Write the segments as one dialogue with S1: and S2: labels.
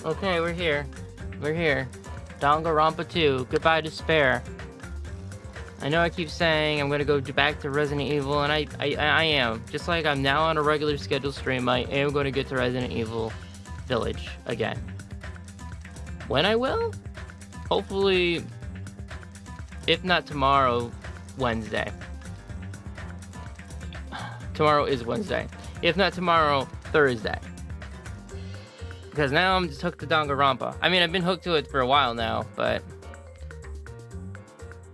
S1: Okay, we're here. We're here. Danganronpa 2. Goodbye, despair. I know I keep saying I'm gonna go back to Resident Evil, and I am. Just like I'm now on a regular scheduled stream, I am going to get to Resident Evil Village again. When I will? Hopefully, if not tomorrow, Wednesday. Tomorrow is Wednesday. If not tomorrow, Thursday. Because now I'm just hooked to Danganronpa. I mean, I've been hooked to it for a while now, but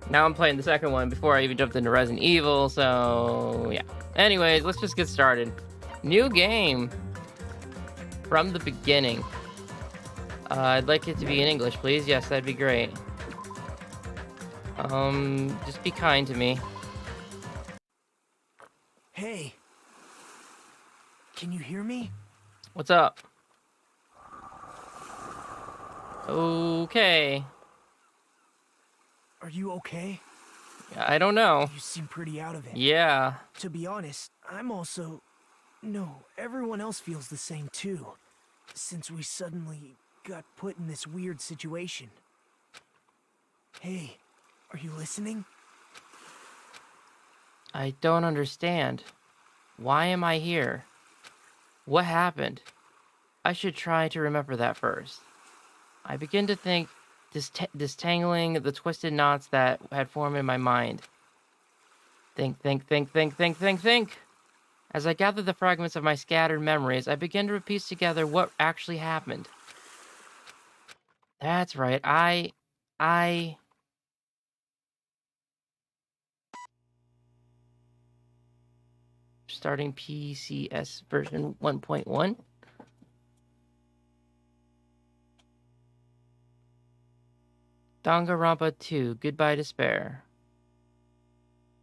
S1: now I'm playing the second one before I even jumped into Resident Evil, so yeah. Anyways, let's just get started. New game. From the beginning. I'd like it to be in English, please. Yes, that'd be great. Just be kind to me.
S2: Hey. Can you hear me?
S1: What's up? Okay.
S2: Are you okay?
S1: I don't know.
S2: You seem pretty out of it.
S1: Yeah.
S2: To be honest, I'm also... No, everyone else feels the same too. Since we suddenly got put in this weird situation. Hey, are you listening?
S1: I don't understand. Why am I here? What happened? I should try to remember that first. I begin to think, distangling the twisted knots that had formed in my mind. Think. As I gather the fragments of my scattered memories, I begin to piece together what actually happened. That's right, I... Starting PCS version 1.1. Danganronpa 2, Goodbye Despair.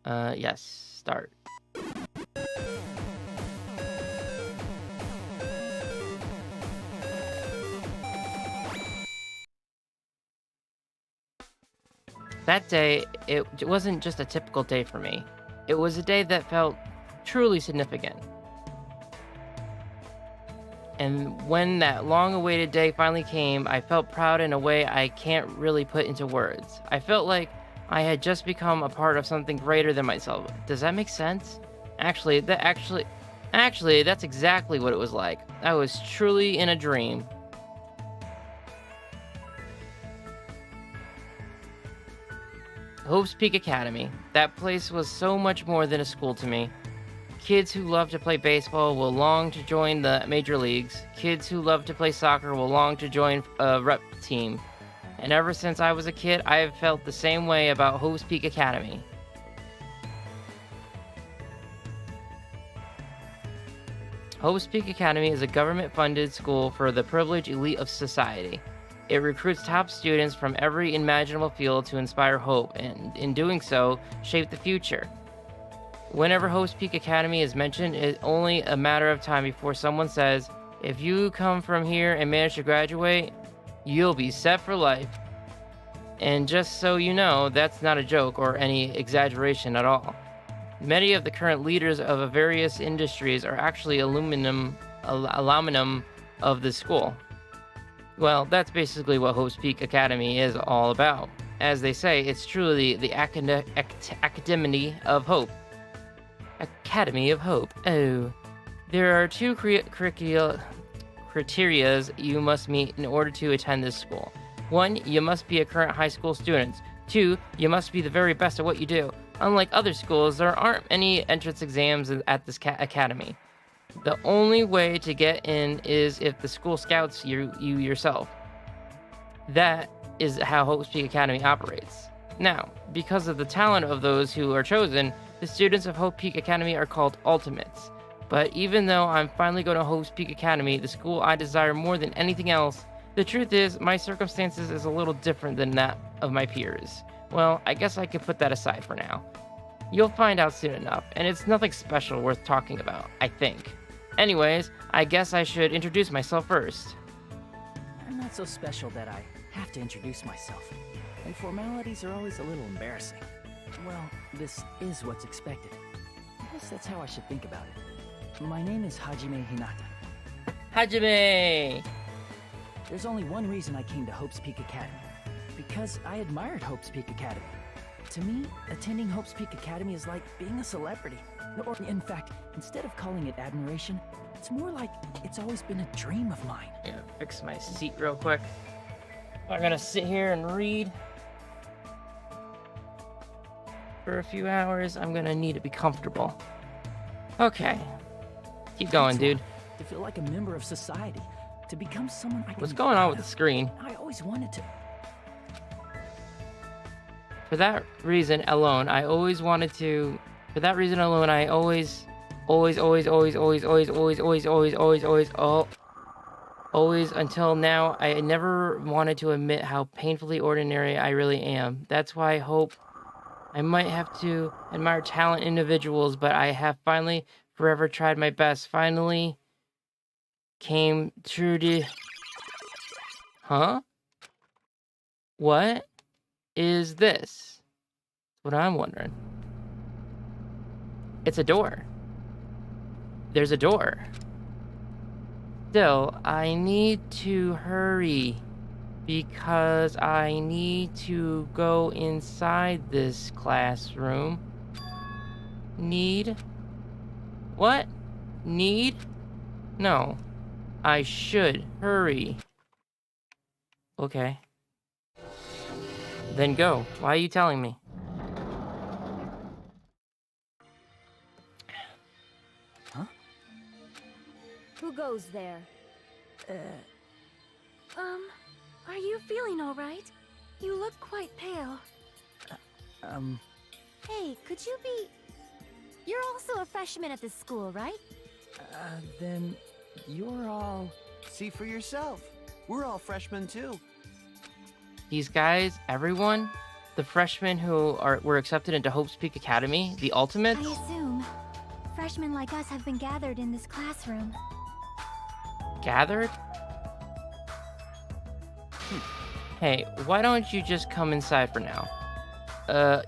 S1: Yes, start. That day, it wasn't just a typical day for me. It was a day that felt truly significant. And when that long-awaited day finally came, I felt proud in a way I can't really put into words. I felt like I had just become a part of something greater than myself. Does that make sense? Actually, that's exactly what it was like. I was truly in a dream. Hope's Peak Academy. That place was so much more than a school to me. Kids who love to play baseball will long to join the major leagues. Kids who love to play soccer will long to join a rep team. And ever since I was a kid, I have felt the same way about Hope's Peak Academy. Hope's Peak Academy is a government-funded school for the privileged elite of society. It recruits top students from every imaginable field to inspire hope, and in doing so, shape the future. Whenever Hope's Peak Academy is mentioned, it's only a matter of time before someone says, if you come from here and manage to graduate, you'll be set for life. And just so you know, that's not a joke or any exaggeration at all. Many of the current leaders of various industries are actually alumnum of the school. Well, that's basically what Hope's Peak Academy is all about. As they say, it's truly the Academy of Hope. Academy of Hope. Oh. There are two criterias you must meet in order to attend this school. 1, you must be a current high school student. 2, you must be the very best at what you do. Unlike other schools, there aren't any entrance exams at this academy. The only way to get in is if the school scouts you yourself. That is how Hope's Peak Academy operates. Now, because of the talent of those who are chosen, the students of Hope Peak Academy are called Ultimates. But even though I'm finally going to Hope's Peak Academy, the school I desire more than anything else, the truth is, my circumstances is a little different than that of my peers. Well, I guess I could put that aside for now. You'll find out soon enough, and it's nothing special worth talking about, I think. Anyways, I guess I should introduce myself first.
S3: I'm not so special that I have to introduce myself, and formalities are always a little embarrassing. Well, this is what's expected. I guess that's how I should think about it. My name is Hajime Hinata.
S1: Hajime!
S3: there's only one reason I came to Hope's Peak Academy. Because I admired Hope's Peak Academy. To me, attending Hope's Peak Academy is like being a celebrity. Or, in fact, instead of calling it admiration, it's more like it's always been a dream of mine.
S1: I'm gonna fix my seat real quick. I'm gonna sit here and read for a few hours. I'm gonna need to be comfortable. Okay. Keep going, dude.
S3: To feel like a member of society. To become someone I can
S1: What's
S3: be
S1: going on
S3: proud
S1: with the
S3: of.
S1: screen?
S3: I always wanted to.
S1: For that reason alone, I always wanted to. For that reason alone, I always until now, I never wanted to admit how painfully ordinary I really am. That's why I hope I might have to admire talent individuals, but I have finally forever tried my best. Finally came true to. Huh? What is this? That's what I'm wondering. It's a door. There's a door. Still, I need to hurry because I need to go inside this classroom. Need? What? Need? No. I should hurry. Okay. Then go. Why are you telling me?
S4: Who goes there? Are you feeling all right? You look quite pale. Hey, could you be... You're also a freshman at this school, right?
S3: Then you're all...
S5: See for yourself. We're all freshmen too.
S1: These guys, everyone, the freshmen who were accepted into Hope's Peak Academy, the ultimates.
S4: I assume freshmen like us have been gathered in this classroom.
S1: Gathered? Hey, why don't you just come inside for now?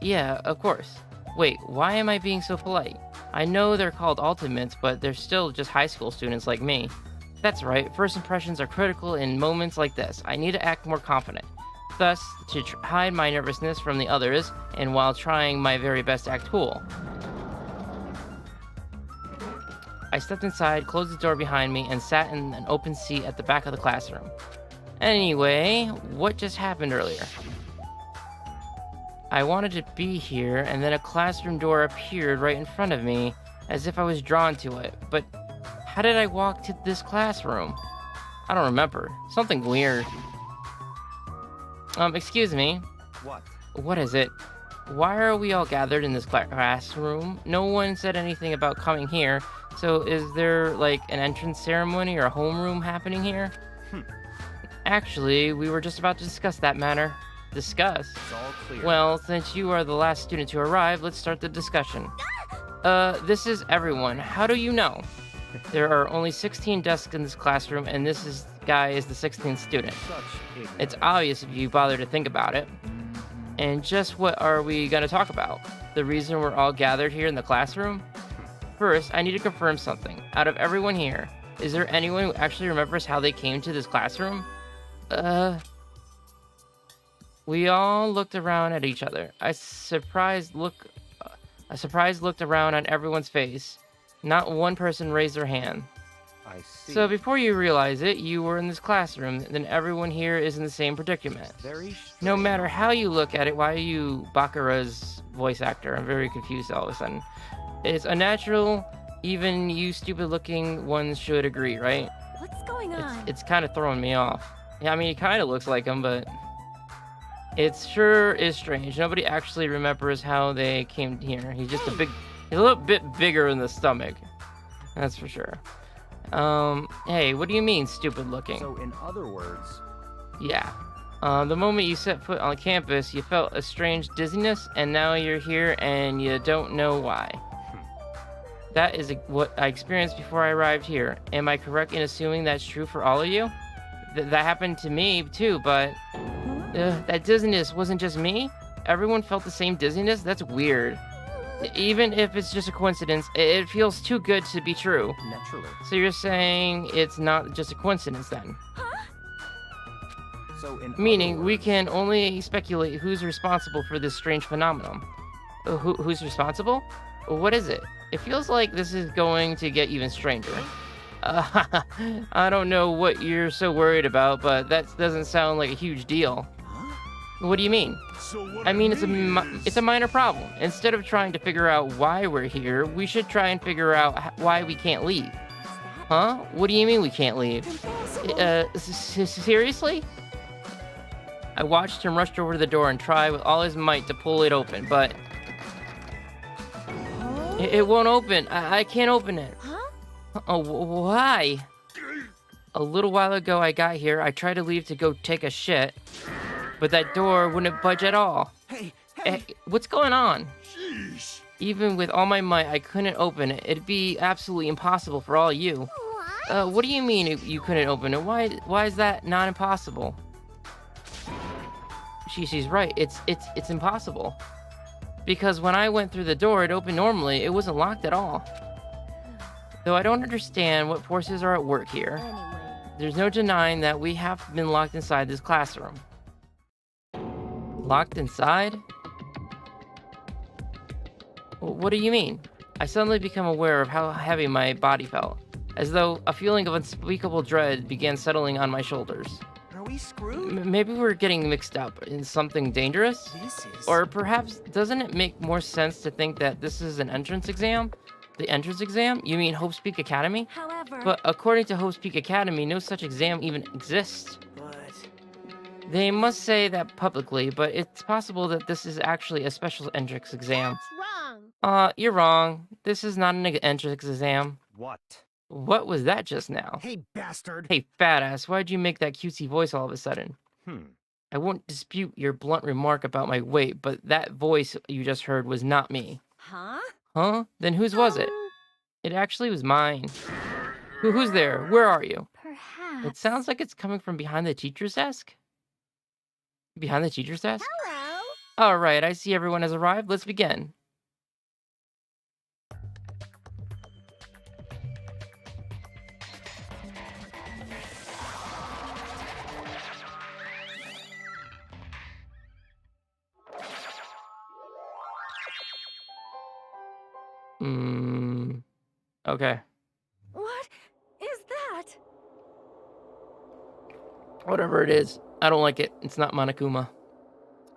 S1: Yeah, of course. Wait, why am I being so polite? I know they're called ultimates, but they're still just high school students like me. That's right, first impressions are critical in moments like this. I need to act more confident. Thus, to hide my nervousness from the others, and while trying my very best to act cool. I stepped inside, closed the door behind me, and sat in an open seat at the back of the classroom. Anyway, what just happened earlier? I wanted to be here, and then a classroom door appeared right in front of me, as if I was drawn to it. But how did I walk to this classroom? I don't remember. Something weird. Excuse me.
S5: What?
S1: What is it? Why are we all gathered in this classroom? No one said anything about coming here. So is there like an entrance ceremony or a homeroom happening here? Actually, we were just about to discuss that matter. Discuss?
S5: It's all clear.
S1: Well, since you are the last student to arrive, let's start the discussion. This is everyone. How do you know? There are only 16 desks in this classroom, and this guy is the 16th student.
S5: Such ignorance.
S1: It's obvious if you bother to think about it. And just what are we going to talk about? The reason we're all gathered here in the classroom? First, I need to confirm something. Out of everyone here, is there anyone who actually remembers how they came to this classroom? We all looked around at each other. A surprised look around on everyone's face. Not one person raised their hand.
S5: I see.
S1: So before you realize it, you were in this classroom, then everyone here is in the same predicament.
S5: Very
S1: No
S5: strange.
S1: matter how you look at it, why are you Bakura's voice actor? I'm very confused all of a sudden. It's unnatural, even you stupid-looking ones should agree, right?
S4: What's going on?
S1: It's kind of throwing me off. Yeah, I mean, he kind of looks like him, but it sure is strange. Nobody actually remembers how they came here. He's just he's a little bit bigger in the stomach. That's for sure. Hey, what do you mean, stupid-looking?
S5: So in other words,
S1: Yeah. The moment you set foot on campus, you felt a strange dizziness, and now you're here and you don't know why. That is what I experienced before I arrived here. Am I correct in assuming that's true for all of you? That happened to me too, but that dizziness wasn't just me? Everyone felt the same dizziness? That's weird. Even if it's just a coincidence, it feels too good to be true.
S5: naturally.
S1: So you're saying it's not just a coincidence then?
S5: So in
S1: Meaning,
S5: other
S1: we
S5: words,
S1: can only speculate who's responsible for this strange phenomenon. Who's responsible? What is it? It feels like this is going to get even stranger. I don't know what you're so worried about, but that doesn't sound like a huge deal. What do you mean? I mean, it's a minor problem. Instead of trying to figure out why we're here, we should try and figure out why we can't leave. Huh? What do you mean we can't leave? Seriously? I watched him rush over to the door and try with all his might to pull it open, but it won't open. I can't open it.
S4: Huh?
S1: Oh, why? A little while ago I got here, I tried to leave to go take a shit, but that door wouldn't budge at all.
S2: Hey,
S1: What's going on? Even with all my might, I couldn't open it. It'd be absolutely impossible for all you.
S4: What?
S1: What do you mean you couldn't open it? Why is that not impossible? She's right. It's impossible. Because when I went through the door, it opened normally. It wasn't locked at all. Though I don't understand what forces are at work here.
S4: Anyway.
S1: There's no denying that we have been locked inside this classroom. Locked inside? What do you mean? I suddenly became aware of how heavy my body felt, as though a feeling of unspeakable dread began settling on my shoulders.
S2: are we screwed?
S1: Maybe we're getting mixed up in something dangerous?
S2: This is...
S1: Or perhaps, doesn't it make more sense to think that this is an entrance exam? The entrance exam? You mean Hope's Peak Academy?
S4: However,
S1: But according to Hope's Peak Academy, no such exam even exists.
S2: But...
S1: They must say that publicly, but it's possible that this is actually a special entrance exam.
S4: wrong.
S1: You're wrong. This is not an entrance exam.
S5: what?
S1: What was that just now?
S2: Hey, bastard!
S1: Hey, fat ass, why'd you make that cutesy voice all of a sudden?
S5: Hmm.
S1: I won't dispute your blunt remark about my weight, but that voice you just heard was not me.
S4: Huh?
S1: Huh? Then whose was it? It actually was mine. Who's there? Where are you?
S4: Perhaps.
S1: It sounds like it's coming from behind the teacher's desk. Behind the teacher's desk?
S4: Hello.
S1: All right, I see everyone has arrived. Let's begin. Okay.
S4: What is that?
S1: Whatever it is, I don't like it. It's not Monokuma.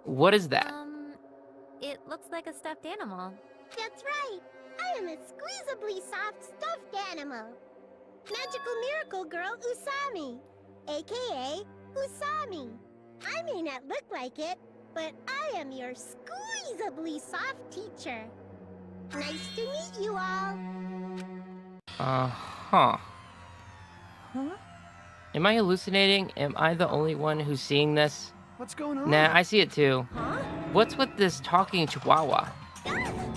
S1: What is that?
S4: It looks like a stuffed animal.
S6: That's right. I am a squeezably soft stuffed animal. Magical miracle girl Usami, aka Usami. I may not look like it, but I am your squeezably soft teacher. Nice to meet you all.
S1: Huh.
S3: Huh?
S1: Am I hallucinating? Am I the only one who's seeing this?
S2: What's going on?
S1: Nah, I see it too.
S4: Huh?
S1: What's with this talking chihuahua?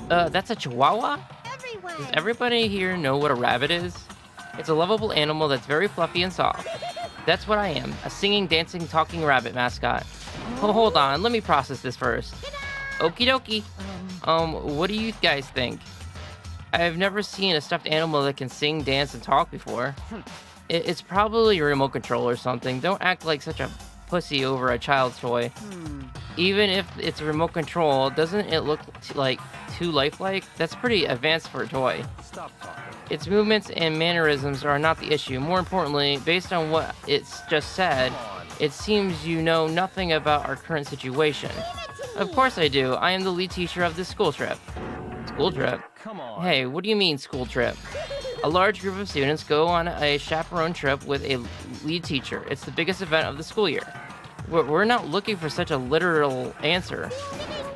S1: That's a chihuahua?
S6: Everyone.
S1: Does everybody here know what a rabbit is? It's a lovable animal that's very fluffy and soft. That's what I am, a singing, dancing, talking rabbit mascot. Oh, hold on, let me process this first. Okie dokie. What do you guys think? I've never seen a stuffed animal that can sing, dance, and talk before. It's probably a remote control or something. Don't act like such a pussy over a child's toy. Even if it's a remote control, doesn't it look like too lifelike? That's pretty advanced for a toy.
S5: Stop talking.
S1: Its movements and mannerisms are not the issue. More importantly, based on what it's just said, it seems you know nothing about our current situation. Of course I do. I am the lead teacher of this school trip. School trip?
S5: Come on.
S1: Hey, what do you mean school trip? A large group of students go on a chaperone trip with a lead teacher. It's the biggest event of the school year. We're not looking for such a literal answer.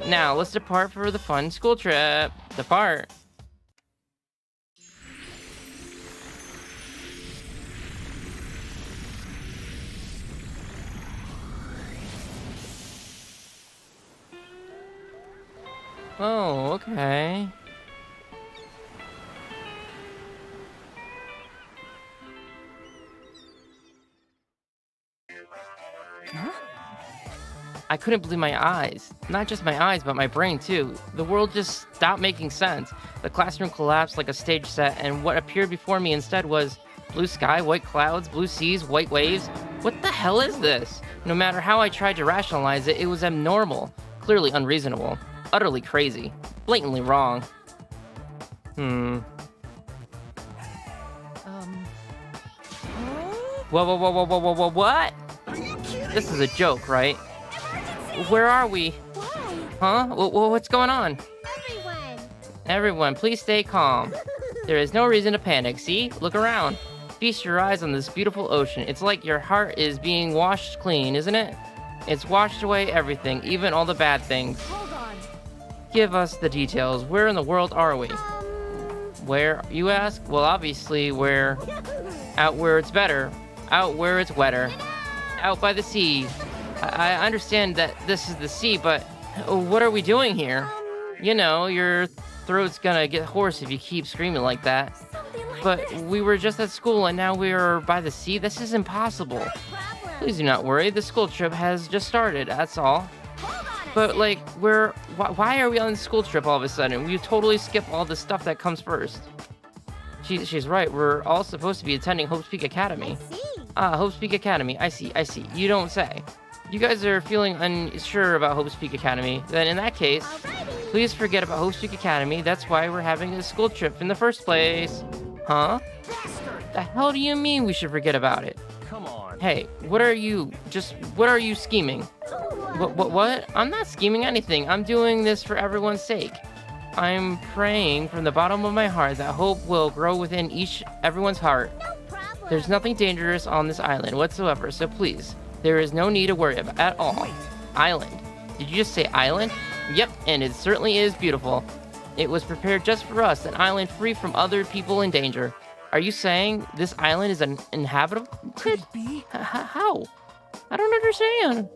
S1: Now, let's depart for the fun school trip. Depart. Oh, okay.
S3: Huh?
S1: I couldn't believe my eyes. Not just my eyes, but my brain too. The world just stopped making sense. The classroom collapsed like a stage set, and what appeared before me instead was blue sky, white clouds, blue seas, white waves. What the hell is this? No matter how I tried to rationalize it, it was abnormal, clearly unreasonable, utterly crazy, blatantly wrong. Whoa, what?
S2: Are you kidding?
S1: This is a joke, right? Where are we?
S6: Why?
S1: Huh? What's going on?
S6: Everyone!
S1: Everyone, please stay calm. There is no reason to panic, see? Look around. Feast your eyes on this beautiful ocean. It's like your heart is being washed clean, isn't it? It's washed away everything, even all the bad things.
S4: Hold on.
S1: Give us the details. Where in the world are we? Where, you ask? Well, obviously, out where it's better. Out where it's wetter. Out by the sea. I understand that this is the sea, but what are we doing here? You know, your throat's gonna get hoarse if you keep screaming like that.
S4: Something like
S1: But
S4: this.
S1: we were just at school and now we're by the sea? This is impossible.
S6: Problem.
S1: Please do not worry, the school trip has just started, that's all.
S6: Hold on a
S1: But
S6: sec.
S1: like, why are we on the school trip all of a sudden? We totally skip all the stuff that comes first. She's right, we're all supposed to be attending Hope's Peak Academy.
S6: See?
S1: Ah, Hope's Peak Academy, I see, you don't say. You guys are feeling unsure about Hope's Peak Academy, then in that case,
S6: Alrighty.
S1: please forget about Hope's Peak Academy, that's why we're having a school trip in the first place. Huh? The hell do you mean we should forget about it?
S5: Come on.
S1: Hey, what are you scheming? What? I'm not scheming anything. I'm doing this for everyone's sake. I'm praying from the bottom of my heart that hope will grow within everyone's heart.
S6: No problem.
S1: There's nothing dangerous on this island whatsoever, so please, there is no need to worry about at all. Island. Did you just say island? Yep, and it certainly is beautiful. It was prepared just for us, an island free from other people in danger. Are you saying this island is uninhabitable?
S2: Could it be?
S1: How? I don't understand.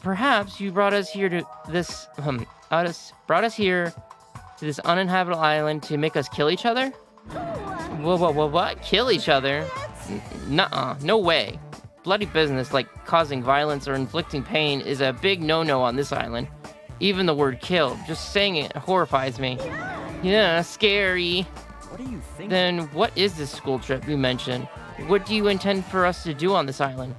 S1: Perhaps you brought us here to this this uninhabitable island to make us kill each other? What? Kill each other? Nuh-uh, no way. Bloody business like causing violence or inflicting pain is a big no-no on this island. Even the word kill, just saying it horrifies me. Yeah, scary.
S5: What are you thinking?
S1: Then what is this school trip you mentioned? What do you intend for us to do on this island?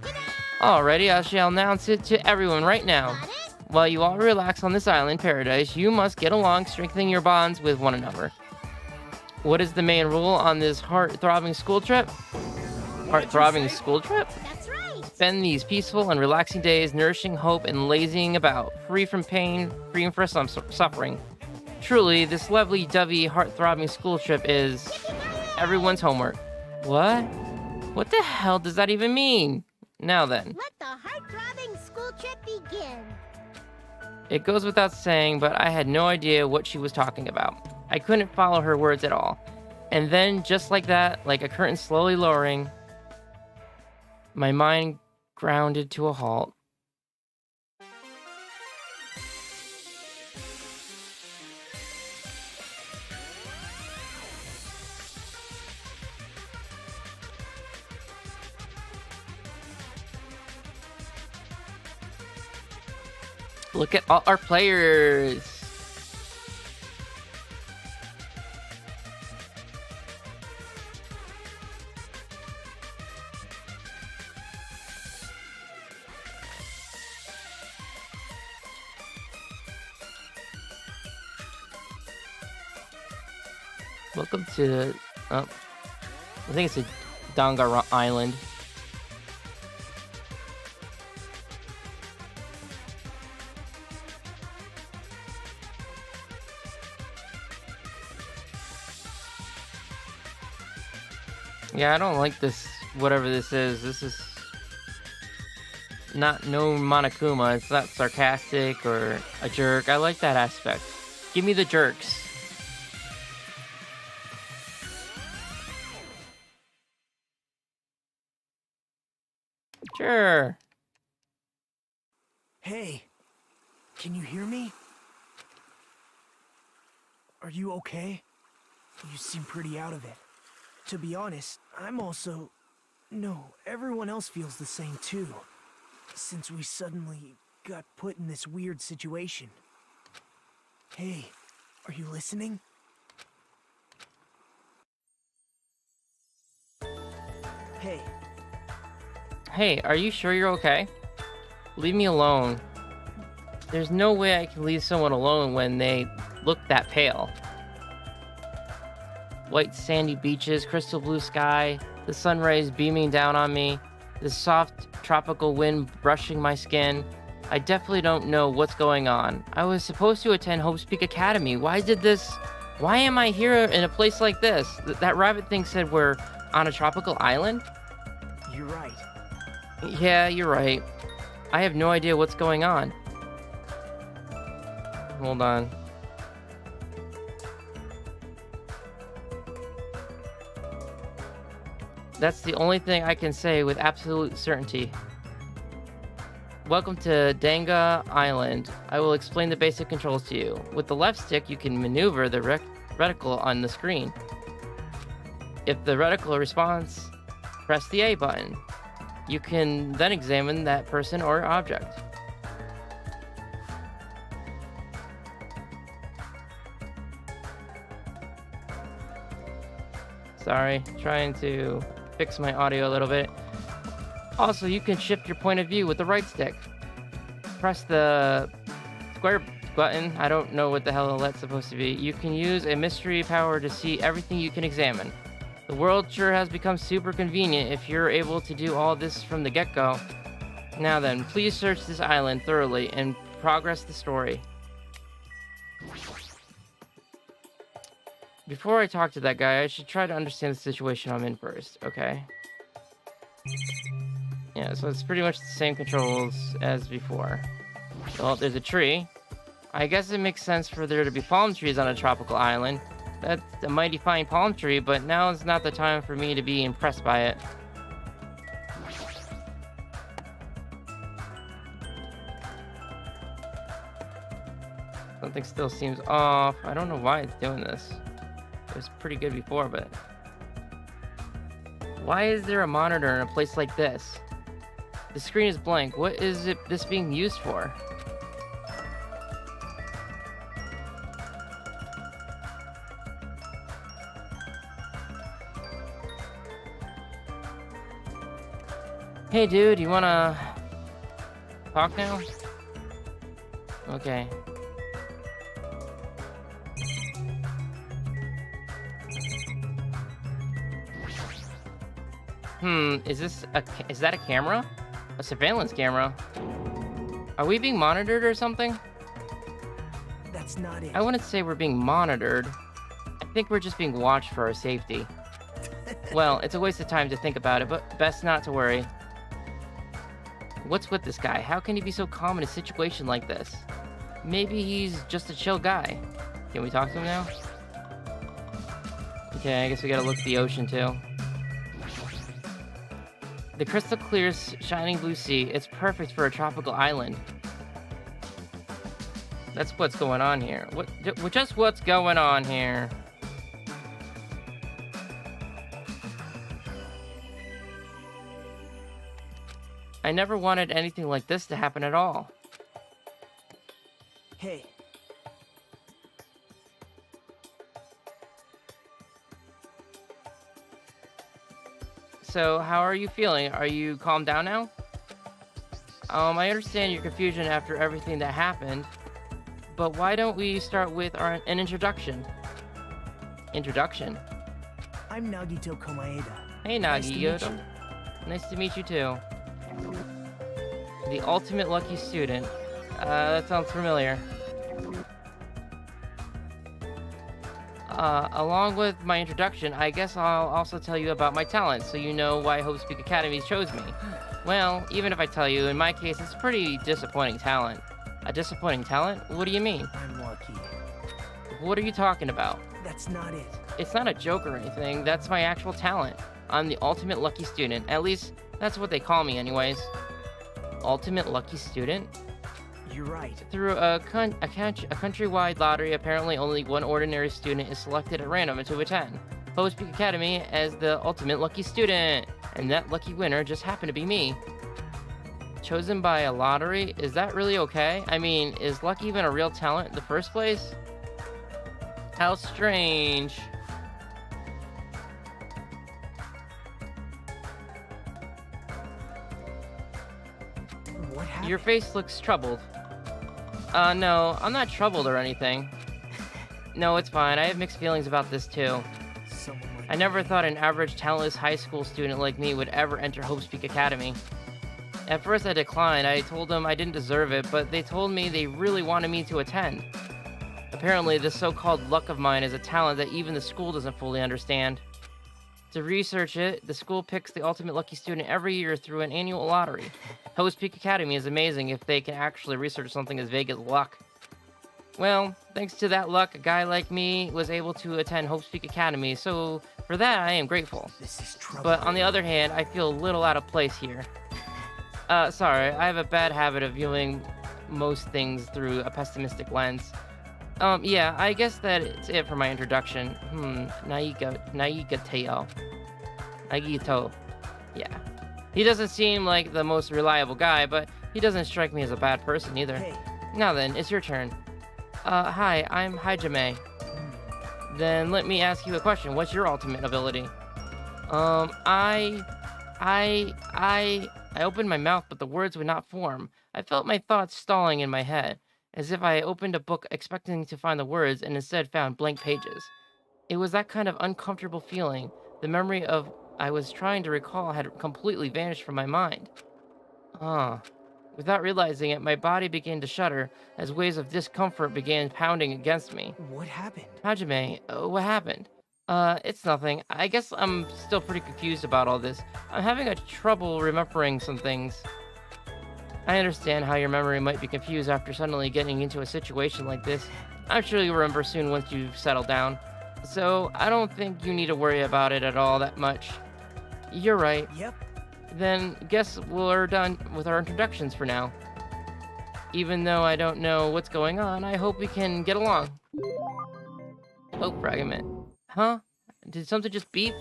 S1: Alrighty, I shall announce it to everyone right now.
S6: Got it?
S1: While you all relax on this island paradise, you must get along, strengthening your bonds with one another. What is the main rule on this heart-throbbing school trip? Heart-throbbing school trip?
S6: That's right.
S1: Spend these peaceful and relaxing days nourishing hope and lazying about, free from pain, free from some suffering. Truly, this lovely-dovey, heart-throbbing school trip is everyone's homework. What? What the hell does that even mean? Now then.
S6: Let the heart-throbbing school trip begin.
S1: It goes without saying, but I had no idea what she was talking about. I couldn't follow her words at all. And then, just like that, like a curtain slowly lowering, my mind grounded to a halt. Look at all our players. Welcome to, I think it's a Danganronpa Island. Yeah, I don't like this, whatever this is. This is not no Monokuma. It's not sarcastic or a jerk. I like that aspect. Give me the jerks. Sure.
S2: Hey, can you hear me? Are you okay? You seem pretty out of it. To be honest, I'm also... No, everyone else feels the same too. Since we suddenly got put in this weird situation. Hey, are you listening? Hey,
S1: Hey, are you sure you're okay? Leave me alone. There's no way I can leave someone alone when they look that pale. White sandy beaches, crystal blue sky, the sun rays beaming down on me, the soft tropical wind brushing my skin. I definitely don't know what's going on. I was supposed to attend Hope's Peak Academy. Why am I here in a place like this? That rabbit thing said we're on a tropical island?
S2: You're right.
S1: Yeah, you're right. I have no idea what's going on. Hold on. That's the only thing I can say with absolute certainty. Welcome to Danga Island. I will explain the basic controls to you. With the left stick, you can maneuver the reticle on the screen. If the reticle responds, press the A button. You can then examine that person or object. Sorry, trying to fix my audio a little bit. Also, you can shift your point of view with the right stick. Press the square button. I don't know what the hell that's supposed to be. You can use a mystery power to see everything you can examine. The world sure has become super convenient if you're able to do all this from the get-go. Now then, please search this island thoroughly and progress the story. Before I talk to that guy, I should try to understand the situation I'm in first, okay? Yeah, so it's pretty much the same controls as before. Well, there's a tree. I guess it makes sense for there to be palm trees on a tropical island. That's a mighty fine palm tree, but now is not the time for me to be impressed by it. Something still seems off. I don't know why it's doing this. It was pretty good before, but... Why is there a monitor in a place like this? The screen is blank. What is this being used for? Hey dude, you wanna talk now? Okay. Is that a camera? A surveillance camera? Are we being monitored or something?
S2: That's not it.
S1: I wouldn't say we're being monitored. I think we're just being watched for our safety. Well, it's a waste of time to think about it, but best not to worry. What's with this guy? How can he be so calm in a situation like this? Maybe he's just a chill guy. Can we talk to him now? Okay, I guess we gotta look at the ocean too. The crystal clear, shining blue sea. It's perfect for a tropical island. That's what's going on here. Just what's going on here. I never wanted anything like this to happen at all.
S2: Hey.
S1: So, how are you feeling? Are you calmed down now? I understand your confusion after everything that happened, but why don't we start with an introduction? Introduction?
S2: I'm Nagito Komaeda.
S1: Hey,
S2: Nice to meet
S1: Nagito.
S2: you.
S1: Nice to meet you too. The ultimate lucky student. That sounds familiar. Along with my introduction, I guess I'll also tell you about my talent, so you know why Hope's Peak Academy chose me. Well, even if I tell you, in my case, it's pretty disappointing talent. A disappointing talent? What do you mean?
S2: I'm lucky.
S1: What are you talking about?
S2: That's not it.
S1: It's not a joke or anything, that's my actual talent. I'm the ultimate lucky student. At least, that's what they call me anyways. Ultimate lucky student?
S2: You're right.
S1: Through a countrywide lottery, apparently only one ordinary student is selected at random to attend Hope's Peak Academy as the ultimate lucky student. And that lucky winner just happened to be me. Chosen by a lottery? Is that really okay? I mean, is luck even a real talent in the first place? How strange.
S2: What happened?
S1: Your face looks troubled. No, I'm not troubled or anything. No, it's fine. I have mixed feelings about this too.
S2: Someone like
S1: I never thought an average talentless high school student like me would ever enter Hope's Peak Academy. At first I declined. I told them I didn't deserve it, but they told me they really wanted me to attend. Apparently, this so-called luck of mine is a talent that even the school doesn't fully understand. To research it, the school picks the ultimate lucky student every year through an annual lottery. Hope's Peak Academy is amazing if they can actually research something as vague as luck. Well, thanks to that luck, a guy like me was able to attend Hope's Peak Academy, so for that I am grateful.
S2: this is trouble.
S1: But on the other hand, I feel a little out of place here. Sorry, I have a bad habit of viewing most things through a pessimistic lens. Yeah, I guess that's it for my introduction. Nagito. Yeah. He doesn't seem like the most reliable guy, but he doesn't strike me as a bad person either.
S2: Hey,
S1: Now then, it's your turn. Hi, I'm Hajime. Then let me ask you a question. What's your ultimate ability? I opened my mouth, but the words would not form. I felt my thoughts stalling in my head, as if I opened a book expecting to find the words and instead found blank pages. It was that kind of uncomfortable feeling. The memory of I was trying to recall had completely vanished from my mind. Without realizing it, my body began to shudder as waves of discomfort began pounding against me.
S2: what happened?
S1: Hajime, what happened? It's nothing. I guess I'm still pretty confused about all this. I'm having trouble remembering some things. I understand how your memory might be confused after suddenly getting into a situation like this. I'm sure you'll remember soon once you've settled down. So, I don't think you need to worry about it at all that much. You're right.
S2: Yep.
S1: Then, guess we're done with our introductions for now. Even though I don't know what's going on, I hope we can get along. Hope fragment. Huh? Did something just beep?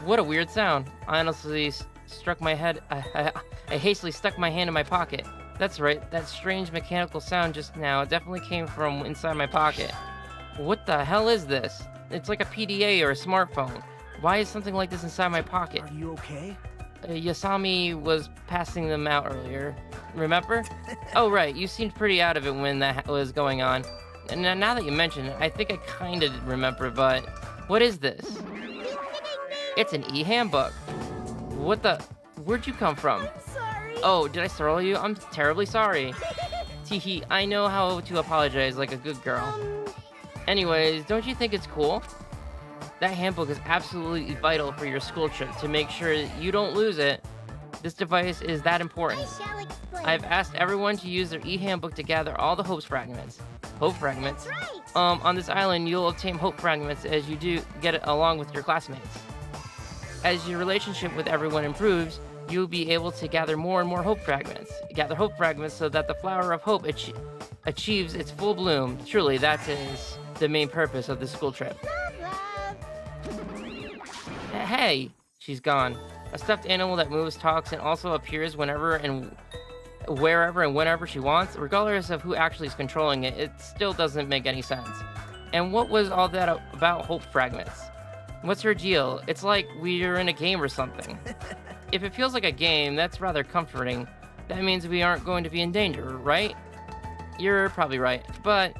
S1: What a weird sound. I honestly struck my head. I hastily stuck my hand in my pocket. That's right, that strange mechanical sound just now definitely came from inside my pocket. What the hell is this? It's like a PDA or a smartphone. Why is something like this inside my pocket?
S2: Are you okay?
S1: Yasami was passing them out earlier. Remember? Oh, right. You seemed pretty out of it when that was going on. And now that you mention it, I think I kind of remember, but what is this? It's an e-handbook. What the? Where'd you come from?
S6: Sorry.
S1: Oh, did I startle you? I'm terribly sorry. Teehee, I know how to apologize like a good girl. Anyways, don't you think it's cool? That handbook is absolutely vital for your school trip to make sure you don't lose it. This device is that important.
S6: I shall explain.
S1: I've asked everyone to use their e-handbook to gather all the Hope fragments. Hope fragments?
S6: Right.
S1: On this island, you'll obtain Hope fragments as you do get it along with your classmates. As your relationship with everyone improves, you'll be able to gather more and more Hope fragments. Gather Hope fragments so that the flower of hope achieves its full bloom. Truly, that is the main purpose of this school trip.
S6: Love.
S1: Hey, she's gone. A stuffed animal that moves, talks, and also appears whenever and wherever and whenever she wants, regardless of who actually is controlling it. It still doesn't make any sense. And what was all that about Hope fragments? What's her deal? It's like we're in a game or something. If it feels like a game, that's rather comforting. That means we aren't going to be in danger, right? You're probably right. But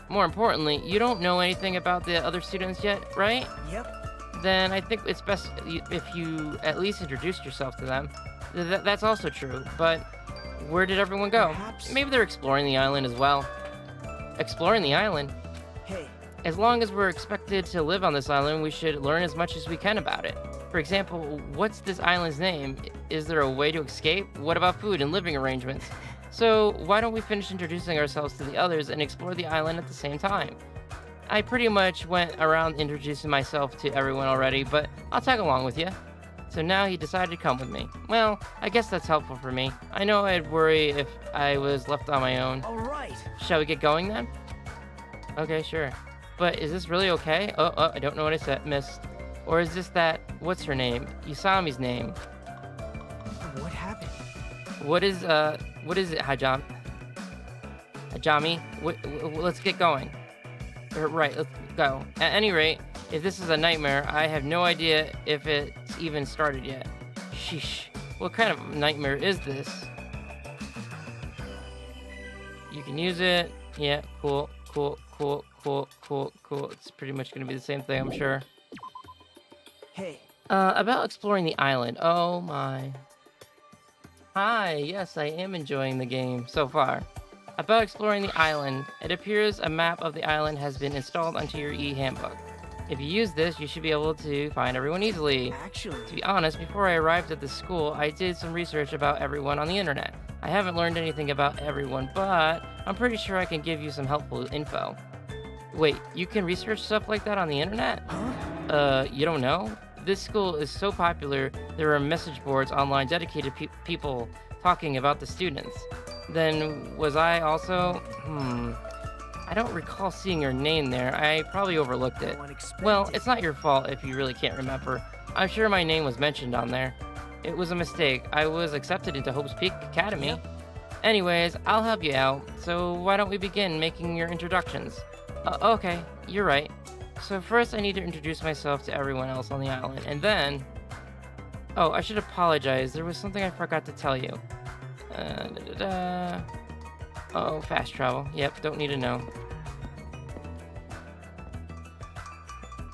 S1: more importantly, you don't know anything about the other students yet, right?
S2: Yep.
S1: Then I think it's best if you at least introduce yourself to them. That's also true, but where did everyone go?
S2: Perhaps-
S1: Maybe they're exploring the island as well. Exploring the island?
S2: Hey,
S1: As long as we're expected to live on this island, we should learn as much as we can about it. For example, what's this island's name? Is there a way to escape? What about food and living arrangements? So why don't we finish introducing ourselves to the others and explore the island at the same time? I pretty much went around introducing myself to everyone already, but I'll tag along with you. So now he decided to come with me. Well, I guess that's helpful for me. I know I'd worry if I was left on my own.
S2: all right.
S1: Shall we get going then? Okay, sure. But is this really okay? Oh, I don't know what I said, missed. Or is this that, what's her name? Yusami's name.
S2: What happened?
S1: What is it, Hajami? Let's get going. Right, let's go. At any rate, if this is a nightmare, I have no idea if it's even started yet. Sheesh. What kind of nightmare is this? can use it. Yeah, cool. It's pretty much gonna be the same thing, I'm sure.
S2: Hey,
S1: About exploring the island. Oh my. Hi, yes, I am enjoying the game so far. About exploring the island, it appears a map of the island has been installed onto your e-handbook. If you use this, you should be able to find everyone easily.
S2: actually,
S1: To be honest, before I arrived at the school, I did some research about everyone on the internet. I haven't learned anything about everyone, but I'm pretty sure I can give you some helpful info. Wait, you can research stuff like that on the internet?
S2: huh?
S1: You don't know? This school is so popular, there are message boards online dedicated to people talking about the students. Then, was I also? I don't recall seeing your name there. I probably overlooked it. Well, it's not your fault if you really can't remember. I'm sure my name was mentioned on there. It was a mistake. I was accepted into Hope's Peak Academy.
S2: Yep.
S1: Anyways, I'll help you out. So why don't we begin making your introductions? Okay, you're right. So first I need to introduce myself to everyone else on the island, and then... Oh, I should apologize. There was something I forgot to tell you. Oh, fast travel. Yep, don't need to know.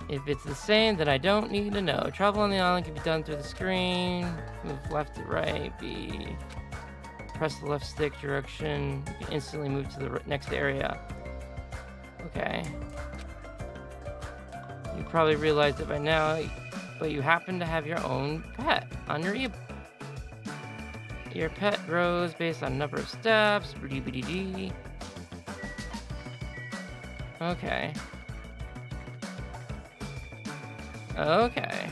S1: If it's the same, then I don't need to know. Travel on the island can be done through the screen. Move left to right. B. Press the left stick direction. You can instantly move to the next area. Okay. You probably realized it by now, but you happen to have your own pet on your Your pet grows based on number of steps. Bdbdd. Okay. Okay.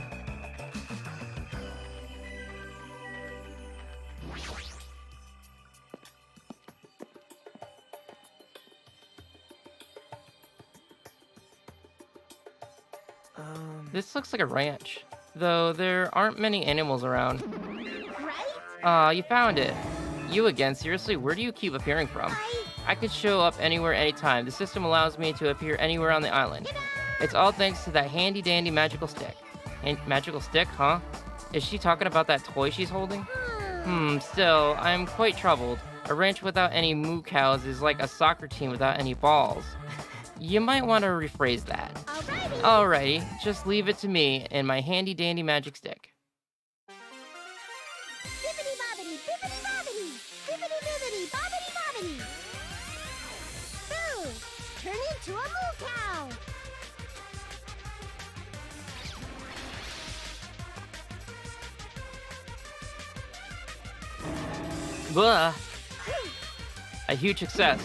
S1: This looks like a ranch, though there aren't many animals around.
S6: Right?
S1: You found it. You again, seriously, where do you keep appearing from? I could show up anywhere, anytime. The system allows me to appear anywhere on the island. It's all thanks to that handy-dandy magical stick. Magical stick, huh? Is she talking about that toy she's holding? Still, I'm quite troubled. A ranch without any moo cows is like a soccer team without any balls. You might want to rephrase that.
S6: Alrighty.
S1: Alrighty, just leave it to me and my handy-dandy magic stick.
S6: Bibbidi bobbidi, bibbidi bobbidi, bibbidi bibbidi, bobbidi bobbidi. Boo! Turn into a moo cow.
S1: Blah! A huge success.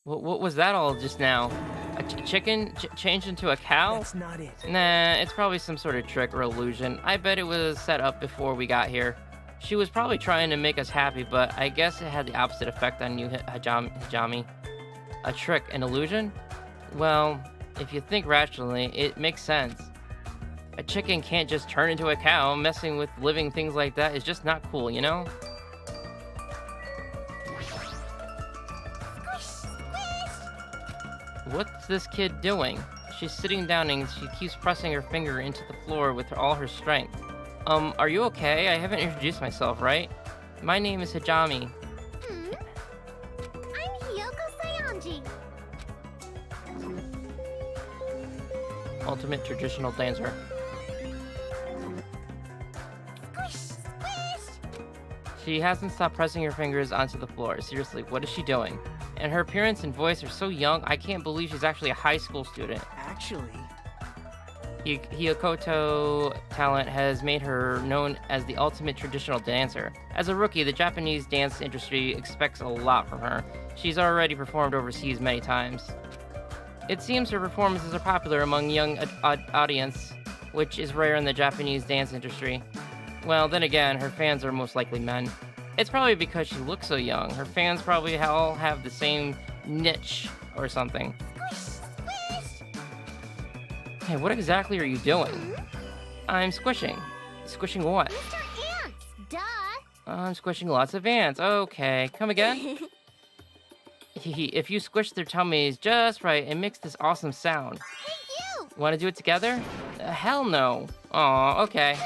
S1: What was that all just now? A chicken changed into a cow?
S2: That's not it.
S1: Nah, it's probably some sort of trick or illusion. I bet it was set up before we got here. She was probably trying to make us happy, but I guess it had the opposite effect on you, Hijami. A trick, an illusion? Well, if you think rationally, it makes sense. A chicken can't just turn into a cow. Messing with living things like that is just not cool, you know? What's this kid doing? She's sitting down and she keeps pressing her finger into the floor with all her strength. Are you okay? I haven't introduced myself, right? My name is Hijami.
S6: I'm Hiyoko Sayanji.
S1: Ultimate traditional dancer.
S6: Squish, squish.
S1: She hasn't stopped pressing her fingers onto the floor. Seriously, what is she doing? And her appearance and voice are so young, I can't believe she's actually a high school student.
S2: Actually,
S1: Hyokoto talent has made her known as the ultimate traditional dancer. As a rookie, the Japanese dance industry expects a lot from her. She's already performed overseas many times. It seems her performances are popular among young audience, which is rare in the Japanese dance industry. Well, then again, her fans are most likely men. It's probably because she looks so young. Her fans probably all have the same niche or something.
S6: Squish, squish.
S1: Hey, what exactly are you doing? I'm squishing. Squishing what?
S6: Mr. Ants, duh.
S1: I'm squishing lots of ants. Okay, come again? If you squish their tummies just right, it makes this awesome sound.
S6: Hey, you.
S1: Want to do it together? Hell no. Aw, okay.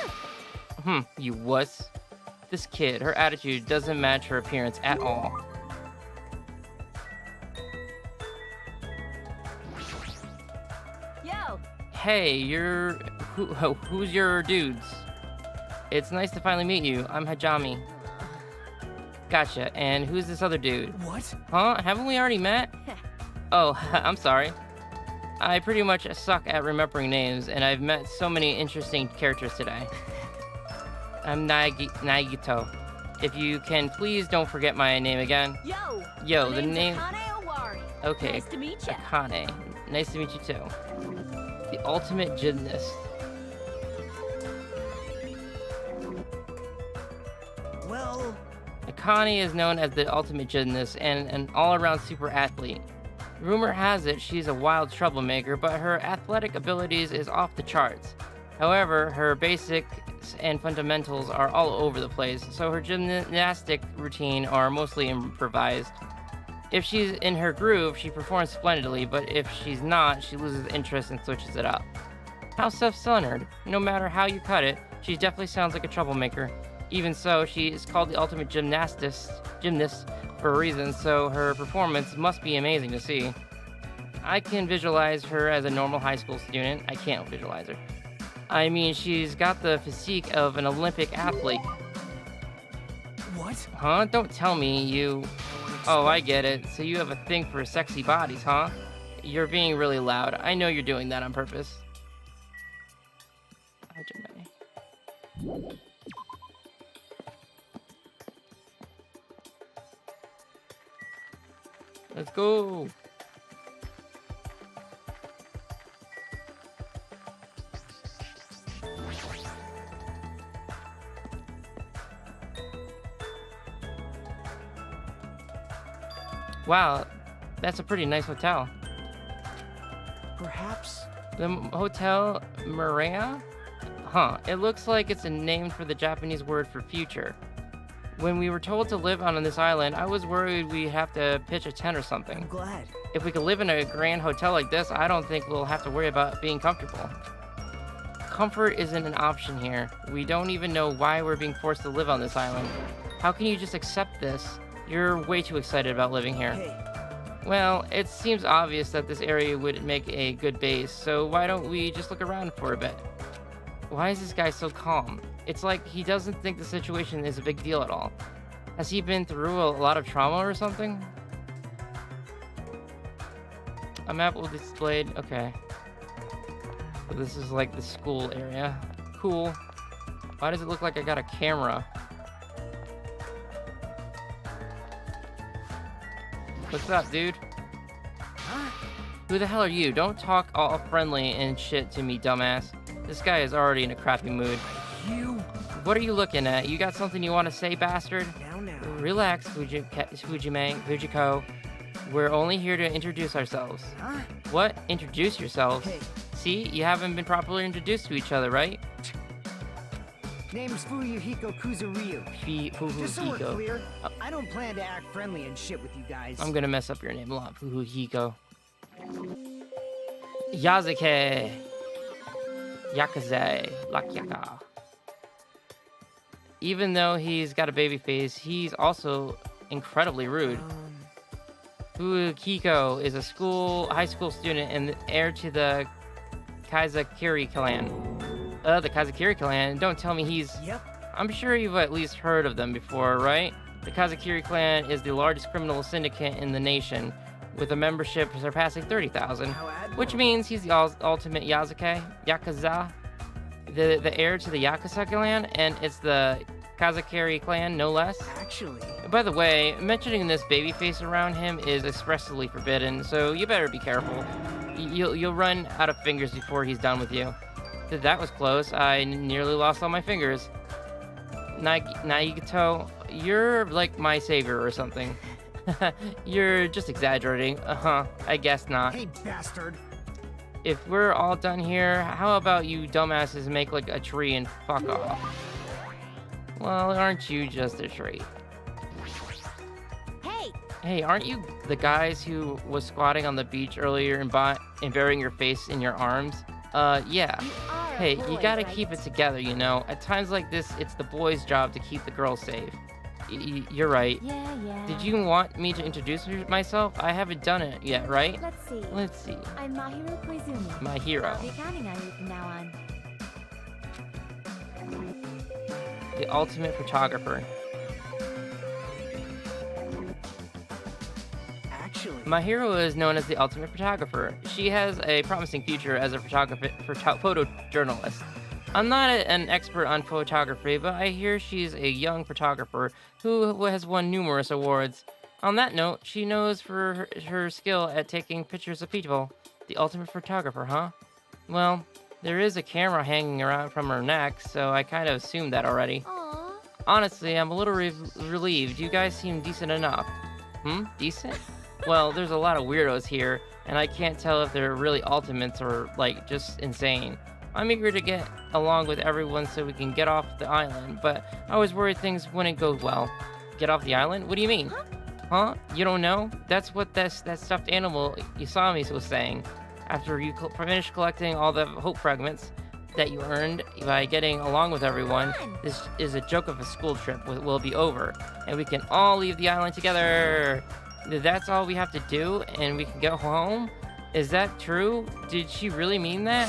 S1: You wuss. This kid, her attitude doesn't match her appearance at all. Hey, who's your dudes? It's nice to finally meet you. I'm Hajami. Gotcha. And who's this other dude?
S2: What?
S1: Huh? Haven't we already met? Oh, I'm sorry. I pretty much suck at remembering names, and I've met so many interesting characters today. I'm Nagito. If you can, please don't forget my name again. Yo,
S7: my
S1: the
S7: name's
S1: name...
S7: Akane Owari.
S1: Okay,
S7: Nice to meet ya.
S1: Akane. Nice to meet you too. The ultimate gymnast.
S2: Well,
S1: Akane is known as the ultimate gymnast and an all-around super athlete. Rumor has it she's a wild troublemaker, but her athletic abilities is off the charts. However, her basics and fundamentals are all over the place, so her gymnastic routine are mostly improvised. If she's in her groove, she performs splendidly, but if she's not, she loses interest and switches it up. How self-centered. No matter how you cut it, she definitely sounds like a troublemaker. Even so, she is called the ultimate gymnast for a reason, so her performance must be amazing to see. I can visualize her as a normal high school student. I can't visualize her. I mean, she's got the physique of an Olympic athlete.
S2: what?
S1: Huh? Don't tell me you... Oh, I get it. So you have a thing for sexy bodies, huh? You're being really loud. I know you're doing that on purpose. Let's go. Wow, that's a pretty nice hotel.
S2: Perhaps.
S1: The Hotel Maria? Huh, it looks like it's a name for the Japanese word for future. When we were told to live on this island, I was worried we'd have to pitch a tent or something.
S2: I'm glad.
S1: If we could live in a grand hotel like this, I don't think we'll have to worry about being comfortable. Comfort isn't an option here. We don't even know why we're being forced to live on this island. How can you just accept this? You're way too excited about living here.
S2: Hey,
S1: Well, it seems obvious that this area would make a good base, so why don't we just look around for a bit? Why is this guy so calm? It's like he doesn't think the situation is a big deal at all. Has he been through a lot of trauma or something? A map will be displayed. Okay. So this is like the school area. Cool. Why does it look like I got a camera? What's up, dude? Who the hell are you? Don't talk all friendly and shit to me, dumbass. This guy is already in a crappy mood.
S2: you.
S1: What are you looking at? You got something you want to say, bastard?
S2: Now.
S1: Relax, Fujiko. We're only here to introduce ourselves.
S2: Huh?
S1: What? Introduce yourselves?
S2: Hey,
S1: See, you haven't been properly introduced to each other, right?
S8: Name's Fuyuhiko Kuzuryu. Just so we're
S1: Fuhuhiko.
S8: clear, I don't plan to act friendly and shit with you guys.
S1: I'm gonna mess up your name a lot. Fuhuhiko. Yazuke. Yakuze. Lakyaka. Even though he's got a baby face, he's also incredibly rude. Fuhuhiko is a high school student and the heir to the Kazakiri clan. The Kazakiri clan? Don't tell me he's...
S2: Yep.
S1: I'm sure you've at least heard of them before, right? The Kazakiri clan is the largest criminal syndicate in the nation, with a membership surpassing 30,000,
S2: How admirable.
S1: which means he's the ultimate Yakuza, the heir to the Yakuza clan, and it's the Kazakiri clan, no less.
S2: Actually,
S1: By the way, mentioning this baby face around him is expressly forbidden, so you better be careful. You'll run out of fingers before he's done with you. That was close. I nearly lost all my fingers. Naigito, you're like my savior or something. You're just exaggerating. I guess not.
S2: hey, bastard.
S1: If we're all done here, how about you dumbasses make like a tree and fuck off? Well, aren't you just a tree?
S6: Hey,
S1: Hey, aren't you the guys who was squatting on the beach earlier and burying your face in your arms? Yeah.
S6: you are a
S1: Hey,
S6: boy,
S1: you gotta
S6: right?
S1: keep it together, you know? At times like this, it's the boys' job to keep the girls safe. you're right.
S4: Yeah.
S1: Did you want me to introduce myself? I haven't done it yet, right?
S4: Let's see.
S1: Let's see.
S4: I'm Mahiru Koizumi.
S1: My hero.
S4: I'll be counting on you from now on.
S1: The ultimate photographer.
S2: Actually,
S1: My hero is known as the ultimate photographer. She has a promising future as a photojournalist. I'm not an expert on photography, but I hear she's a young photographer who has won numerous awards. On that note, she knows for her skill at taking pictures of people. The ultimate photographer, huh? Well, there is a camera hanging around from her neck, so I kind of assumed that already.
S4: Aww.
S1: Honestly, I'm a little relieved. You guys seem decent enough. Decent? Well, there's a lot of weirdos here, and I can't tell if they're really ultimates or, like, just insane. I'm eager to get along with everyone so we can get off the island, but I was worried things wouldn't go well. Get off the island? What do you mean? Huh? You don't know? That's what that stuffed animal Usami was saying. After you finish collecting all the hope fragments that you earned by getting along with everyone, this is a joke of a school trip will be over, and we can all leave the island together. That's all we have to do, and we can go home? Is that true? Did she really mean that?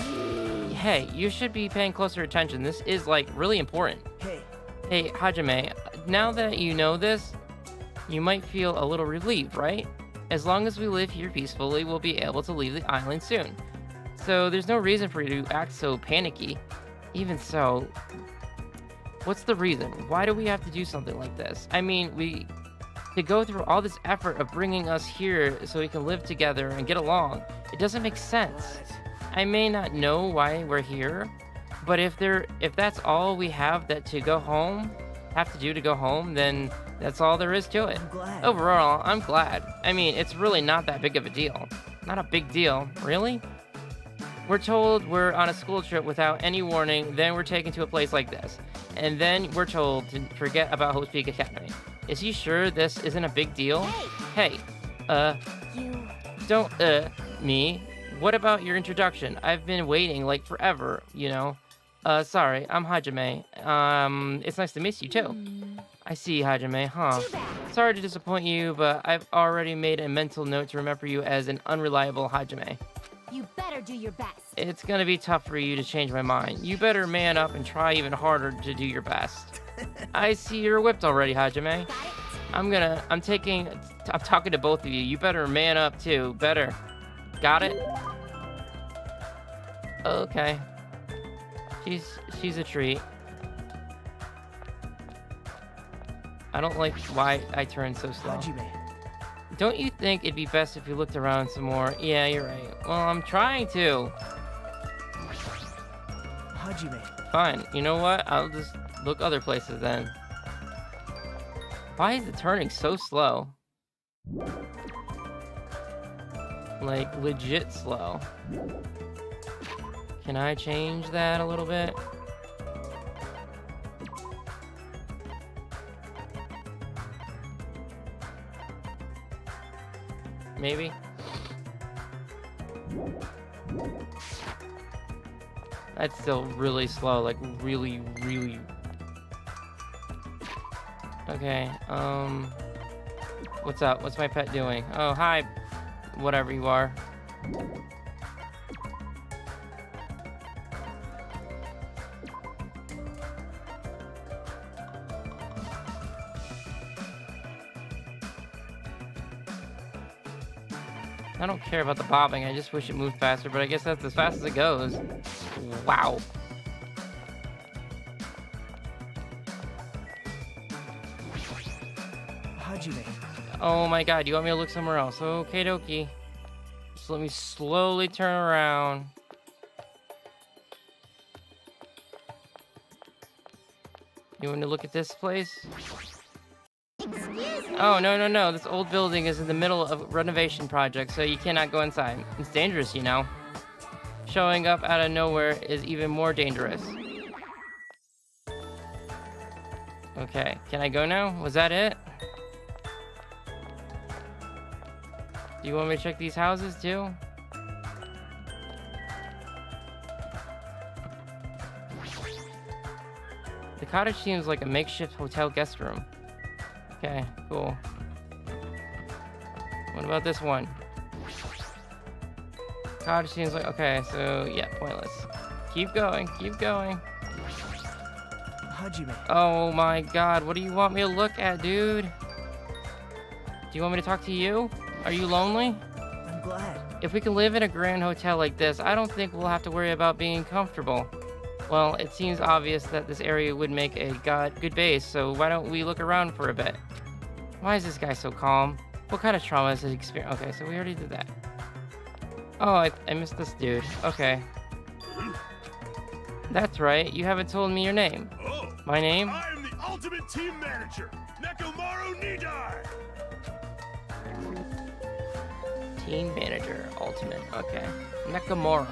S1: Hey, you should be paying closer attention. This is, like, really important. Hey, Hajime, now that you know this, you might feel a little relieved, right? As long as we live here peacefully, we'll be able to leave the island soon. So there's no reason for you to act so panicky. Even so, what's the reason? Why do we have to do something like this? I mean, to go through all this effort of bringing us here so we can live together and get along. It doesn't make sense. I may not know why we're here, but if that's all we have to do to go home, then that's all there is to it.
S2: I'm glad.
S1: Overall, I'm glad. I mean, it's really not that big of a deal. Not a big deal, really? We're told we're on a school trip without any warning, then we're taken to a place like this. And then we're told to forget about Hope's Peak Academy. Is he sure this isn't a big deal? Hey,
S4: You...
S1: don't, me? What about your introduction? I've been waiting, like, forever, you know? Sorry, I'm Hajime. It's nice to meet you, too. I see, Hajime, huh?
S4: Too bad.
S1: Sorry to disappoint you, but I've already made a mental note to remember you as an unreliable Hajime.
S4: You better do your best.
S1: It's gonna be tough for you to change my mind. You better man up and try even harder to do your best. I see you're whipped already, Hajime.
S4: Got it?
S1: I'm talking to both of you. You better man up too. Better. Got it? Okay. She's a treat. I don't like why I turned so slow.
S2: Hajime.
S1: Don't you think it'd be best if you looked around some more? Yeah, you're right. Well, I'm trying to.
S2: Hajime.
S1: Fine. You know what? I'll just look other places then. Why is it turning so slow? Like, legit slow. Can I change that a little bit? Maybe? That's still really slow, like really, really... Okay, what's up? What's my pet doing? Oh, hi, whatever you are. I don't care about the bobbing, I just wish it moved faster, but I guess that's as fast as it goes. Wow.
S2: Hajime.
S1: Oh my god, you want me to look somewhere else? Okay, dokie. Just let me slowly turn around. You want to look at this place?
S6: Excuse me.
S1: Oh, no. This old building is in the middle of a renovation project, so you cannot go inside. It's dangerous, you know. Showing up out of nowhere is even more dangerous. Okay, can I go now? Was that it? Do you want me to check these houses too? The cottage seems like a makeshift hotel guest room. Okay, cool. What about this one? Cottage seems like... Okay, so, yeah, pointless. Keep going, keep going.
S2: Hajime.
S1: Oh my god, what do you want me to look at, dude? Do you want me to talk to you? Are you lonely?
S2: I'm glad.
S1: If we can live in a grand hotel like this, I don't think we'll have to worry about being comfortable. Well, it seems obvious that this area would make a good base, so why don't we look around for a bit? Why is this guy so calm? What kind of trauma has he experienced? Okay, so we already did that. Oh, I missed this dude. Okay. That's right, you haven't told me your name.
S7: Oh,
S1: My name?
S7: I am the ultimate team manager, Nekomaru Nidai.
S1: Team manager, ultimate. Okay. Nakamura.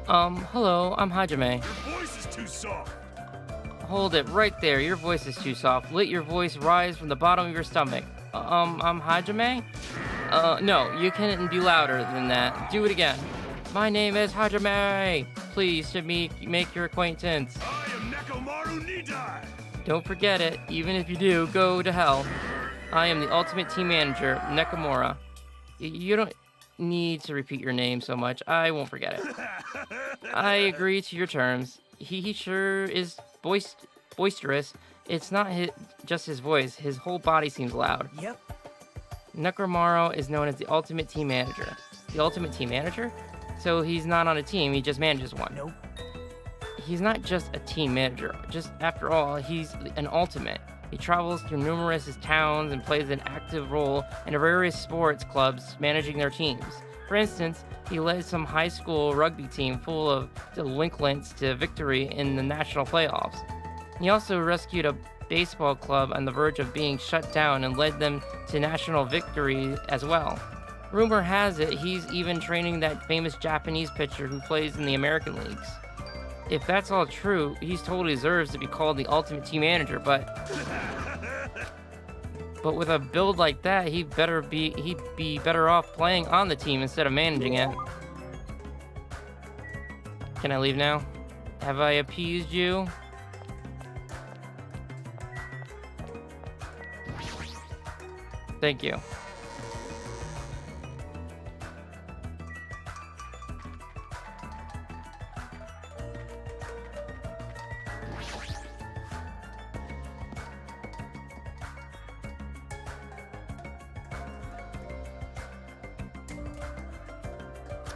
S1: Hello, I'm Hajime.
S7: Your voice is too soft.
S1: Hold it right there. Your voice is too soft. Let your voice rise from the bottom of your stomach. I'm Hajime? No, you can be louder than that. Do it again. My name is Hajime. Pleased to make your acquaintance.
S7: I am Nekomaru Nidai.
S1: Don't forget it. Even if you do, go to hell. I am the ultimate team manager, Nakamura. You don't need to repeat your name so much. I won't forget it. I agree to your terms. He sure is boisterous. It's not just his voice. His whole body seems loud.
S2: Yep.
S1: Nakamura is known as the ultimate team manager. The ultimate team manager? So he's not on a team, he just manages one.
S2: Nope.
S1: He's not just a team manager. Just after all, he's an ultimate. He travels through numerous towns and plays an active role in various sports clubs managing their teams. For instance, he led some high school rugby team full of delinquents to victory in the national playoffs. He also rescued a baseball club on the verge of being shut down and led them to national victory as well. Rumor has it he's even training that famous Japanese pitcher who plays in the American leagues. If that's all true, he totally deserves to be called the ultimate team manager, but with a build like that, he'd be better off playing on the team instead of managing it. Can I leave now? Have I appeased you? Thank you.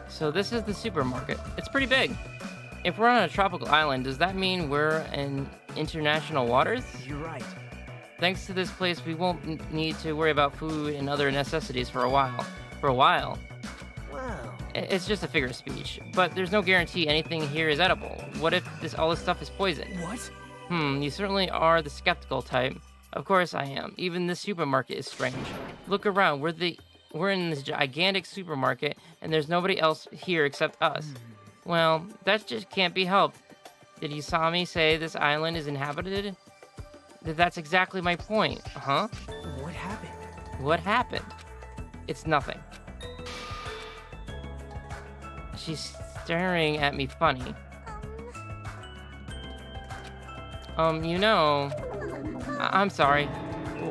S1: So this is the supermarket. It's pretty big. If we're on a tropical island, does that mean we're in international waters?
S2: You're right.
S1: Thanks to this place, we won't need to worry about food and other necessities for a while.
S2: Wow.
S1: It's just a figure of speech, but there's no guarantee anything here is edible. What if all this stuff is poison?
S2: What?
S1: You certainly are the skeptical type. Of course I am. Even this supermarket is strange. Look around. We're in this gigantic supermarket, and there's nobody else here except us. Well, that just can't be helped. Did Usami say this island is inhabited? That's exactly my point. Huh?
S2: What happened?
S1: What happened? It's nothing. She's staring at me funny. I'm sorry.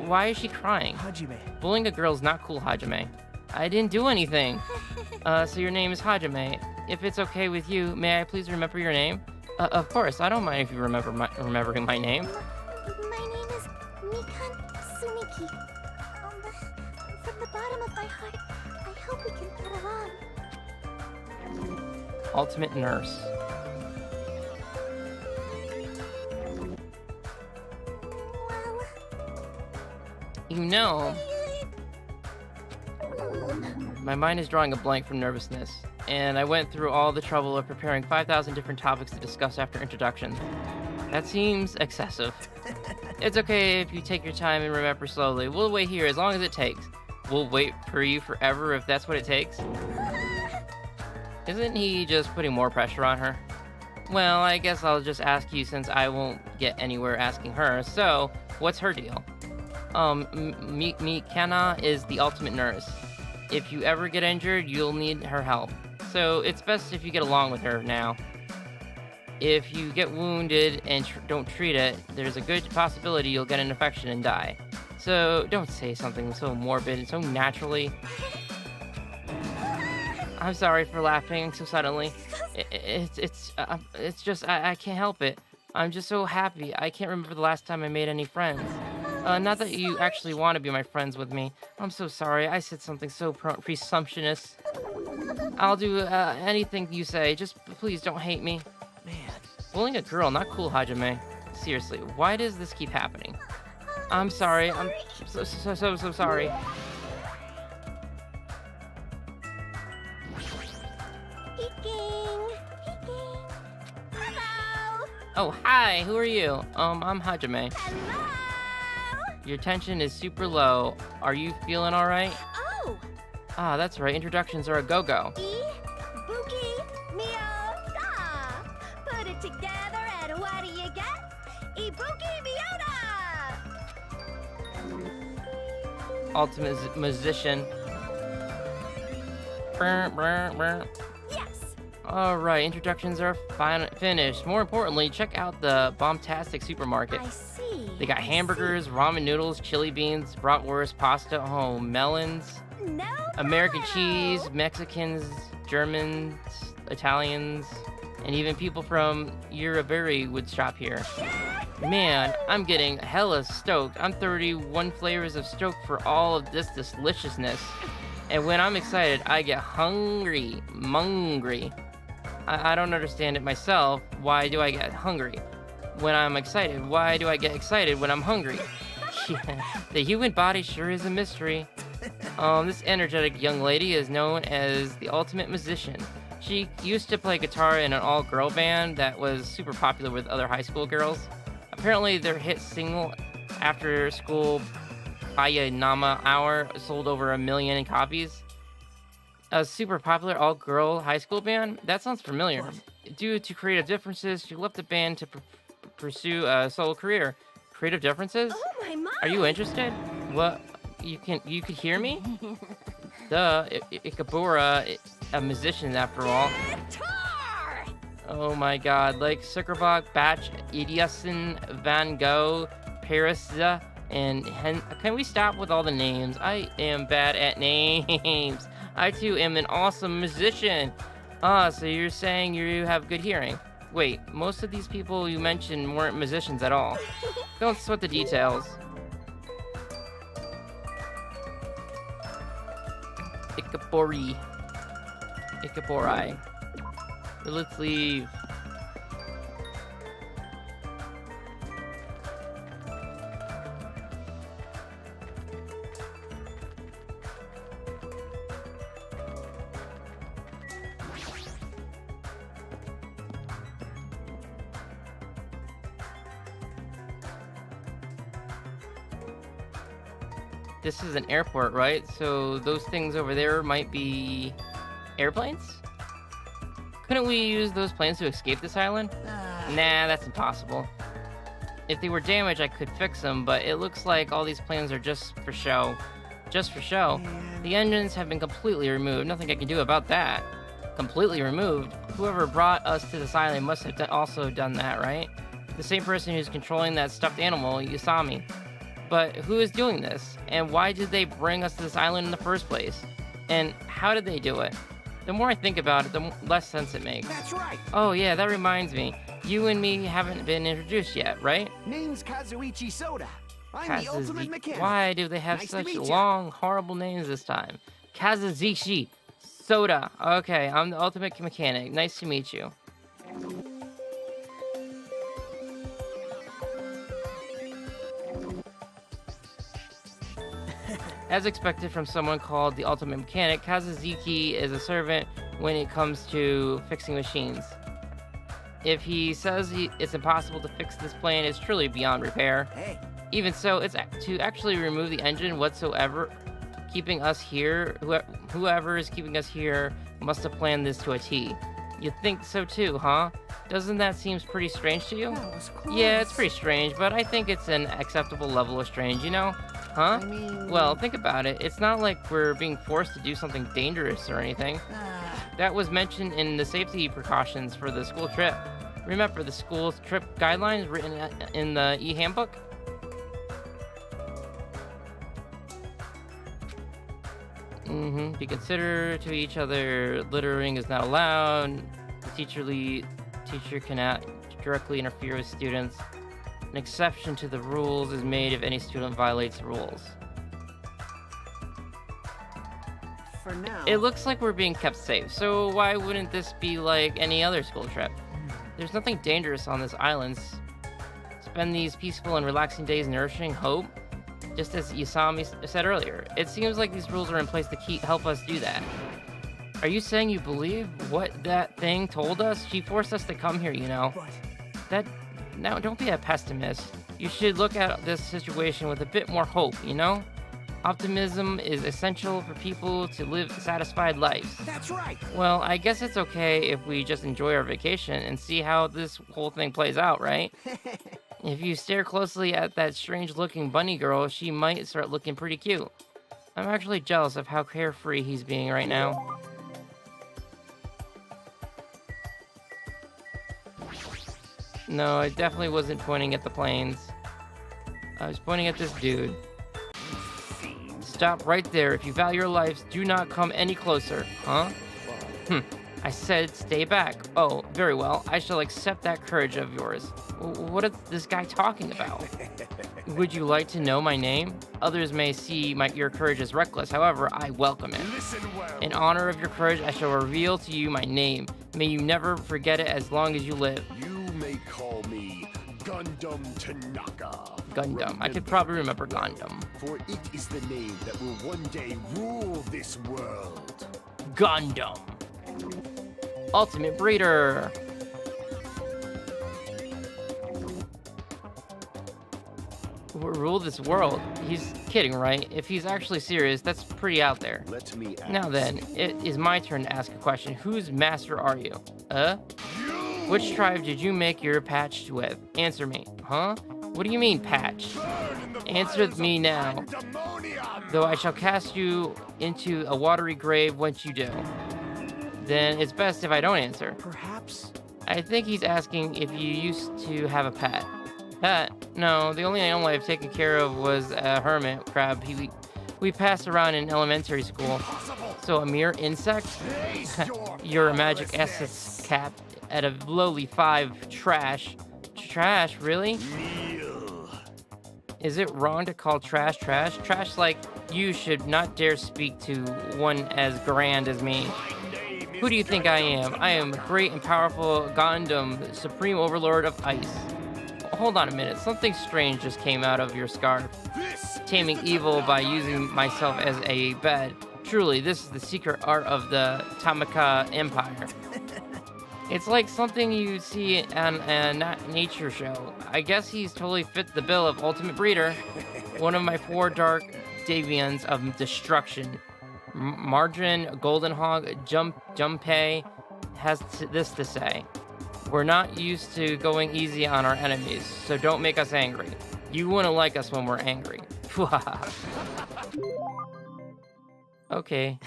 S1: Why is she crying?
S2: Hajime.
S1: Bullying a girl's not cool, Hajime. I didn't do anything. So your name is Hajime. If it's okay with you, may I please remember your name? Of course, I don't mind if you remembering my name.
S6: My name is Mikan Sumiki. From the bottom of my heart, I hope we can get along.
S1: Ultimate nurse.
S6: Well...
S1: You know, my mind is drawing a blank from nervousness, and I went through all the trouble of preparing 5,000 different topics to discuss after introduction. That seems excessive. It's okay if you take your time and remember slowly. We'll wait here as long as it takes. We'll wait for you forever if that's what it takes. Isn't he just putting more pressure on her? Well, I guess I'll just ask you since I won't get anywhere asking her. So, what's her deal? Mikana is the ultimate nurse. If you ever get injured, you'll need her help. So, it's best if you get along with her now. If you get wounded and don't treat it, there's a good possibility you'll get an infection and die. So don't say something so morbid and so naturally. I'm sorry for laughing so suddenly. It's just I can't help it. I'm just so happy. I can't remember the last time I made any friends. Not that you actually want to be my friends with me. I'm so sorry. I said something so presumptuous. I'll do anything you say. Just please don't hate me.
S2: Man,
S1: Bullying a girl, not cool, Hajime. Seriously, why does this keep happening? I'm sorry. I'm so sorry.
S6: Peeking. Hello.
S1: Oh, hi. Who are you? I'm Hajime.
S6: Hello.
S1: Your tension is super low. Are you feeling all right?
S6: Oh.
S1: Ah, that's right. Introductions are a go-go.
S6: Ibuki Mio Da. Put it together and what do you get? Ibuki Miota.
S1: Ultimate musician. Brr, brr, brr.
S6: Yes.
S1: All right, introductions are finished. More importantly, check out the bombastic supermarket.
S6: I see.
S1: They got
S6: I
S1: hamburgers, ramen noodles, chili beans, bratwurst, pasta, melons,
S6: see. No.
S1: American
S6: bueno.
S1: cheese, Mexicans, Germans, Italians, and even people from Uraburi would shop here. Man, I'm getting hella stoked. I'm 31 flavors of stoked for all of this deliciousness. And when I'm excited, I get hungry. I don't understand it myself. Why do I get hungry when I'm excited? Why do I get excited when I'm hungry? Yeah, the human body sure is a mystery. This energetic young lady is known as the ultimate musician. She used to play guitar in an all-girl band that was super popular with other high school girls. Apparently, their hit single, After School Aya Nama Hour, sold over 1 million copies. A super popular all-girl high school band? That sounds familiar. Due to creative differences, she left the band to pursue a solo career. Creative differences?
S6: Oh my.
S1: Are you interested? What? You could hear me? Duh, Ikabura, a musician after all.
S6: Guitar.
S1: Oh my god, like Zuckerberg, Batch, Ediason, Van Gogh, Paris, and can we stop with all the names? I am bad at names. I too am an awesome musician. Ah, so you're saying you have good hearing. Wait, most of these people you mentioned weren't musicians at all. Don't sweat the details. Ikabori. Let's leave. This is an airport, right? So those things over there might be airplanes? Couldn't we use those planes to escape this island? Nah, that's impossible. If they were damaged, I could fix them, but it looks like all these planes are just for show. Just for show. The engines have been completely removed. Nothing I can do about that. Completely removed? Whoever brought us to this island must have also done that, right? The same person who's controlling that stuffed animal, Usami. But who is doing this? And why did they bring us to this island in the first place? And how did they do it? The more I think about it, the less sense it makes.
S8: That's right.
S1: Oh yeah, that reminds me. You and me haven't been introduced yet, right?
S8: Name's Kazuichi Soda. I'm the ultimate mechanic.
S1: Why do they have
S8: Nice to
S1: such
S8: meet ya.
S1: long, horrible names this time? Kazuichi Soda. Okay, I'm the ultimate mechanic. Nice to meet you. As expected from someone called the Ultimate Mechanic, Kazuzuki is a servant when it comes to fixing machines. If he says it's impossible to fix this plane, it's truly beyond repair.
S8: Hey,
S1: Even so, it's to actually remove the engine whatsoever, keeping us here. Whoever is keeping us here must have planned this to a T. You think so too, huh? Doesn't that seem pretty strange to you?
S2: that was close.
S1: Yeah, it's pretty strange, but I think it's an acceptable level of strange, you know? Huh?
S8: I mean...
S1: Well, think about it. It's not like we're being forced to do something dangerous or anything. That was mentioned in the safety precautions for the school trip. Remember the school's trip guidelines written in the e-handbook? Be considerate to each other. Littering is not allowed. The teacher cannot directly interfere with students. An exception to the rules is made if any student violates the rules.
S8: For now.
S1: It looks like we're being kept safe, so why wouldn't this be like any other school trip? There's nothing dangerous on this island. Spend these peaceful and relaxing days nourishing hope, just as Yasami said earlier. It seems like these rules are in place to help us do that. Are you saying you believe what that thing told us? She forced us to come here, you know. Now, don't be a pessimist. You should look at this situation with a bit more hope, you know? Optimism is essential for people to live satisfied lives.
S8: That's right.
S1: Well, I guess it's okay if we just enjoy our vacation and see how this whole thing plays out, right? If you stare closely at that strange-looking bunny girl, she might start looking pretty cute. I'm actually jealous of how carefree he's being right now. No, I definitely wasn't pointing at the planes. I was pointing at this dude. Stop right there. If you value your lives, do not come any closer. Huh? I said stay back. Oh, very well. I shall accept that courage of yours. What is this guy talking about? Would you like to know my name? Others may see your courage as reckless. However, I welcome it.
S7: Listen well.
S1: In honor of your courage, I shall reveal to you my name. May you never forget it as long as you live.
S7: You may call me Gundam Tanaka.
S1: Gundam. I could probably remember Gundam.
S7: For it is the name that will one day rule this world.
S1: Gundam. Ultimate Breeder. Rule this world. He's kidding, right? If he's actually serious, that's pretty out there.
S7: Let me ask.
S1: Now then, it is my turn to ask a question. Whose master are you? Which tribe did you make your patch with? Answer me. Huh? What do you mean, patch? Answer me now. Though I shall cast you into a watery grave once you do. Then it's best if I don't answer.
S2: Perhaps?
S1: I think he's asking if you used to have a pet. Pet? No, the only animal I've taken care of was a hermit crab we passed around in elementary school. So a mere insect? You're a magic essence cap at a lowly 5 trash. Trash, really? Is it wrong to call trash trash? Trash like you should not dare speak to one as grand as me. Who do you think I am? I am great and powerful Gundam, supreme overlord of ice. Hold on a minute, something strange just came out of your scarf. Taming evil by using myself as a bed. Truly, this is the secret art of the Tamaka Empire. It's like something you see on a nature show. I guess he's totally fit the bill of Ultimate Breeder. One of my 4 dark deviants of destruction. Margarine, Golden Hog, Junpei has this to say. We're not used to going easy on our enemies, so don't make us angry. You wouldn't like us when we're angry. Okay.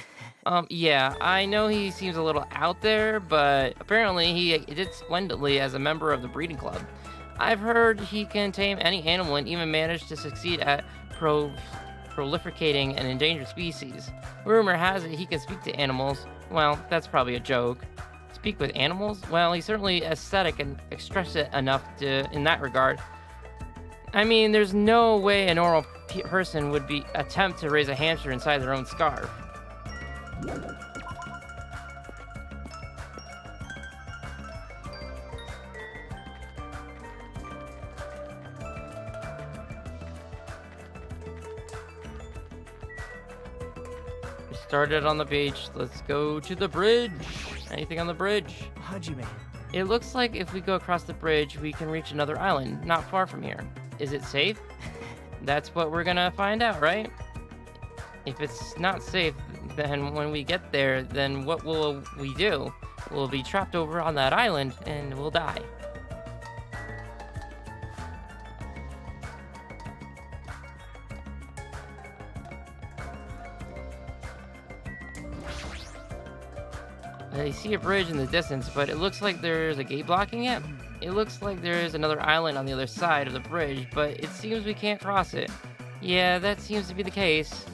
S1: Yeah, I know he seems a little out there, but apparently he did splendidly as a member of the breeding club. I've heard he can tame any animal and even manage to succeed at prolificating an endangered species. Rumor has it he can speak to animals. Well, that's probably a joke. Speak with animals? Well, he's certainly aesthetic and expressive enough in that regard. I mean, there's no way a normal person would attempt to raise a hamster inside their own scarf. We started on the beach. Let's go to the bridge. Anything on the bridge?
S2: Hajime.
S1: It looks like if we go across the bridge, we can reach another island not far from here. Is it safe? That's what we're gonna find out, right? If it's not safe, then when we get there, then what will we do? We'll be trapped over on that island and we'll die. I see a bridge in the distance, but it looks like there's a gate blocking it. It looks like there's another island on the other side of the bridge, but it seems we can't cross it. Yeah, that seems to be the case.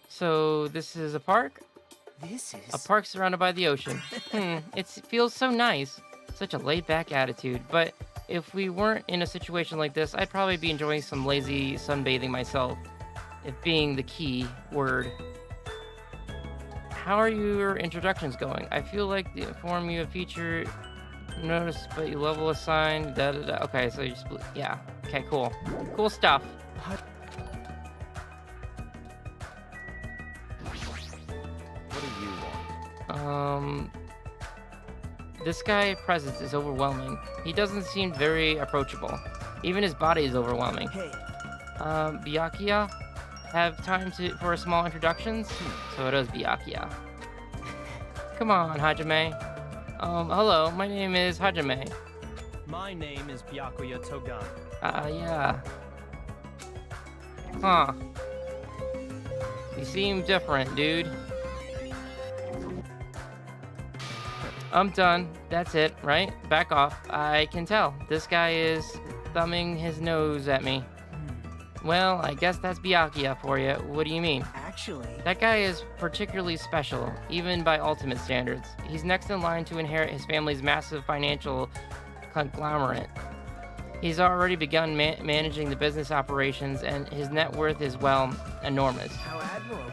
S1: So, this is a park?
S2: This is...
S1: A park surrounded by the ocean. It feels so nice. Such a laid-back attitude. But if we weren't in a situation like this, I'd probably be enjoying some lazy sunbathing myself. If being the key word. How are your introductions going? I feel like the inform you of feature notice, but you level assign. Da da da. Okay, so you just yeah. Okay, cool. Cool stuff.
S5: What do you want?
S1: This guy's presence is overwhelming. He doesn't seem very approachable. Even his body is overwhelming.
S2: Hey,
S1: Byakuya, have time for a small introductions? So it is Byakuya. Come on, Hajime. Hello, my name is Hajime.
S9: My name is Byakuya Togan.
S1: Yeah. Huh. You seem different, dude. I'm done. That's it, right? Back off. I can tell. This guy is thumbing his nose at me. Well, I guess that's Byakuya for you. What do you mean?
S2: actually...
S1: That guy is particularly special, even by ultimate standards. He's next in line to inherit his family's massive financial conglomerate. He's already begun managing the business operations, and his net worth is, well, enormous.
S2: How admirable.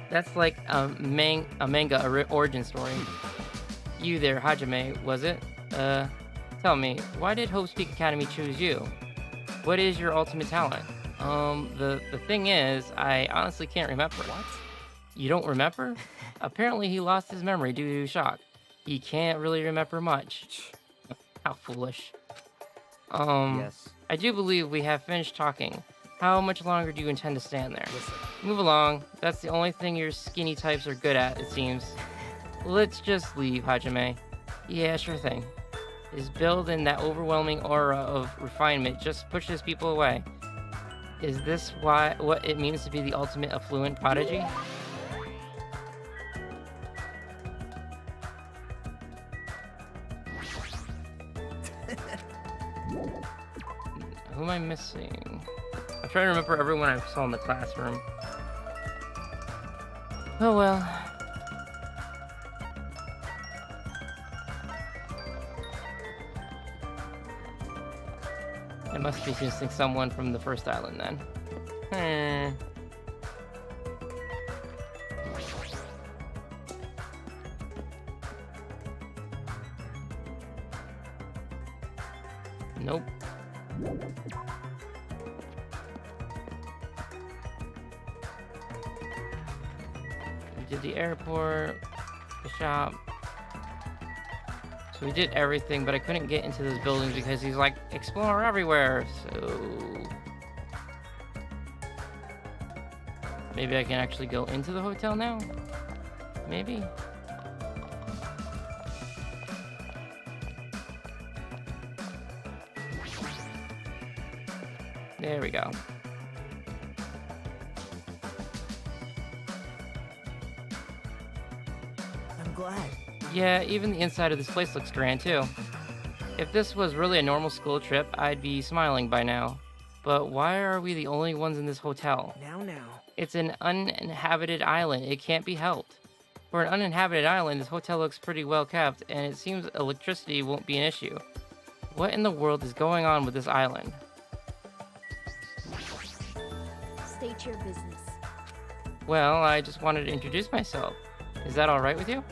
S1: That's like a manga origin story. You there, Hajime, was it? Tell me, why did Hope's Peak Academy choose you? What is your ultimate talent? The thing is, I honestly can't remember. What? You don't remember? Apparently he lost his memory due to shock. He can't really remember much. How foolish.
S5: Yes.
S1: I do believe we have finished talking. How much longer do you intend to stand there?
S5: Listen.
S1: Move along. That's the only thing your skinny types are good at, it seems. Let's just leave, Hajime. Yeah, sure thing. His build and that overwhelming aura of refinement just pushes people away. Is this what it means to be the ultimate affluent prodigy? Who am I missing? I'm trying to remember everyone I saw in the classroom. Oh well. I must be missing someone from the first island then. Nope. We did the airport, the shop. So we did everything, but I couldn't get into those buildings because he's like, explore everywhere, so... Maybe I can actually go into the hotel now? Maybe? There we go.
S2: I'm glad.
S1: Yeah, even the inside of this place looks grand too. If this was really a normal school trip, I'd be smiling by now. But why are we the only ones in this hotel?
S2: Now.
S1: It's an uninhabited island. It can't be helped. For an uninhabited island, this hotel looks pretty well kept, and it seems electricity won't be an issue. What in the world is going on with this island?
S4: State your business.
S1: Well, I just wanted to introduce myself. Is that alright with you?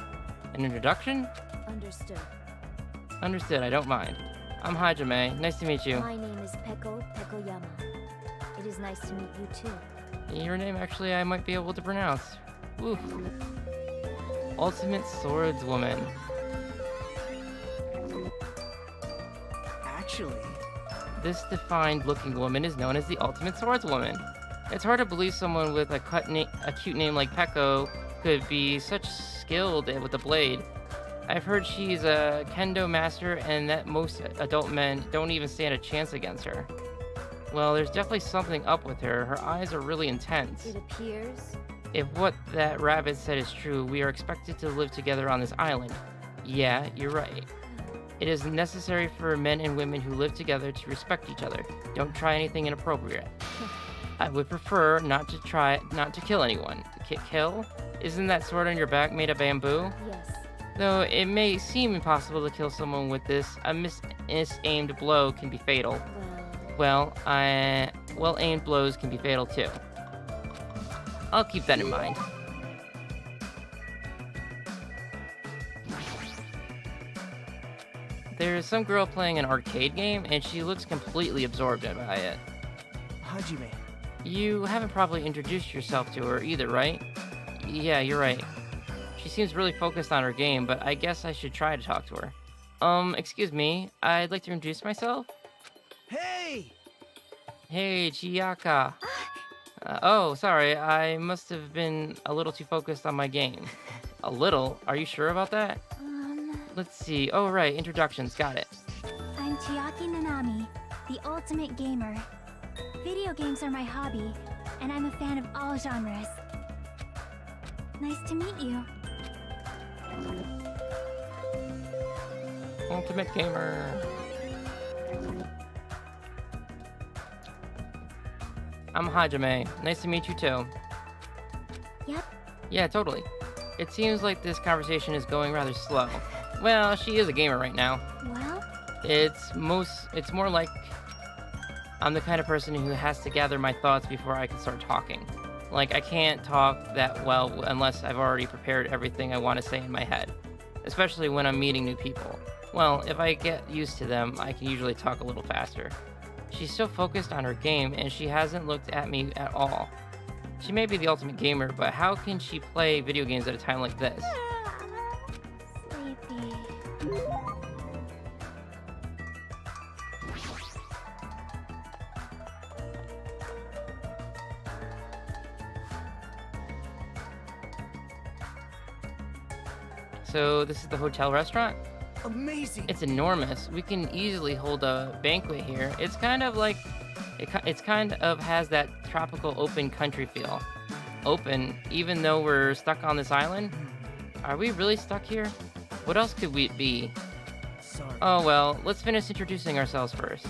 S1: An introduction?
S4: Understood.
S1: Understood, I don't mind. I'm Hajime. Nice to meet you.
S4: My name is Peko Pekoyama. It is nice to meet you too.
S1: Your name, actually, I might be able to pronounce. Woof. Ultimate Swordswoman.
S2: Actually...
S1: This defined-looking woman is known as the Ultimate Swordswoman. It's hard to believe someone with a cute name like Peko could be such skilled with the blade. I've heard she's a kendo master and that most adult men don't even stand a chance against her. Well, there's definitely something up with her. Her eyes are really intense.
S4: It appears.
S1: If what that rabbit said is true, we are expected to live together on this island. Yeah, you're right. It is necessary for men and women who live together to respect each other. Don't try anything inappropriate. I would prefer not to kill anyone. Kill? Isn't that sword on your back made of bamboo?
S4: Yes.
S1: Though it may seem impossible to kill someone with this, a misaimed blow can be fatal. Well-aimed blows can be fatal too. I'll keep that in mind. There's some girl playing an arcade game, and she looks completely absorbed by it.
S2: Hajime.
S1: You haven't probably introduced yourself to her either, right? Yeah, you're right. She seems really focused on her game, but I guess I should try to talk to her. Excuse me, I'd like to introduce myself.
S2: Hey!
S1: Hey, Chiyaka. Oh, sorry, I must have been a little too focused on my game. A little? Are you sure about that? Let's see. Oh, right, introductions, got it.
S4: I'm Chiaki Nanami, the ultimate gamer. Video games are my hobby, and I'm a fan of all genres. Nice to meet you.
S1: Ultimate gamer. I'm Hajime. Nice to meet you too.
S4: Yep.
S1: Yeah, totally. It seems like this conversation is going rather slow. Well, she is a gamer right now.
S4: Well?
S1: It's more like I'm the kind of person who has to gather my thoughts before I can start talking. Like, I can't talk that well unless I've already prepared everything I want to say in my head. Especially when I'm meeting new people. Well, if I get used to them, I can usually talk a little faster. She's so focused on her game, and she hasn't looked at me at all. She may be the ultimate gamer, but how can she play video games at a time like this?
S4: Sleepy.
S1: So, this is the hotel restaurant?
S2: Amazing!
S1: It's enormous. We can easily hold a banquet here. It's kind of like, it's kind of has that tropical open country feel. Open, even though we're stuck on this island? Are we really stuck here? What else could we be?
S2: Sorry.
S1: Oh well, let's finish introducing ourselves first.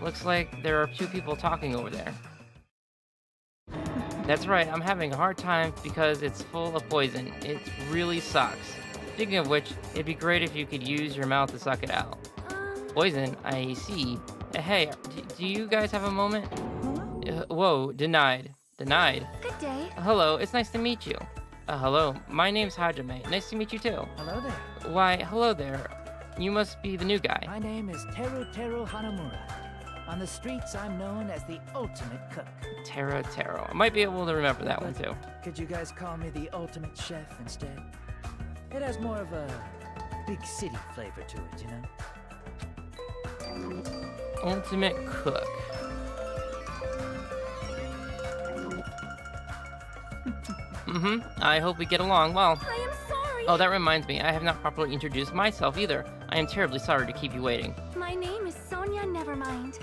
S1: Looks like there are two people talking over there. That's right, I'm having a hard time because it's full of poison. It really sucks. Speaking of which, it'd be great if you could use your mouth to suck it out. Poison? I see. Hey, do you guys have a moment? Whoa, denied. Denied.
S4: Good day.
S1: Hello, it's nice to meet you. Hello, my name's Hajime. Nice to meet you too.
S3: Hello there.
S1: Why, hello there. You must be the new guy.
S3: My name is Teru Hanamura. On the streets, I'm known as the ultimate cook.
S1: Taro. I might be able to remember that one too.
S3: Could you guys call me the ultimate chef instead? It has more of a big city flavor to it, you know?
S1: Ultimate cook. I hope we get along well.
S4: I am sorry.
S1: Oh, that reminds me. I have not properly introduced myself either. I am terribly sorry to keep you waiting.
S4: My name is Sonia Nevermind.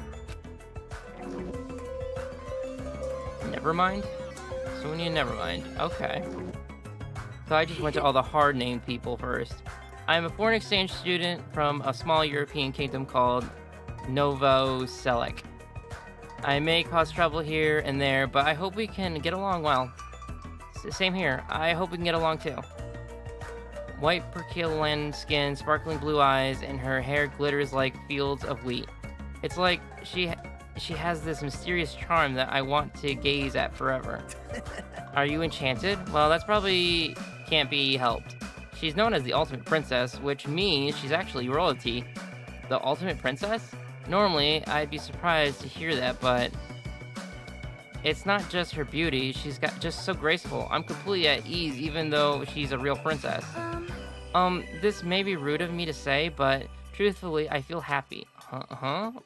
S1: Nevermind? Sonia Nevermind. Okay. So I just went to all the hard-named people first. I am a foreign exchange student from a small European kingdom called Novo Selek. I may cause trouble here and there, but I hope we can get along well. Same here. I hope we can get along too. White perkilan skin, sparkling blue eyes, and her hair glitters like fields of wheat. It's like she has this mysterious charm that I want to gaze at forever. Are you enchanted? Well, that's probably can't be helped. She's known as the ultimate princess, which means she's actually royalty. The ultimate princess? Normally, I'd be surprised to hear that, but it's not just her beauty. She's just so graceful. I'm completely at ease, even though she's a real princess. This may be rude of me to say, but truthfully, I feel happy.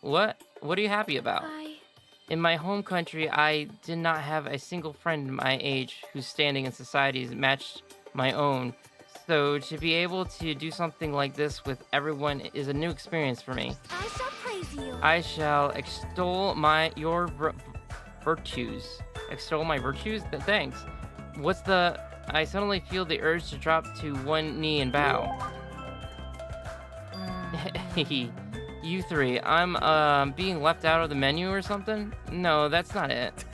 S1: What? What are you happy about? In my home country, I did not have a single friend my age whose standing in society matched my own. So to be able to do something like this with everyone is a new experience for me.
S4: I shall praise you.
S1: I shall extol your virtues. Extol my virtues? Thanks. What's the... I suddenly feel the urge to drop to one knee and bow. You three, I'm being left out of the menu or something? No, that's not it.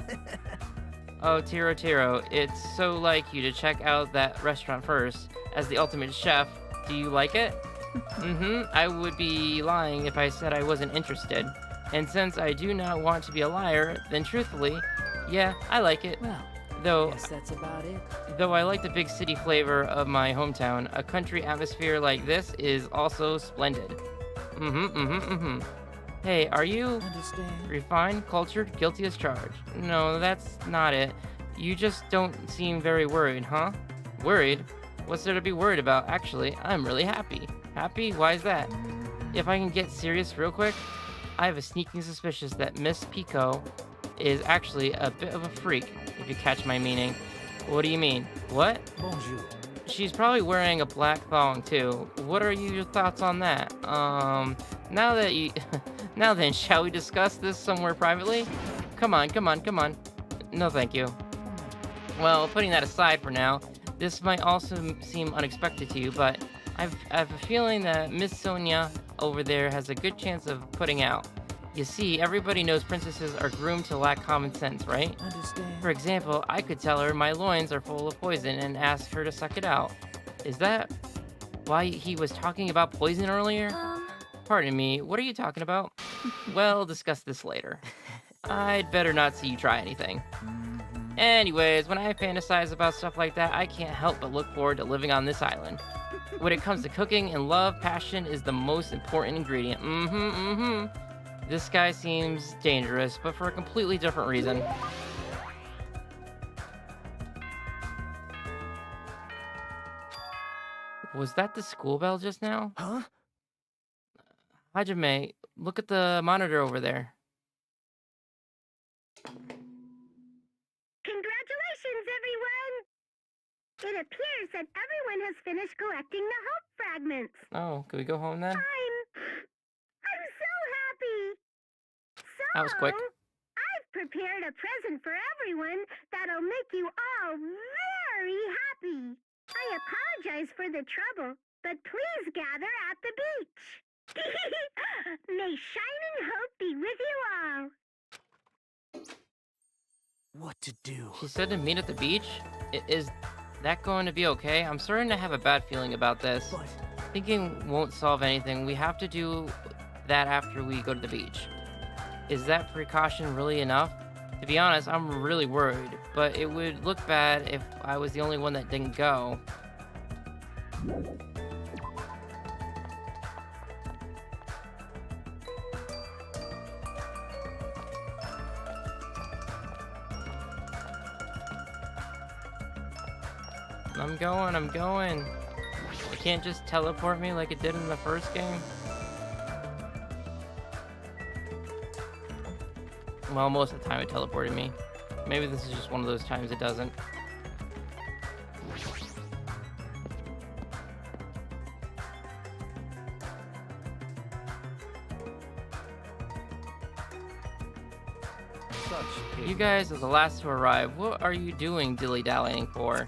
S1: Oh, Tiro, it's so like you to check out that restaurant first. As the ultimate chef, do you like it? I would be lying if I said I wasn't interested. And since I do not want to be a liar, then truthfully, yeah, I like it.
S3: Well,
S1: Though,
S3: guess that's about it.
S1: though I like the big city flavor of my hometown, a country atmosphere like this is also splendid. Hey, are you
S3: Understand?
S1: refined, cultured, guilty as charged? No, that's not it. You just don't seem very worried, huh? Worried? What's there to be worried about? Actually, I'm really happy. Happy? Why is that? If I can get serious real quick, I have a sneaking suspicion that Miss Pico is actually a bit of a freak, if you catch my meaning. What do you mean? What?
S3: Bonjour.
S1: She's probably wearing a black thong too. What are your thoughts on that? Now that you... Now then, shall we discuss this somewhere privately? Come on. No, thank you. Well, putting that aside for now, this might also seem unexpected to you, but I have a feeling that Miss Sonia over there has a good chance of putting out. You see, everybody knows princesses are groomed to lack common sense, right?
S3: Understand?
S1: For example, I could tell her my loins are full of poison and ask her to suck it out. Is that why he was talking about poison earlier? Pardon me, what are you talking about? We'll discuss this later. I'd better not see you try anything. Anyways, when I fantasize about stuff like that, I can't help but look forward to living on this island. When it comes to cooking and love, passion is the most important ingredient. This guy seems dangerous, but for a completely different reason. Was that the school bell just now?
S2: Huh?
S1: Hajime, look at the monitor over there.
S6: Congratulations, everyone! It appears that everyone has finished collecting the hope fragments.
S1: Oh, can we go home then?
S6: I'm so happy! So,
S1: That was quick.
S6: I've prepared a present for everyone that'll make you all very happy. I apologize for the trouble, but please gather at the beach. May shining hope be with you all.
S2: What to do?
S1: She said to meet at the beach? Is that going to be okay? I'm starting to have a bad feeling about this.
S2: But
S1: Thinking won't solve anything. We have to do that after we go to the beach. Is that precaution really enough? To be honest, I'm really worried, but it would look bad if I was the only one that didn't go. I'm going. It can't just teleport me like it did in the first game. Well, most of the time it teleported me. Maybe this is just one of those times it doesn't. You guys are the last to arrive. What are you doing dilly-dallying for?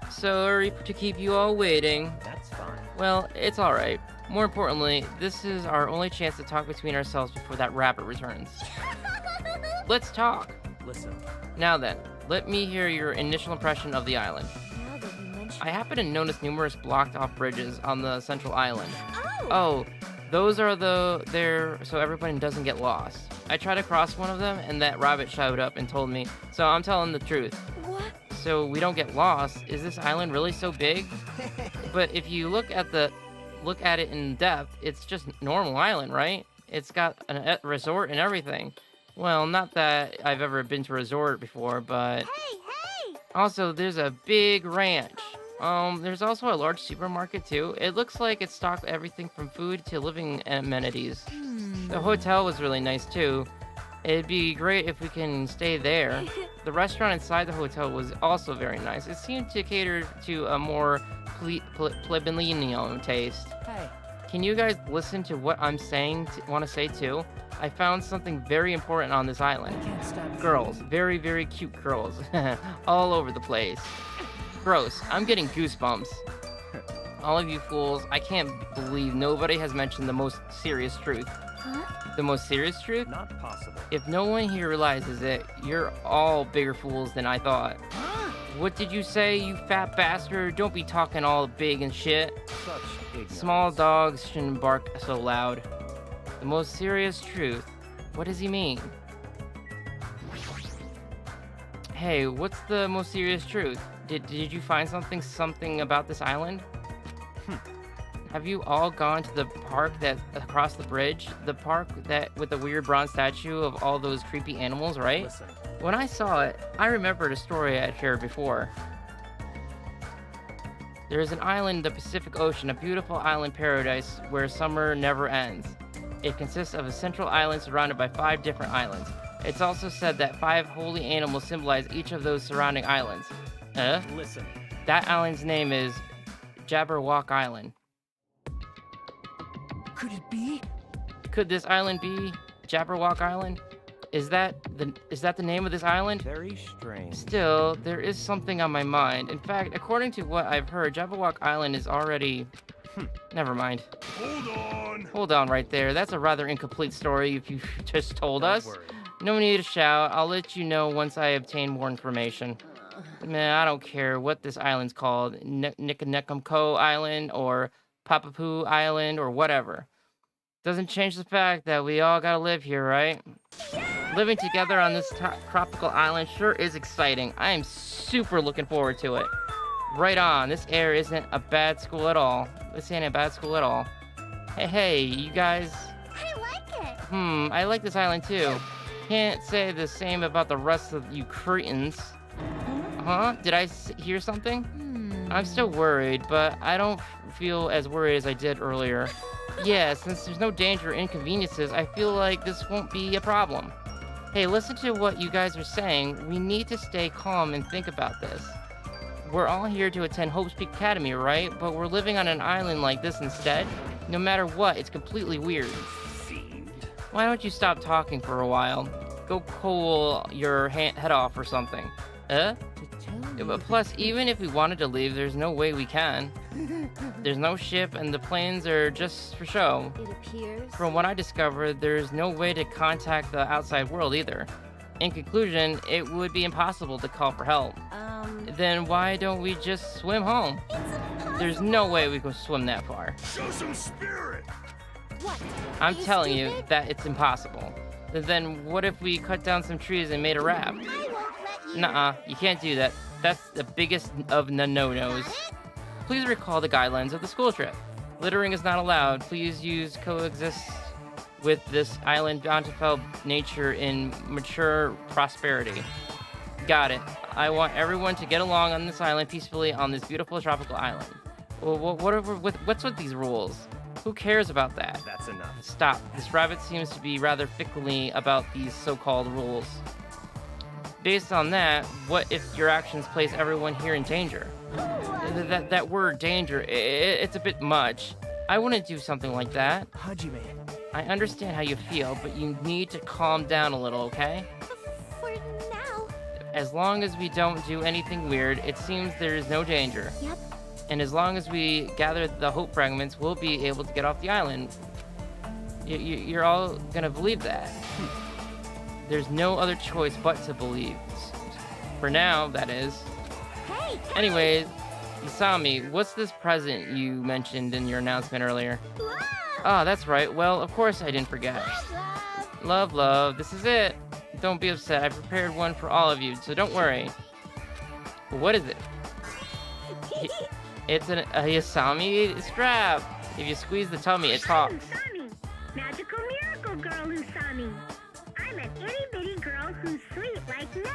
S1: Sorry to keep you all waiting.
S9: That's fine.
S1: Well, it's alright. More importantly, this is our only chance to talk between ourselves before that rabbit returns. Let's talk.
S9: Listen,
S1: Now then, let me hear your initial impression of the island.
S4: Now that you mention
S1: I happen to notice numerous blocked off bridges on the central island.
S4: Oh!
S1: Oh, those are there so everybody doesn't get lost. I tried to cross one of them and that rabbit showed up and told me, so I'm telling the truth.
S4: What?
S1: So we don't get lost. Is this island really so big? But if you look at it in depth, it's just normal island, right? It's got a resort and everything. Well, not that I've ever been to a resort before, but
S6: Hey!
S1: also there's a big ranch. There's also a large supermarket too. It looks like it stocked everything from food to living amenities. The hotel was really nice too. It'd be great if we can stay there. The restaurant inside the hotel was also very nice. It seemed to cater to a more plebeian taste.
S3: Hey,
S1: Can you guys listen to what I'm saying? Want to say too? I found something very important on this island.
S3: can't stop.
S1: Girls, very, very cute girls, all over the place. Gross, I'm getting goosebumps. All of you fools, I can't believe nobody has mentioned the most serious truth.
S4: Huh?
S1: The most serious truth?
S9: Not possible.
S1: If no one here realizes it, you're all bigger fools than I thought. What did you say, you fat bastard? Don't be talking all big and shit.
S5: Such ignorance.
S1: Small dogs shouldn't bark so loud. The most serious truth. What does he mean? Hey, what's the most serious truth? Did you find something about this island? Have you all gone to the park that's across the bridge? The park that with the weird bronze statue of all those creepy animals, right?
S9: Listen,
S1: When I saw it, I remembered a story I'd heard before. There is an island in the Pacific Ocean, a beautiful island paradise where summer never ends. It consists of a central island surrounded by 5 different islands. It's also said that 5 holy animals symbolize each of those surrounding islands.
S9: listen.
S1: That island's name is Jabberwock Island.
S2: Could it be?
S1: Could this island be Jabberwock Island? Is that the name of this island?
S5: Very strange.
S1: Still, there is something on my mind. In fact, according to what I've heard, Jabberwock Island is already... Never mind. Hold on right there. That's a rather incomplete story if you just told
S9: Don't
S1: us.
S9: worry.
S1: No need to shout. I'll let you know once I obtain more information. Man, I don't care what this island's called. Nikanekamko Island or Papapoo Island or whatever. Doesn't change the fact that we all gotta live here, right? Living together on this tropical island sure is exciting. I am super looking forward to it. Right on. This air isn't a bad school at all. This ain't a bad school at all. Hey, you guys.
S6: I like it.
S1: I like this island too. Can't say the same about the rest of you cretins. Huh? Did I hear something? I'm still worried, but I don't feel as worried as I did earlier. Yeah, since there's no danger or inconveniences, I feel like this won't be a problem. Hey, listen to what you guys are saying. We need to stay calm and think about this. We're all here to attend Hope's Peak Academy, right? But we're living on an island like this instead? No matter what, it's completely weird. Why don't you stop talking for a while? Go cool your head off or something. Yeah, but plus, even if we wanted to leave, there's no way we can. There's no ship, and the planes are just for show.
S4: It appears.
S1: From what I discovered, there's no way to contact the outside world either. In conclusion, it would be impossible to call for help. Then why don't we just swim home? There's no way we can swim that far.
S7: Show some spirit!
S6: What?
S1: I'm
S6: Are you
S1: telling you
S6: stupid?
S1: that it's impossible. Then what if we cut down some trees and made a raft?
S6: I won't let you.
S1: Nuh-uh, you can't do that. That's the biggest of no-nos. Please recall the guidelines of the school trip. Littering is not allowed. Please use coexist with this island bountiful nature in mature prosperity. Got it. I want everyone to get along on this island peacefully on this beautiful tropical island. Well, what's with these rules? Who cares about that?
S9: That's enough.
S1: Stop. This rabbit seems to be rather fickly about these so-called rules. Based on that, what if your actions place everyone here in danger? That word danger, it's a bit much. I wouldn't do something like that.
S2: Hajime,
S1: I understand how you feel, but you need to calm down a little, okay?
S6: For now.
S1: As long as we don't do anything weird, it seems there is no danger.
S4: Yep.
S1: And as long as we gather the hope fragments, we'll be able to get off the island. You're all gonna believe that. There's no other choice but to believe. For now, that is.
S6: Hey.
S1: Anyways, Isami, what's this present you mentioned in your announcement earlier?
S6: Wow.
S1: Ah, that's right. Well, of course I didn't forget.
S6: Love.
S1: Love, this is it. Don't be upset. I prepared one for all of you, so don't worry. What is it? It's a Isami strap. If you squeeze the tummy, it talks.
S6: Usami, magical miracle girl Usami. I'm an itty bitty girl who's sweet like milk.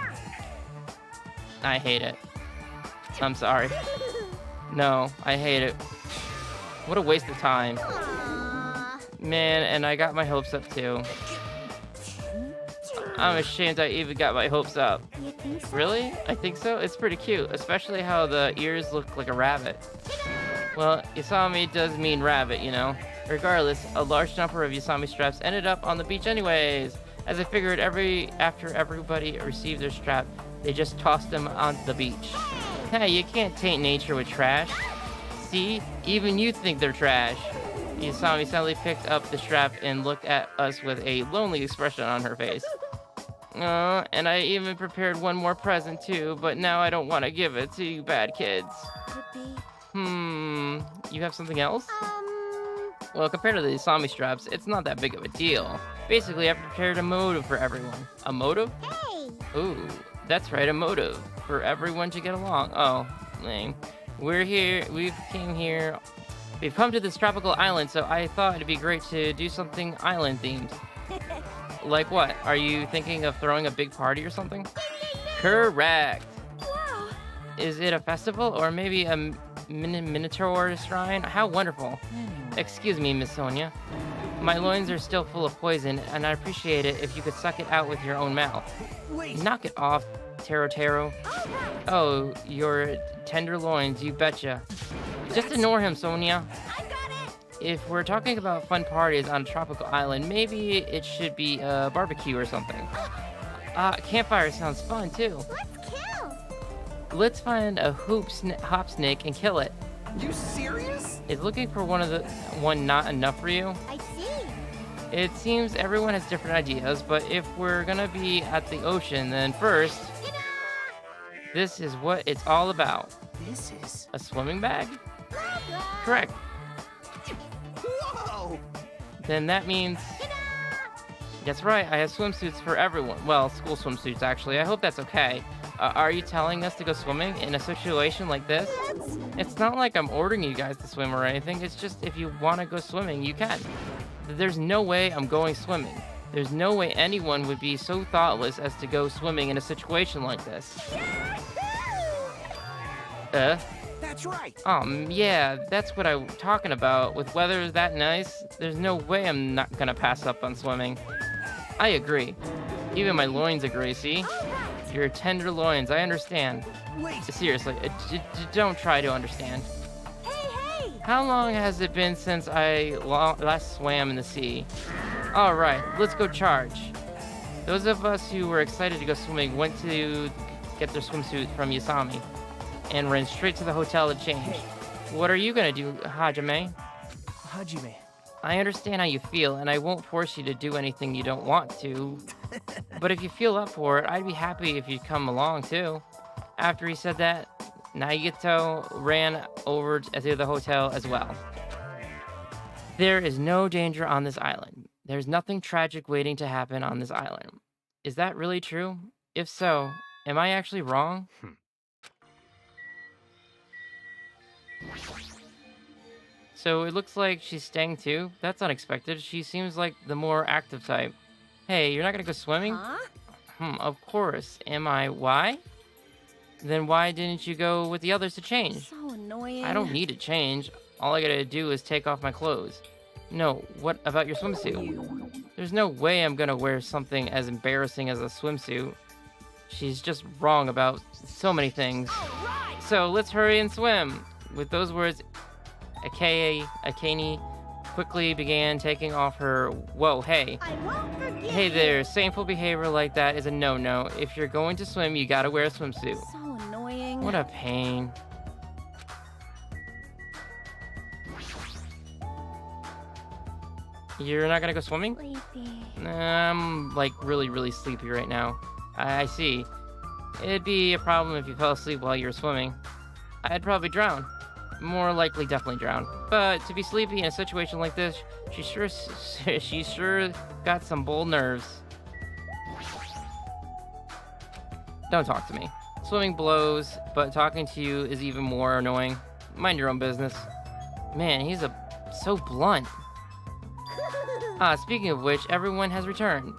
S1: I hate it. I'm sorry. No, I hate it. What a waste of time.
S6: Aww.
S1: Man, and I got my hopes up too. I'm ashamed I even got my hopes up.
S4: You think so?
S1: Really? I think so? It's pretty cute, especially how the ears look like a rabbit. Well, Yasami does mean rabbit, you know. Regardless, a large number of Yasami straps ended up on the beach anyways. As I figured, after everybody received their strap, they just tossed them on the beach. Hey, you can't taint nature with trash. See? Even you think they're trash. Yasami suddenly picked up the strap and looked at us with a lonely expression on her face. And I even prepared one more present too, but now I don't want to give it to you bad kids.
S4: Could be.
S1: You have something else? Well, compared to the Yasami straps, it's not that big of a deal. Basically, I've prepared a motive for everyone. A motive?
S6: Hey!
S1: Ooh, that's right, a motive. For everyone to get along. Oh, lame. We're here, we've come to this tropical island, so I thought it'd be great to do something island themed. Like what? Are you thinking of throwing a big party or something? Correct!
S4: Wow!
S1: Is it a festival or maybe a minotaur shrine? How wonderful. Excuse me, Miss Sonia. My loins are still full of poison, and I appreciate it if you could suck it out with your own mouth.
S8: Wait.
S1: Knock it off, Taro. Oh, your tender loins, you betcha. Just ignore him, Sonia.
S6: I got it!
S1: If we're talking about fun parties on a tropical island, maybe it should be a barbecue or something. Campfire sounds fun, too.
S6: Let's kill!
S1: Let's find a hop snake and kill it.
S8: You serious?
S1: Is looking for one not enough for you?
S6: I see.
S1: It seems everyone has different ideas, but if we're gonna be at the ocean, then first, this is what it's all about.
S3: This is...
S1: A swimming bag?
S6: Blah, blah.
S1: Correct.
S8: Whoa!
S1: Then that means... That's right, I have swimsuits for everyone. Well, school swimsuits, actually. I hope that's okay. Are you telling us to go swimming in a situation like this? It's not like I'm ordering you guys to swim or anything. It's just if you want to go swimming, you can. There's no way I'm going swimming. There's no way anyone would be so thoughtless as to go swimming in a situation like this.
S8: That's right.
S1: Yeah, that's what I'm talking about. With weather that nice, there's no way I'm not gonna pass up on swimming. I agree. Even my loins agree, see? Your tender loins, I understand.
S8: Wait.
S1: Seriously, don't try to understand.
S6: Hey!
S1: How long has it been since I last swam in the sea? Alright, let's go charge. Those of us who were excited to go swimming went to get their swimsuit from Yasami and ran straight to the hotel to change. What are you gonna do, Hajime?
S2: Hajime.
S1: I understand how you feel, and I won't force you to do anything you don't want to. But if you feel up for it, I'd be happy if you'd come along, too. After he said that, Nagito ran over to the hotel as well. There is no danger on this island. There's nothing tragic waiting to happen on this island. Is that really true? If so, am I actually wrong? So it looks like she's staying too. That's unexpected. She seems like the more active type. Hey, you're not gonna go swimming?
S6: Huh?
S1: Of course. Am I? Why? Then why didn't you go with the others to change?
S6: So annoying.
S1: I don't need to change. All I gotta do is take off my clothes. No, what about your swimsuit? There's no way I'm gonna wear something as embarrassing as a swimsuit. She's just wrong about so many things. So let's hurry and swim. With those words, Akane quickly began taking off her... Whoa, hey.
S6: I won't forget.
S1: Hey there, shameful behavior like that is a no-no. If you're going to swim, you gotta wear a swimsuit.
S6: So annoying.
S1: What a pain. You're not gonna go swimming?
S4: Sleepy.
S1: I'm like really sleepy right now. I see. It'd be a problem if you fell asleep while you were swimming. I'd probably drown. More likely definitely drown. But to be sleepy in a situation like this, she sure got some bold nerves. Don't talk to me. Swimming blows, but talking to you is even more annoying. Mind your own business. Man, he's so blunt. Speaking of which, everyone has returned.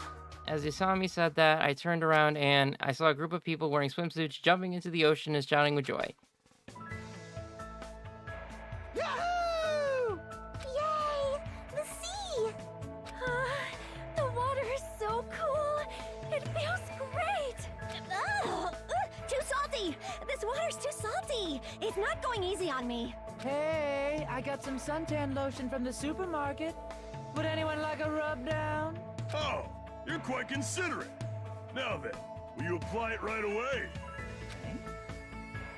S1: As Yasami said that, I turned around and I saw a group of people wearing swimsuits jumping into the ocean and shouting with joy.
S6: Yahoo! Yay! The sea!
S4: The water is so cool. It going easy on me.
S3: Hey, I got some suntan lotion from the supermarket. Would anyone like a rub down?
S10: Oh, you're quite considerate. Now then, will you apply it right away?
S3: Okay.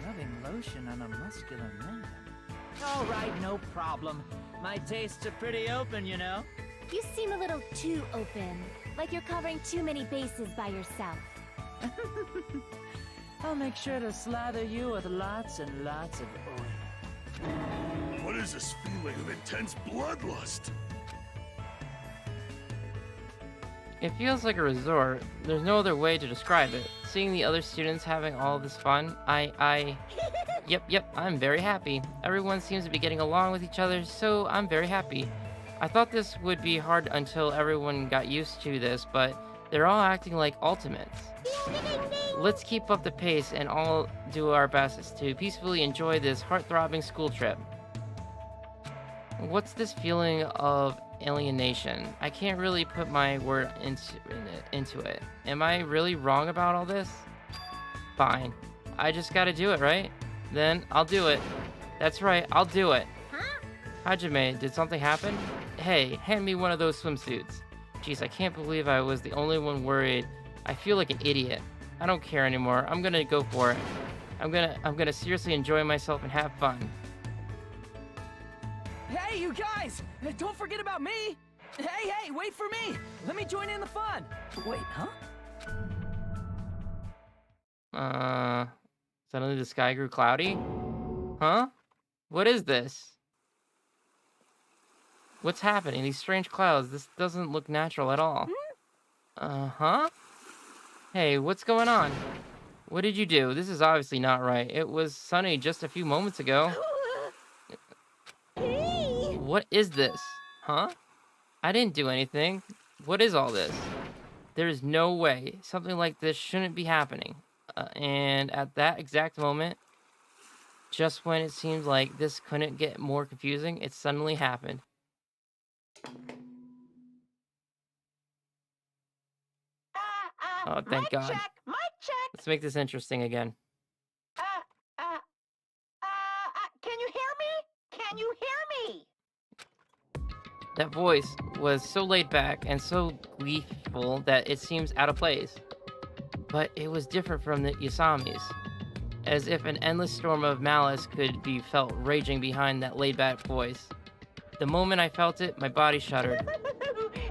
S3: Rubbing lotion on a muscular man. All right, no problem. My tastes are pretty open, you know.
S4: You seem a little too open, like you're covering too many bases by yourself.
S3: I'll make sure to slather you with lots and lots of oil.
S10: What is this feeling of intense bloodlust?
S1: It feels like a resort. There's no other way to describe it. Seeing the other students having all this fun, Yep, I'm very happy. Everyone seems to be getting along with each other, so I'm very happy. I thought this would be hard until everyone got used to this, but they're all acting like ultimates. Let's keep up the pace and all do our best to peacefully enjoy this heart-throbbing school trip. What's this feeling of alienation? I can't really put my word into it. Am I really wrong about all this? Fine. I just gotta do it, right? Then I'll do it. That's right, I'll do it.
S6: Huh?
S1: Hajime, did something happen? Hey, hand me one of those swimsuits. Jeez, I can't believe I was the only one worried. I feel like an idiot. I don't care anymore. I'm gonna go for it. I'm gonna seriously enjoy myself and have fun.
S3: Hey, you guys! Don't forget about me! Hey, wait for me! Let me join in the fun! Wait, huh?
S1: Suddenly the sky grew cloudy? Huh? What is this? What's happening? These strange clouds. This doesn't look natural at all. Huh? Hey, what's going on? What did you do? This is obviously not right. It was sunny just a few moments ago. What is this? Huh? I didn't do anything. What is all this? There is no way. Something like this shouldn't be happening. And at that exact moment, just when it seemed like this couldn't get more confusing, it suddenly happened. Oh, thank God.
S11: Check, mic check.
S1: Let's make this interesting again.
S11: Can you hear me? Can you hear me?
S1: That voice was so laid back and so gleeful that it seems out of place. But it was different from the Yasami's, as if an endless storm of malice could be felt raging behind that laid-back voice. The moment I felt it, my body shuddered.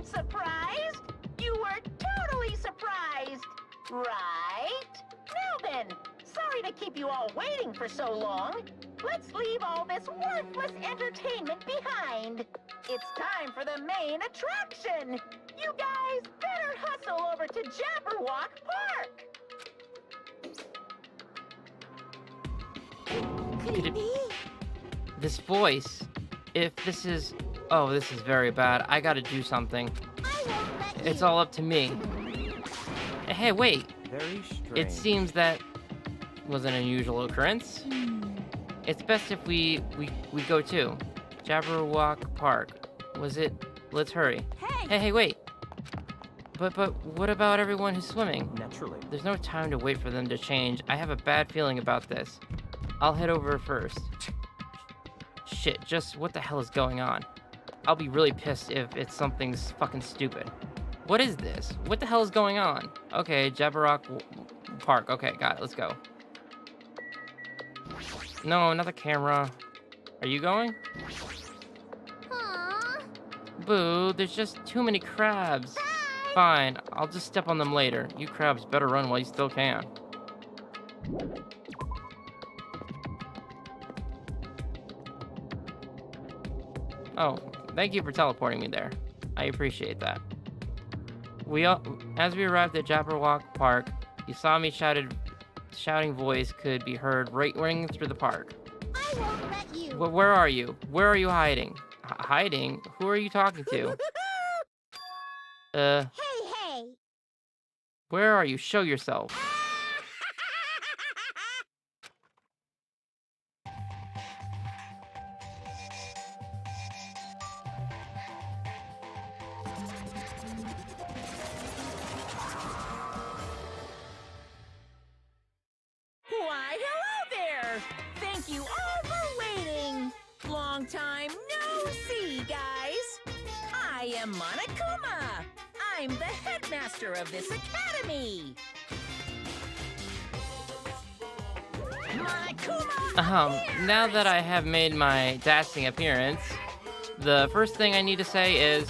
S11: Surprised? You were totally surprised, right? Now then, sorry to keep you all waiting for so long. Let's leave all this worthless entertainment behind. It's time for the main attraction. You guys better hustle over to Jabberwock Park.
S1: Could it be? This voice. If this is... Oh, this is very bad. I gotta do something.
S6: I won't let you.
S1: It's all up to me. Hey, wait.
S5: Very strange.
S1: It seems that was an unusual occurrence. It's best if we go too. Jabberwock Park. Was it? Let's hurry. Hey, wait. But what about everyone who's swimming?
S5: Naturally.
S1: There's no time to wait for them to change. I have a bad feeling about this. I'll head over first. Shit, just what the hell is going on? I'll be really pissed if it's something fucking stupid. What is this? What the hell is going on? Okay, Jabberwock Park. Okay, got it. Let's go. No, not the camera. Are you going?
S6: Aww.
S1: Boo, there's just too many crabs.
S6: Bye.
S1: Fine, I'll just step on them later. You crabs better run while you still can. Oh, thank you for teleporting me there. I appreciate that. As we arrived at Jabberwock Park, Yasami shouting voice could be heard ringing through the park.
S6: I won't let you.
S1: Where are you? Where are you hiding? Hiding? Who are you talking to?
S6: Hey.
S1: Where are you? Show yourself.
S11: Why, hello there! Thank you all am Monokuma. I'm the headmaster of this academy. Monokuma!
S1: Now that I have made my dazzling appearance, the first thing I need to say is,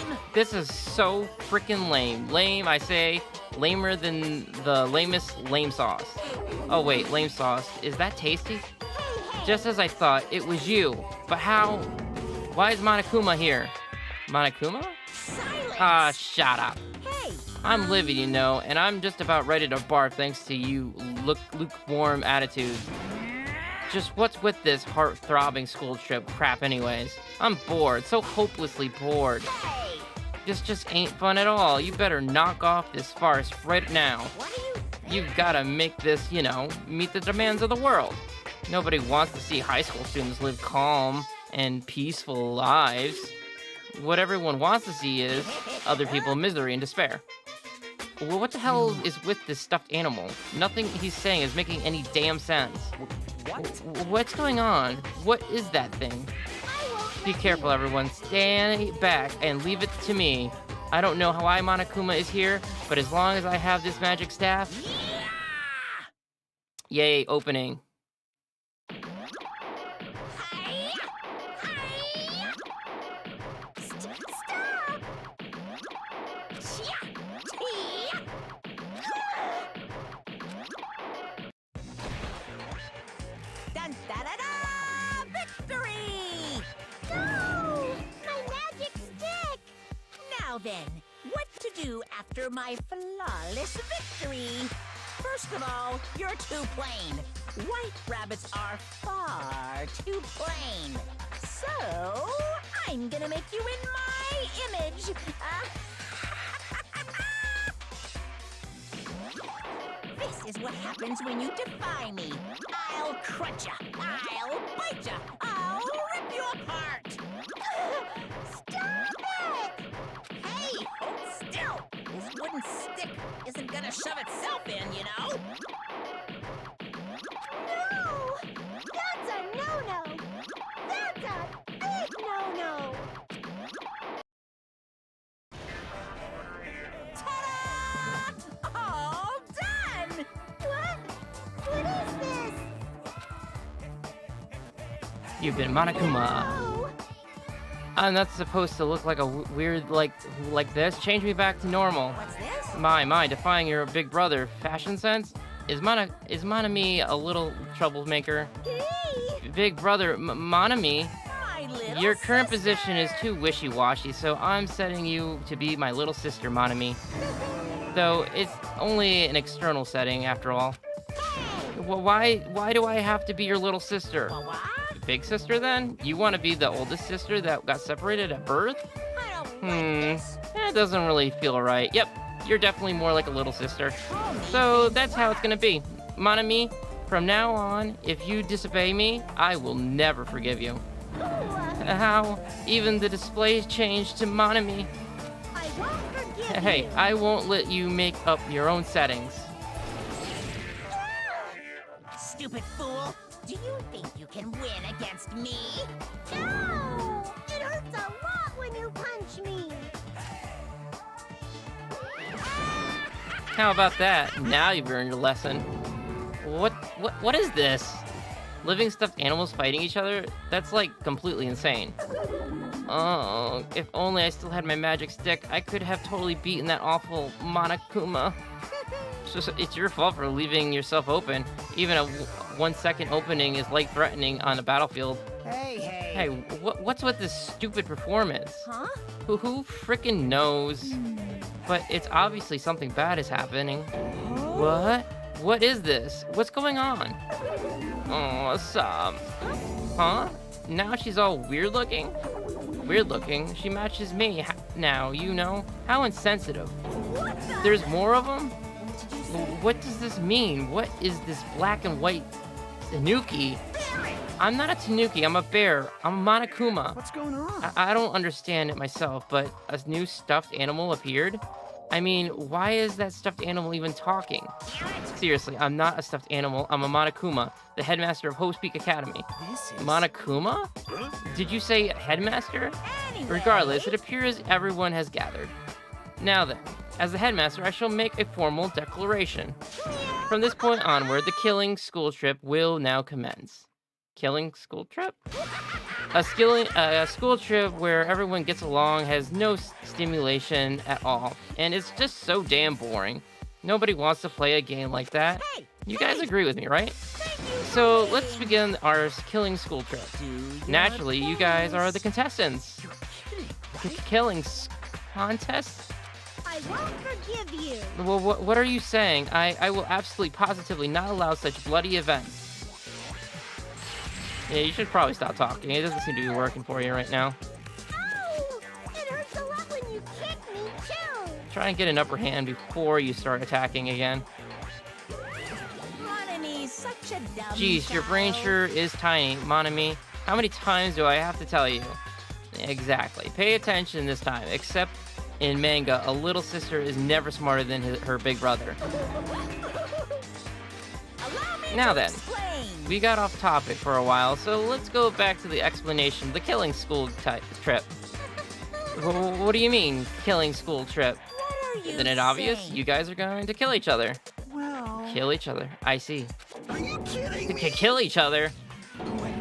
S11: Lame.
S1: this is so freaking lame. Lame, I say, lamer than the lamest lame sauce. Oh wait, lame sauce. Is that tasty? Just as I thought, it was you. But how? Why is Monokuma here? Monokuma?
S11: Silence.
S1: Ah, shut up.
S11: Hey.
S1: I'm livid, you know, and I'm just about ready to barf thanks to you lukewarm attitude. Just what's with this heart-throbbing school trip crap anyways? I'm bored, so hopelessly bored.
S11: Hey.
S1: This just ain't fun at all. You better knock off this farce right now.
S11: What are you?
S1: You've gotta make this, you know, meet the demands of the world. Nobody wants to see high school students live calm and peaceful lives. What everyone wants to see is other people in misery and despair. Well, what the hell is with this stuffed animal? Nothing he's saying is making any damn sense.
S8: What?
S1: What's going on? What is that thing? Be careful, everyone. Stand back and leave it to me. I don't know why Monokuma is here, but as long as I have this magic staff... Yay, opening.
S11: Dun, da, da, da! Victory!
S6: No! My magic stick!
S11: Now then, what to do after my flawless victory? First of all, you're too plain. White rabbits are far too plain. So, I'm gonna make you in my image. This is what happens when you defy me. I'll crunch ya. I'll bite ya. I'll rip you apart.
S6: Stop it!
S11: Hey, hold still. This wooden stick isn't gonna shove itself in, you know?
S6: No! That's a no-no! That's a big no-no!
S11: Ta-da! All done!
S6: What? What is this?
S1: You've been Monokuma.
S6: Oh!
S1: I'm not supposed to look like a weird like this. Change me back to normal.
S11: What's this?
S1: My, defying your big brother. Fashion sense? Is Monami a little troublemaker?
S6: Hey!
S1: Big brother, Monami,
S11: My little
S1: your current
S11: sister.
S1: position is too wishy-washy, so I'm setting you to be my little sister, Monami. Though it's only an external setting, after all. Well, why do I have to be your little sister?
S11: Well, what?
S1: Big sister, then? You want to be the oldest sister that got separated at birth?
S11: I don't like this.
S1: It doesn't really feel right. Yep, you're definitely more like a little sister. So that's how it's gonna be. Monami, from now on, if you disobey me, I will never forgive you. How? Even the displays changed to Monami.
S6: I won't forgive
S1: Hey,
S6: you!
S1: I won't let you make up your own settings.
S11: Stupid fool! Do you think you can win against me?
S6: No! It hurts a lot when you punch me!
S1: How about that? Now you've earned your lesson. What is this? Living stuffed animals fighting each other? That's like completely insane. Oh, if only I still had my magic stick, I could have totally beaten that awful Monokuma. So it's your fault for leaving yourself open. Even a 1 second opening is life-threatening on a battlefield. Hey, what's with this stupid performance?
S11: Huh?
S1: Who frickin' knows? But it's obviously something bad is happening. What? What is this? What's going on? Oh, Sam. Huh? Now she's all weird looking? Weird looking? She matches me now, you know? How insensitive. There's more of them? What does this mean? What is this black and white tanuki? I'm not a tanuki, I'm a bear. I'm a Monokuma.
S8: What's going on?
S1: I don't understand it myself, but a new stuffed animal appeared. I mean, why is that stuffed animal even talking? Seriously, I'm not a stuffed animal. I'm a Monokuma, the headmaster of Hope's Peak Academy. Monokuma? Did you say headmaster? Regardless, it appears everyone has gathered. Now then, as the headmaster, I shall make a formal declaration. From this point onward, the killing school trip will now commence. Killing school trip? A school trip where everyone gets along, has no stimulation at all, and it's just so damn boring. Nobody wants to play a game like that. You guys agree with me, right? So let's begin our killing school trip. Naturally, you guys are the contestants. Killing contest?
S6: I won't forgive you.
S1: Well, what are you saying? I will absolutely positively not allow such bloody events. Yeah, you should probably stop talking. It doesn't seem to be working for you right now.
S6: Ow! It hurts a lot when you kick me, too.
S1: Try and get an upper hand before you start attacking again.
S11: Monomy's such a dumb
S1: Jeez, your brain sure is tiny, Monomy. How many times do I have to tell you? Exactly. Pay attention this time. Except in manga, a little sister is never smarter than her big brother. Now then, we got off topic for a while, so let's go back to the explanation of the killing school trip. What do you mean, killing school trip? Isn't it obvious? You guys are going to kill each other.
S8: Well...
S1: Kill each other. I see.
S8: Are you kidding me?
S1: Kill each other?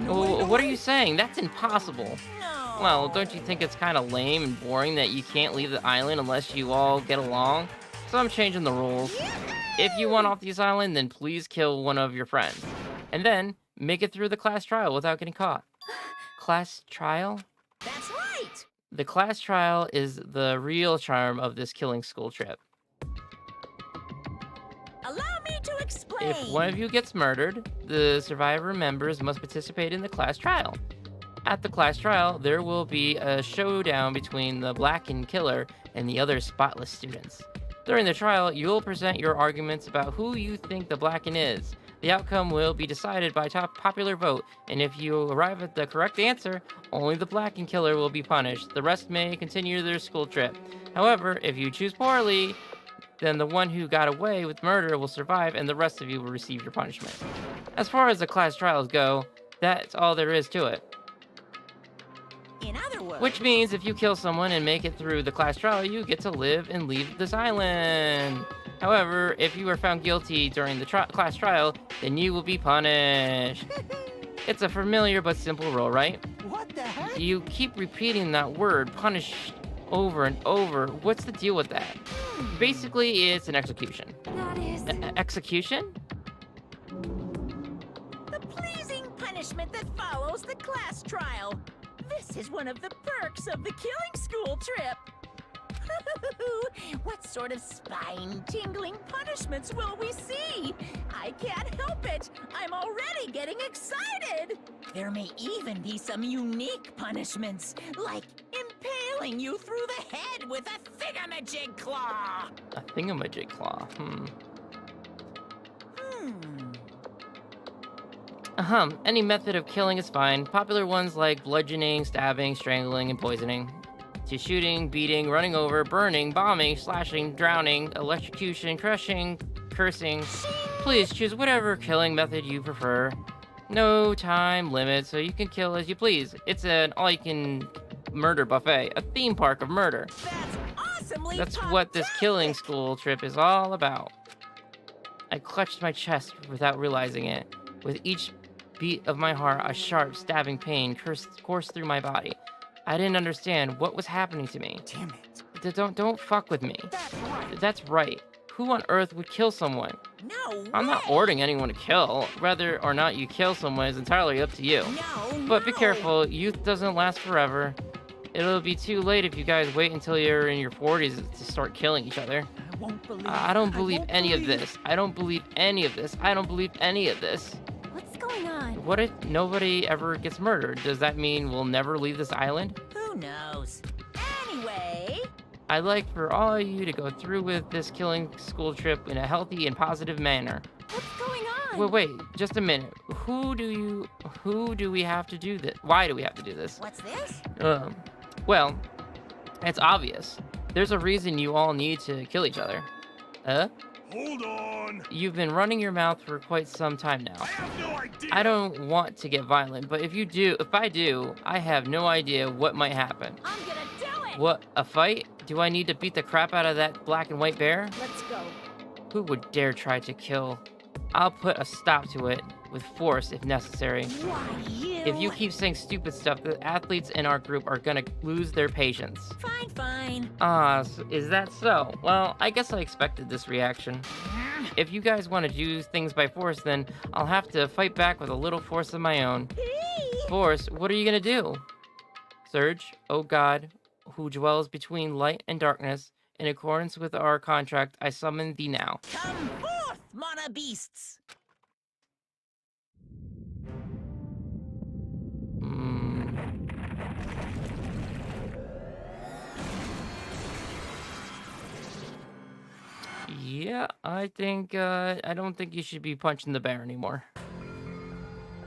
S1: What are you saying? That's impossible. Well, don't you think it's kind of lame and boring that you can't leave the island unless you all get along? So I'm changing the rules. If you want off this island, then please kill one of your friends. And then, make it through the class trial without getting caught. Class trial?
S11: That's right!
S1: The class trial is the real charm of this killing school trip.
S11: Allow me to explain!
S1: If one of you gets murdered, the survivor members must participate in the class trial. At the class trial, there will be a showdown between the Blackened killer and the other spotless students. During the trial, you'll present your arguments about who you think the Blackened is. The outcome will be decided by popular vote, and if you arrive at the correct answer, only the Blackened killer will be punished. The rest may continue their school trip. However, if you choose poorly, then the one who got away with murder will survive, and the rest of you will receive your punishment. As far as the class trials go, that's all there is to it.
S11: In other words...
S1: Which means if you kill someone and make it through the class trial, you get to live and leave this island. However, if you are found guilty during the class trial, then you will be punished. It's a familiar but simple rule, right?
S8: What the heck?
S1: You keep repeating that word, punish, over and over. What's the deal with that? Basically, it's an execution.
S4: That is...
S1: Execution?
S11: The pleasing punishment that follows the class trial. This is one of the perks of the killing school trip. What sort of spine-tingling punishments will we see? I can't help it. I'm already getting excited. There may even be some unique punishments, like impaling you through the head with a thingamajig claw.
S1: A thingamajig claw. Any method of killing is fine. Popular ones like bludgeoning, stabbing, strangling, and poisoning. To shooting, beating, running over, burning, bombing, slashing, drowning, electrocution, crushing, cursing. Please choose whatever killing method you prefer. No time limit, so you can kill as you please. It's an all-you-can murder buffet, a theme park of murder.
S11: That's awesomely
S1: That's what this killing school trip is all about. I clutched my chest without realizing it. With each beat of my heart, a sharp, stabbing pain coursed through my body. I didn't understand what was happening to me.
S8: Damn it.
S1: Don't fuck with me. That's right. Who on earth would kill someone?
S11: No
S1: I'm not
S11: way.
S1: ordering anyone to kill. Whether or not you kill someone is entirely up to you.
S11: No,
S1: But be
S11: no.
S1: careful, youth doesn't last forever. It'll be too late if you guys wait until you're in your 40s to start killing each other.
S8: I won't believe
S1: I don't believe
S8: won't
S1: any of
S8: believe-
S1: this. I don't believe any of this. I don't believe any of this.
S4: What's going on?
S1: What if nobody ever gets murdered? Does that mean we'll never leave this island?
S11: Who knows? Anyway,
S1: I'd like for all of you to go through with this killing school trip in a healthy and positive manner.
S4: What's going on?
S1: Wait, just a minute. Who do we have to do this? Why do we have to do this?
S11: what's this?
S1: Well, it's obvious. There's a reason you all need to kill each other.
S10: Hold on.
S1: You've been running your mouth for quite some time now.
S10: I have no idea.
S1: I don't want to get violent, but if I do, I have no idea what might happen.
S11: I'm gonna do it!
S1: What, a fight? Do I need to beat the crap out of that black and white bear?
S11: Let's go.
S1: Who would dare try to kill? I'll put a stop to it with force if necessary.
S11: Why, you?
S1: If you keep saying stupid stuff, the athletes in our group are gonna lose their patience.
S11: Fine, fine.
S1: Is that so? Well, I guess I expected this reaction. If you guys want to do things by force, then I'll have to fight back with a little force of my own. Force? What are you gonna do? Surge, oh God, who dwells between light and darkness, in accordance with our contract, I summon thee now.
S11: Come forth, mana beasts!
S1: Yeah, I don't think you should be punching the bear anymore.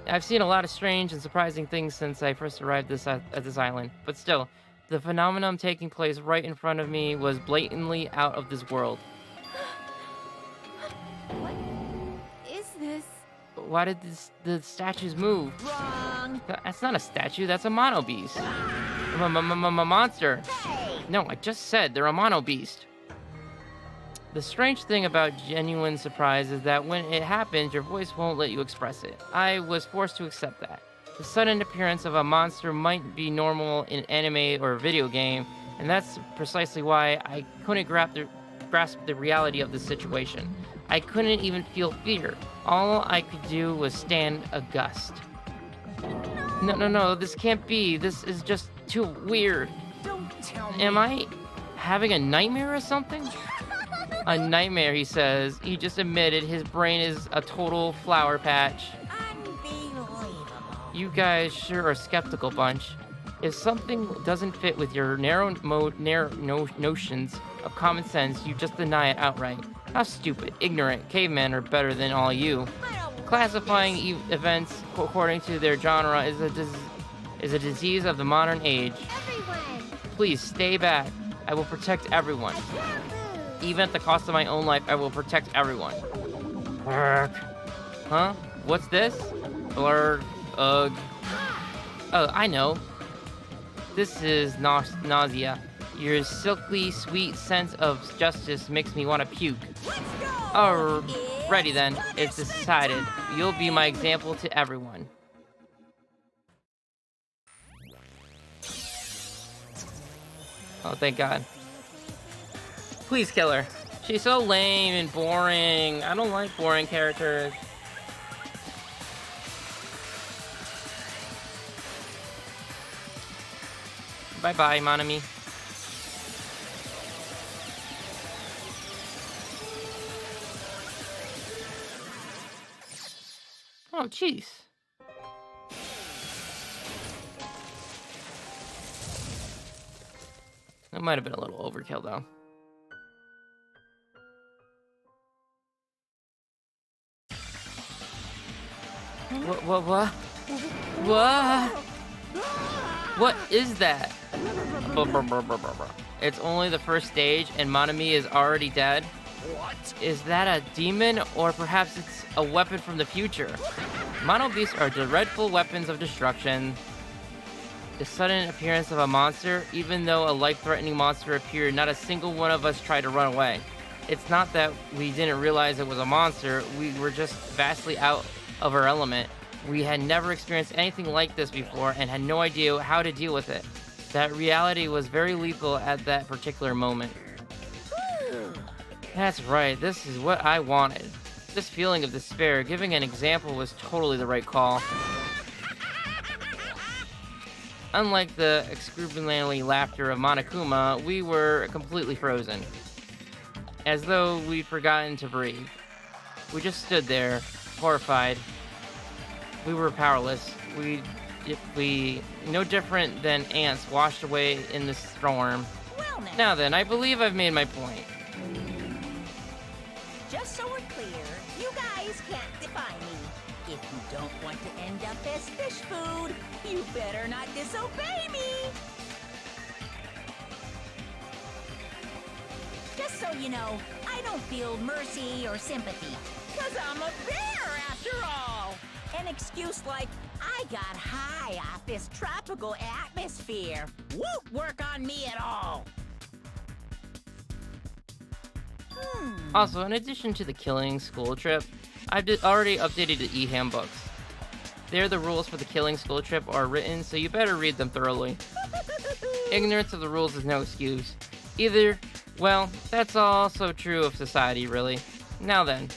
S1: I've seen a lot of strange and surprising things since I first arrived at this island, but still, the phenomenon taking place right in front of me was blatantly out of this world.
S4: What is this?
S1: Why did the statues move?
S11: Wrong!
S1: That's not a statue, that's a mono beast. Monster. No, I just said they're a mono beast. The strange thing about genuine surprise is that when it happens, your voice won't let you express it. I was forced to accept that. The sudden appearance of a monster might be normal in anime or video game, and that's precisely why I couldn't grasp the reality of the situation. I couldn't even feel fear. All I could do was stand aghast. No, this can't be. This is just too weird.
S8: Don't tell me.
S1: Am I having a nightmare or something? A nightmare, he says. He just admitted his brain is a total flower patch.
S11: Unbelievable.
S1: You guys sure are a skeptical bunch. If something doesn't fit with your narrow notions of common sense, you just deny it outright. How stupid, ignorant cavemen are better than all you. Classifying events according to their genre is a disease of the modern age.
S6: Everyone!
S1: Please stay back. I will protect everyone. Even at the cost of my own life, I will protect everyone. Huh? What's this? Blur. Ugh. Oh, I know. This is nausea. Your silky, sweet sense of justice makes me want to puke. Alrighty then. It's decided. You'll be my example to everyone. Oh, thank God. Please kill her. She's so lame and boring. I don't like boring characters. Bye-bye, Monami. Oh, jeez. That might have been a little overkill, though. What? What is that? It's only the first stage and Monami is already dead?
S8: What?
S1: Is that a demon or perhaps it's a weapon from the future? Mono beasts are dreadful weapons of destruction. The sudden appearance of a monster, even though a life-threatening monster appeared, not a single one of us tried to run away. It's not that we didn't realize it was a monster, we were just vastly out of our element. We had never experienced anything like this before and had no idea how to deal with it. That reality was very lethal at that particular moment. That's right, this is what I wanted. This feeling of despair, giving an example was totally the right call. Unlike the excruciatingly laughter of Monokuma, we were completely frozen. As though we'd forgotten to breathe. We just stood there, horrified. We were powerless. We no different than ants washed away in the storm.
S11: Well
S1: Now then, I believe I've made my point.
S11: Just so we're clear, you guys can't defy me. If you don't want to end up as fish food, you better not disobey me. Well, you know, I don't feel mercy or sympathy. 'Cause I'm a bear, after all. An excuse like, I got high off this tropical atmosphere. Won't work on me at all.
S1: Also, in addition to the killing school trip, I've already updated the e-handbooks. There, the rules for the killing school trip are written, so you better read them thoroughly. Ignorance of the rules is no excuse. Either, well, that's also true of society, really. Now then,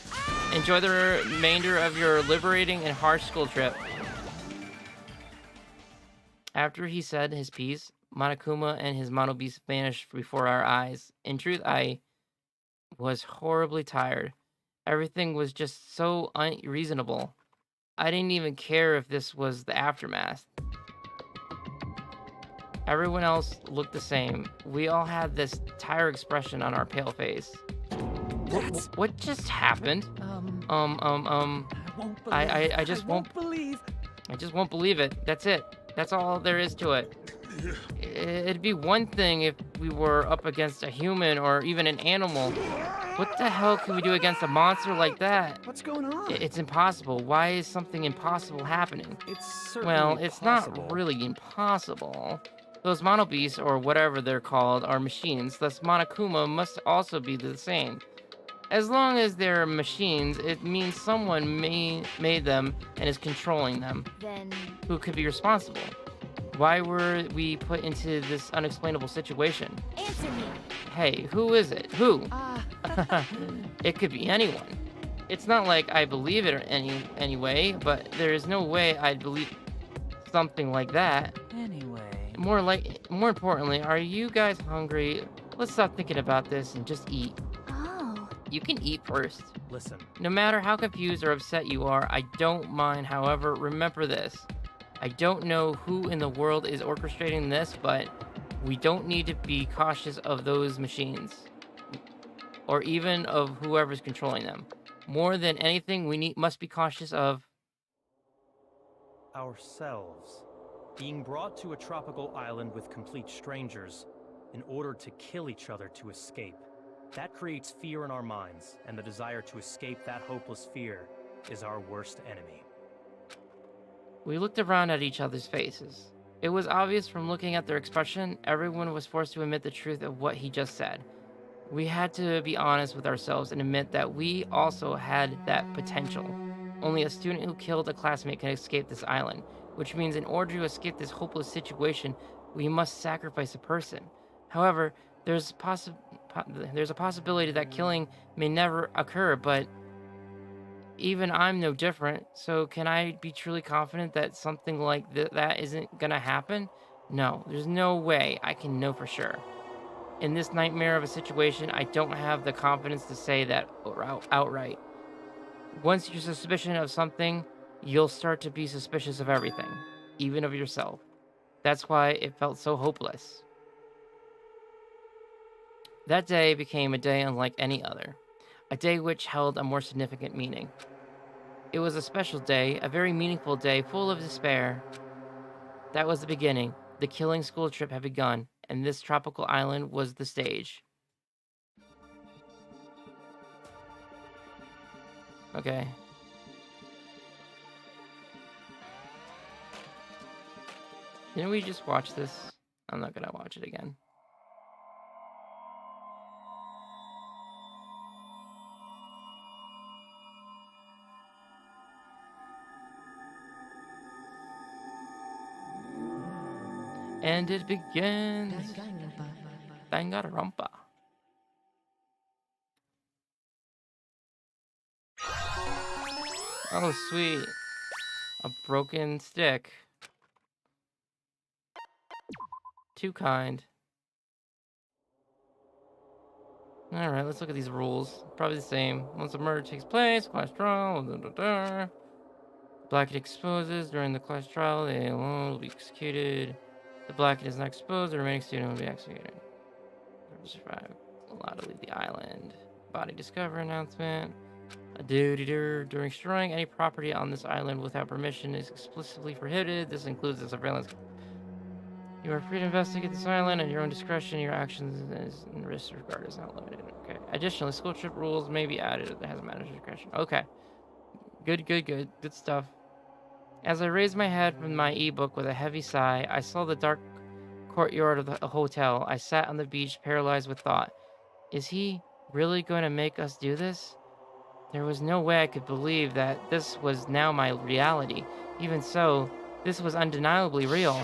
S1: enjoy the remainder of your liberating and harsh school trip. After he said his piece, Monokuma and his Mono Beast vanished before our eyes. In truth, I was horribly tired. Everything was just so unreasonable. I didn't even care if this was the aftermath. Everyone else looked the same. We all had this tired expression on our pale face. What just happened? I just won't believe. I just won't believe it. That's it. That's all there is to it. It'd be one thing if we were up against a human or even an animal. What the hell can we do against a monster like that?
S8: What's going on?
S1: It's impossible. Why is something impossible happening?
S8: It's certainly
S1: Well, it's
S8: possible.
S1: not really impossible. Those Mono Beasts, or whatever they're called, are machines, thus Monokuma must also be the same. As long as they're machines, it means someone made them and is controlling them.
S4: Then
S1: Who could be responsible? Why were we put into this unexplainable situation?
S4: answer me.
S1: Hey, who is it? Who? It could be anyone. It's not like I believe it anyway, but there is no way I'd believe something like that.
S3: Anyway.
S1: More importantly, are you guys hungry? Let's stop thinking about this and just eat.
S4: Oh,
S1: You can eat first.
S9: Listen,
S1: No matter how confused or upset you are, I don't mind. However, remember this. I don't know who in the world is orchestrating this, but we don't need to be cautious of those machines. Or even of whoever's controlling them. More than anything, we must be cautious of
S9: ourselves. Being brought to a tropical island with complete strangers in order to kill each other to escape. That creates fear in our minds, and the desire to escape that hopeless fear is our worst enemy.
S1: We looked around at each other's faces. It was obvious from looking at their expression, everyone was forced to admit the truth of what he just said. We had to be honest with ourselves and admit that we also had that potential. Only a student who killed a classmate can escape this island, which means in order to escape this hopeless situation, we must sacrifice a person. However, there's a possibility that killing may never occur, but even I'm no different, so can I be truly confident that something like that isn't gonna happen? No, there's no way I can know for sure. In this nightmare of a situation, I don't have the confidence to say that outright. Once you're suspicious of something, you'll start to be suspicious of everything, even of yourself. That's why it felt so hopeless. That day became a day unlike any other, a day which held a more significant meaning. It was a special day, a very meaningful day full of despair. That was the beginning. The killing school trip had begun, and this tropical island was the stage. Okay. Didn't we just watch this? I'm not gonna watch it again. And it begins. Danganronpa. Oh, sweet. A broken stick. Too kind. Alright, let's look at these rules. Probably the same. Once a murder takes place, class trial, Blackhead exposes during the class trial, they alone will be executed. The Blackhead is not exposed, the remaining student will be executed. Survive. Allowed to leave the island. Body discovery announcement. During destroying any property on this island without permission is explicitly prohibited. This includes the surveillance. You are free to investigate this island at your own discretion. Your actions and risk regard is not limited. Okay. Additionally, school trip rules may be added if it has a manager's discretion. Okay. Good stuff. As I raised my head from my ebook with a heavy sigh, I saw the dark courtyard of the hotel. I sat on the beach, paralyzed with thought. Is he really going to make us do this? There was no way I could believe that this was now my reality. Even so, this was undeniably real.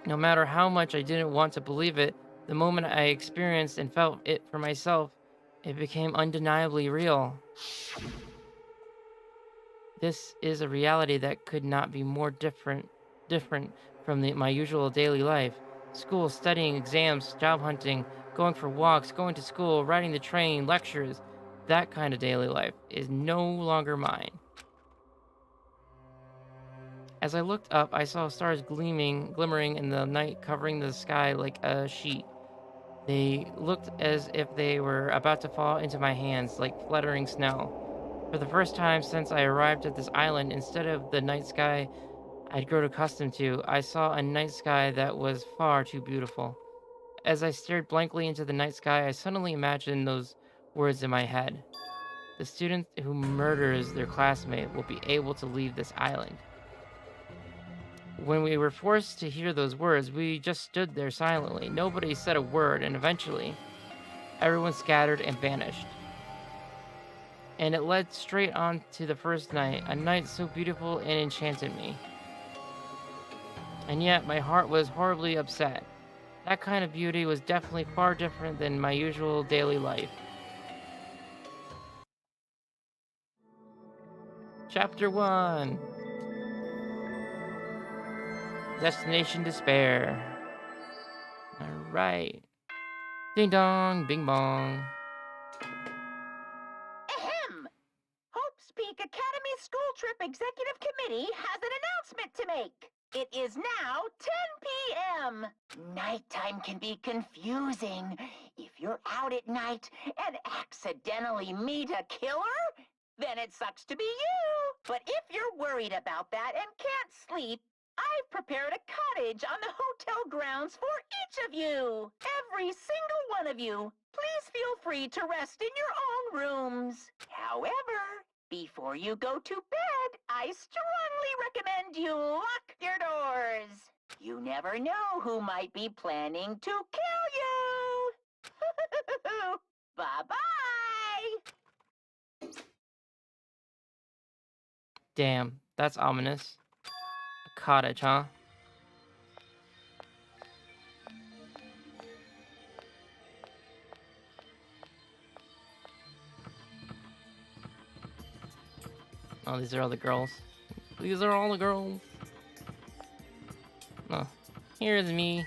S1: No matter how much I didn't want to believe it, the moment I experienced and felt it for myself, it became undeniably real. This is a reality that could not be more different from my usual daily life. School, studying, exams, job hunting, going for walks, going to school, riding the train, lectures. That kind of daily life is no longer mine. As I looked up, I saw stars glimmering in the night, covering the sky like a sheet. They looked as if they were about to fall into my hands like fluttering snow. For the first time since I arrived at this island, instead of the night sky I'd grown accustomed to, I saw a night sky that was far too beautiful. As I stared blankly into the night sky, I suddenly imagined those words in my head. The student who murders their classmate will be able to leave this island. When we were forced to hear those words, we just stood there silently. Nobody said a word, and eventually, everyone scattered and vanished. And it led straight on to the first night, a night so beautiful and enchanted me. And yet, my heart was horribly upset. That kind of beauty was definitely far different than my usual daily life. Chapter 1. Destination Despair. Alright. Ding dong, bing bong.
S11: Ahem! Hope's Peak Academy School Trip Executive Committee has an announcement to make. It is now 10 p.m. Nighttime can be confusing. If you're out at night and accidentally meet a killer, then it sucks to be you. But if you're worried about that and can't sleep, I've prepared a cottage on the hotel grounds for each of you. Every single one of you. Please feel free to rest in your own rooms. However, before you go to bed, I strongly recommend you lock your doors. You never know who might be planning to kill you. Bye-bye.
S1: Damn, that's ominous. A cottage, huh? Oh, these are all the girls. These are all the girls. Oh, here's me.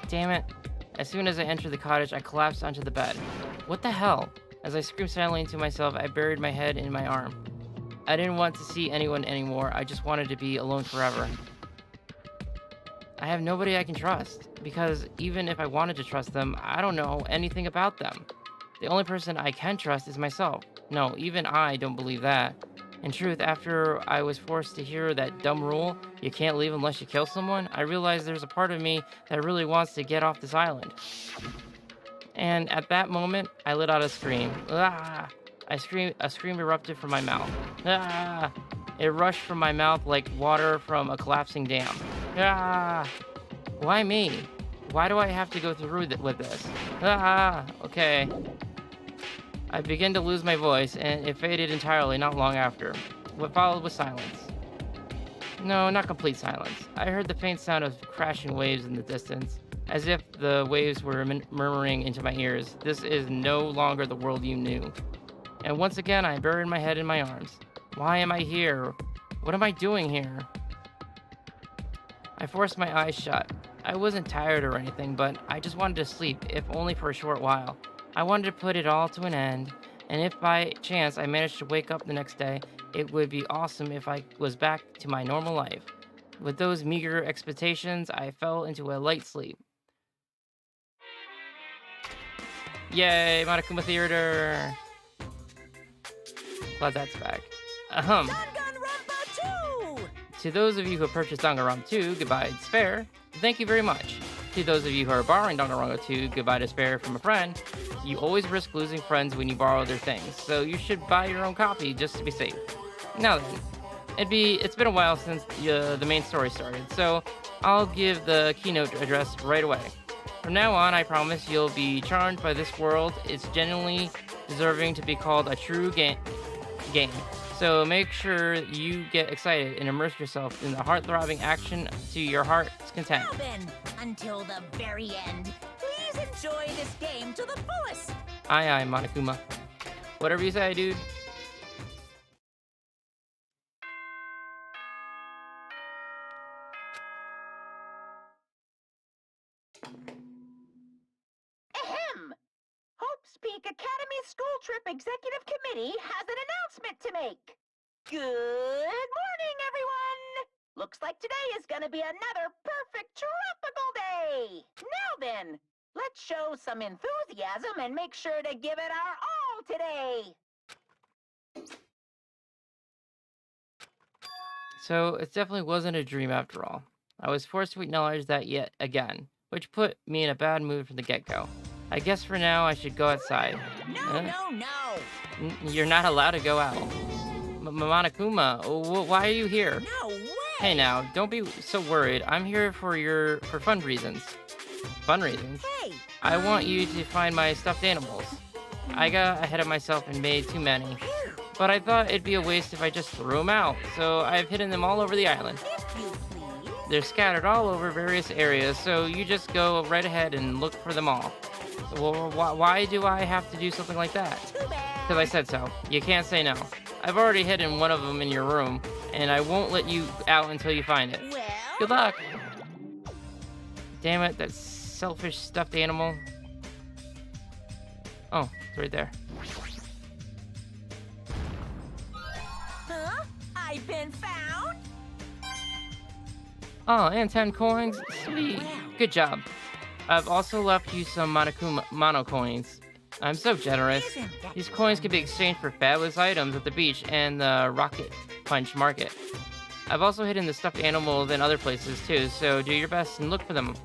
S1: Damn it. As soon as I entered the cottage, I collapsed onto the bed. What the hell? As I screamed silently to myself, I buried my head in my arm. I didn't want to see anyone anymore. I just wanted to be alone forever. I have nobody I can trust, because even if I wanted to trust them, I don't know anything about them. The only person I can trust is myself. No, even I don't believe that. In truth, after I was forced to hear that dumb rule, you can't leave unless you kill someone, I realized there's a part of me that really wants to get off this island. And at that moment, I let out a scream. Ah! A scream erupted from my mouth. Ah! It rushed from my mouth like water from a collapsing dam. Ah! Why me? Why do I have to go through with this? Ah! Okay. I began to lose my voice, and it faded entirely not long after. What followed was silence. No, not complete silence. I heard the faint sound of crashing waves in the distance, as if the waves were murmuring into my ears. This is no longer the world you knew. And once again, I buried my head in my arms. Why am I here? What am I doing here? I forced my eyes shut. I wasn't tired or anything, but I just wanted to sleep, if only for a short while. I wanted to put it all to an end, and if by chance I managed to wake up the next day, it would be awesome if I was back to my normal life. With those meager expectations, I fell into a light sleep. Yay, Monokuma Theater! Glad that's back.
S12: Danganronpa 2!
S1: To those of you who have purchased Danganronpa 2, goodbye to Spare. Thank you very much. To those of you who are borrowing Danganronpa 2, goodbye to Spare from a friend. You always risk losing friends when you borrow their things, so you should buy your own copy just to be safe. Now then, it's been a while since the main story started, so I'll give the keynote address right away. From now on, I promise you'll be charmed by this world. It's genuinely deserving to be called a true game. So make sure you get excited and immerse yourself in the heart-throbbing action to your heart's content.
S12: Now then, until the very end, please enjoy this game to the fullest.
S1: Aye, Monokuma. Whatever you say, dude.
S11: Ahem! Hope's Peak Academy School Trip Executive Committee has an announcement to make. Good morning, everyone! Looks like today is gonna be another perfect tropical day! Now then, let's show some enthusiasm and make sure to give it our all today!
S1: So, it definitely wasn't a dream after all. I was forced to acknowledge that yet again, which put me in a bad mood from the get-go. I guess for now I should go outside.
S12: No!
S1: You're not allowed to go out. Monokuma, why are you here?
S12: No way!
S1: Hey now, don't be so worried. I'm here for fun reasons. Fun reasons?
S12: Hey!
S1: I want you to find my stuffed animals. I got ahead of myself and made too many. But I thought it'd be a waste if I just threw them out, so I've hidden them all over the island.
S12: If you please.
S1: They're scattered all over various areas, so you just go right ahead and look for them all. Well, why do I have to do something like that?
S12: Too bad.
S1: Because I said so. You can't say no. I've already hidden one of them in your room, and I won't let you out until you find it.
S12: Well...
S1: Good luck! Damn it, that selfish stuffed animal. Oh, it's right there.
S12: Huh? I've been found?
S1: Oh, and 10 coins? Sweet. Good job. I've also left you some mono coins. I'm so generous. These coins can be exchanged for fabulous items at the beach and the Rocket Punch Market. I've also hidden the stuffed animals in other places too, so do your best and look for them.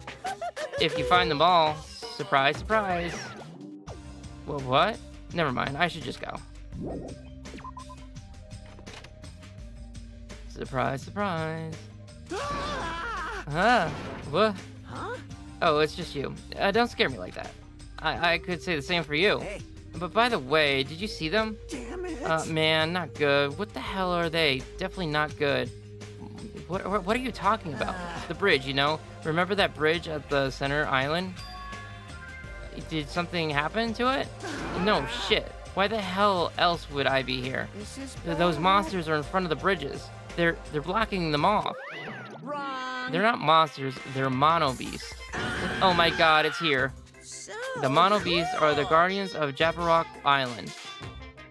S1: If you find them all, surprise, surprise. Well, what? Never mind, I should just go. Surprise, surprise. What?
S12: Huh?
S1: Oh, it's just you. Don't scare me like that. I could say the same for you.
S8: Hey.
S1: But by the way, did you see them?
S8: Damn it.
S1: Man, not good. What the hell are they? Definitely not good. What are you talking about? The bridge, you know? Remember that bridge at the center island? Did something happen to it? No, shit. Why the hell else would I be here?
S8: This is
S1: Those monsters are in front of the bridges. They're blocking them off.
S12: Wrong.
S1: They're not monsters, they're mono beasts. Oh my god, it's here.
S12: So
S1: The mono beasts are the
S12: cool.
S1: guardians of Japarok Island.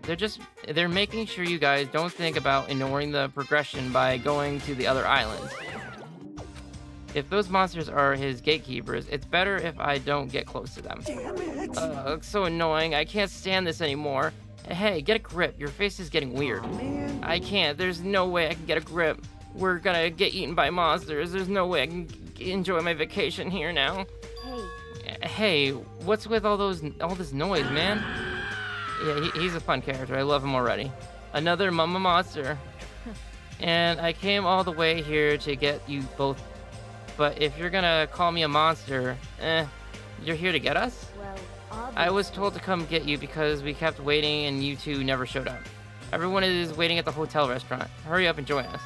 S1: They're making sure you guys don't think about ignoring the progression by going to the other islands. If those monsters are his gatekeepers, it's better if I don't get close to them.
S8: Damn it.
S1: It's so annoying. I can't stand this anymore. Hey, get a grip. Your face is getting weird.
S8: Man.
S1: I can't. There's no way I can get a grip. We're gonna get eaten by monsters. There's no way I can enjoy my vacation here now. Hey, what's with all this noise, man? Yeah, he's a fun character. I love him already. Another mama monster. And I came all the way here to get you both. But if you're gonna call me a monster, you're here to get us?
S4: Well,
S1: I was told to come get you because we kept waiting and you two never showed up. Everyone is waiting at the hotel restaurant. Hurry up and join us.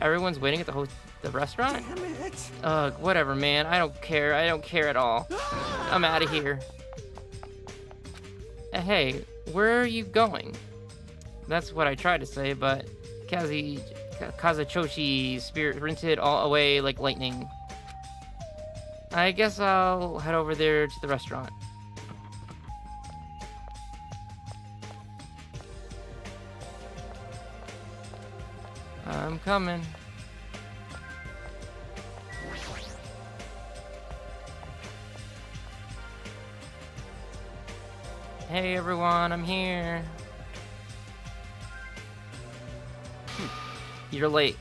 S1: Everyone's waiting at the restaurant?
S8: Damn it.
S1: Ugh, whatever, man. I don't care. I don't care at all. I'm out of here. Hey, where are you going? That's what I tried to say, but Kazuchoshi sprinted all away like lightning. I guess I'll head over there to the restaurant. I'm coming. Hey everyone, I'm here. You're late,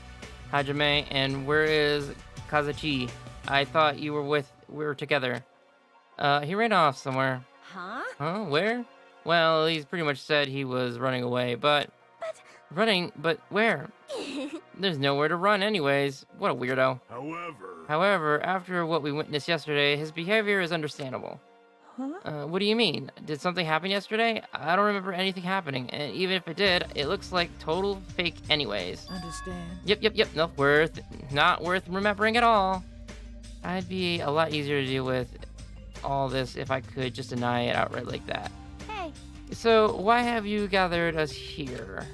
S1: Hajime, and where is Kazuchi? I thought we were together. He ran off somewhere.
S12: Huh?
S1: Huh? Where? Well, he's pretty much said he was running away, but where? There's nowhere to run anyways. What a weirdo. However, after what we witnessed yesterday, his behavior is understandable.
S12: Huh?
S1: What do you mean? Did something happen yesterday? I don't remember anything happening, and even if it did, it looks like total fake anyways.
S3: Understand?
S1: Yep. Not worth remembering at all. I'd be a lot easier to deal with all this if I could just deny it outright like that.
S4: Hey,
S1: So, why have you gathered us here?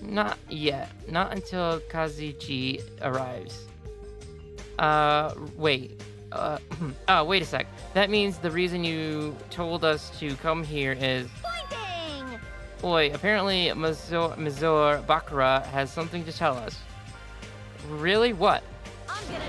S1: Not yet. Not until Kazuchi arrives. Wait. Wait a sec. That means the reason you told us to come here is...
S6: Pointing!
S1: Oi, apparently Mizor Bakura has something to tell us. Really? What?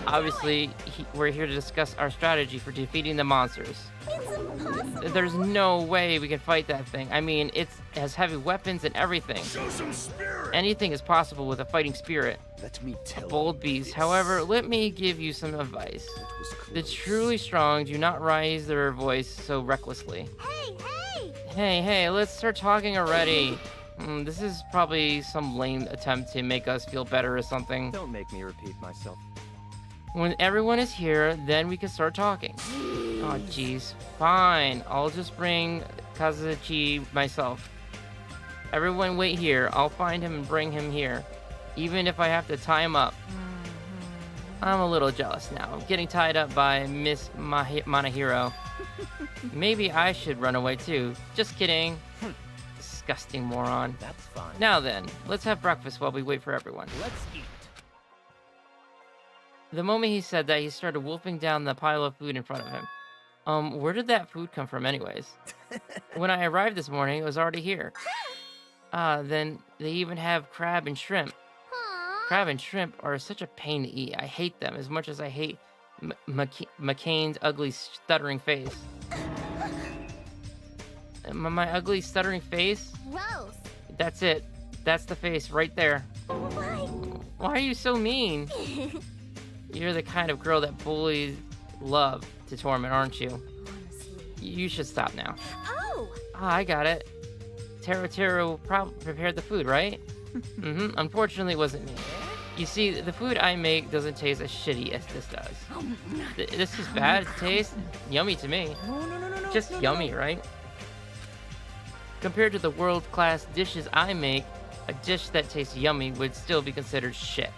S1: Obviously, we're here to discuss our strategy for defeating the monsters.
S6: It's impossible!
S1: There's no way we can fight that thing. I mean, it has heavy weapons and everything.
S10: Show some spirit!
S1: Anything is possible with a fighting spirit.
S7: Let me tell
S1: A bold beast.
S7: this.
S1: However, let me give you some advice.
S7: It was
S1: The
S7: close.
S1: truly strong do not raise their voice so recklessly. Hey, let's start talking already. This is probably some lame attempt to make us feel better or something.
S9: Don't make me repeat myself.
S1: When everyone is here, then we can start talking. Oh, jeez. Fine. I'll just bring Kazuchi myself. Everyone wait here. I'll find him and bring him here. Even if I have to tie him up. I'm a little jealous now. I'm getting tied up by Miss Manahiro. Maybe I should run away too. Just kidding. Disgusting moron.
S5: That's fine.
S1: Now then, let's have breakfast while we wait for everyone.
S5: Let's eat.
S1: The moment he said that, he started wolfing down the pile of food in front of him. Where did that food come from anyways? When I arrived this morning, it was already here. Then they even have crab and shrimp. Crab and shrimp are such a pain to eat. I hate them as much as I hate McCain's ugly stuttering face. My ugly stuttering face?
S6: Gross!
S1: That's it. That's the face right there.
S6: Oh my!
S1: Why are you so mean? You're the kind of girl that bullies love to torment, aren't you? You should stop now.
S6: Oh!
S1: Ah, I got it. Taro prepared the food, right? Unfortunately, it wasn't me. You see, the food I make doesn't taste as shitty as this does. This is bad taste. Yummy to me. Just yummy, right? Compared to the world-class dishes I make, a dish that tastes yummy would still be considered shit.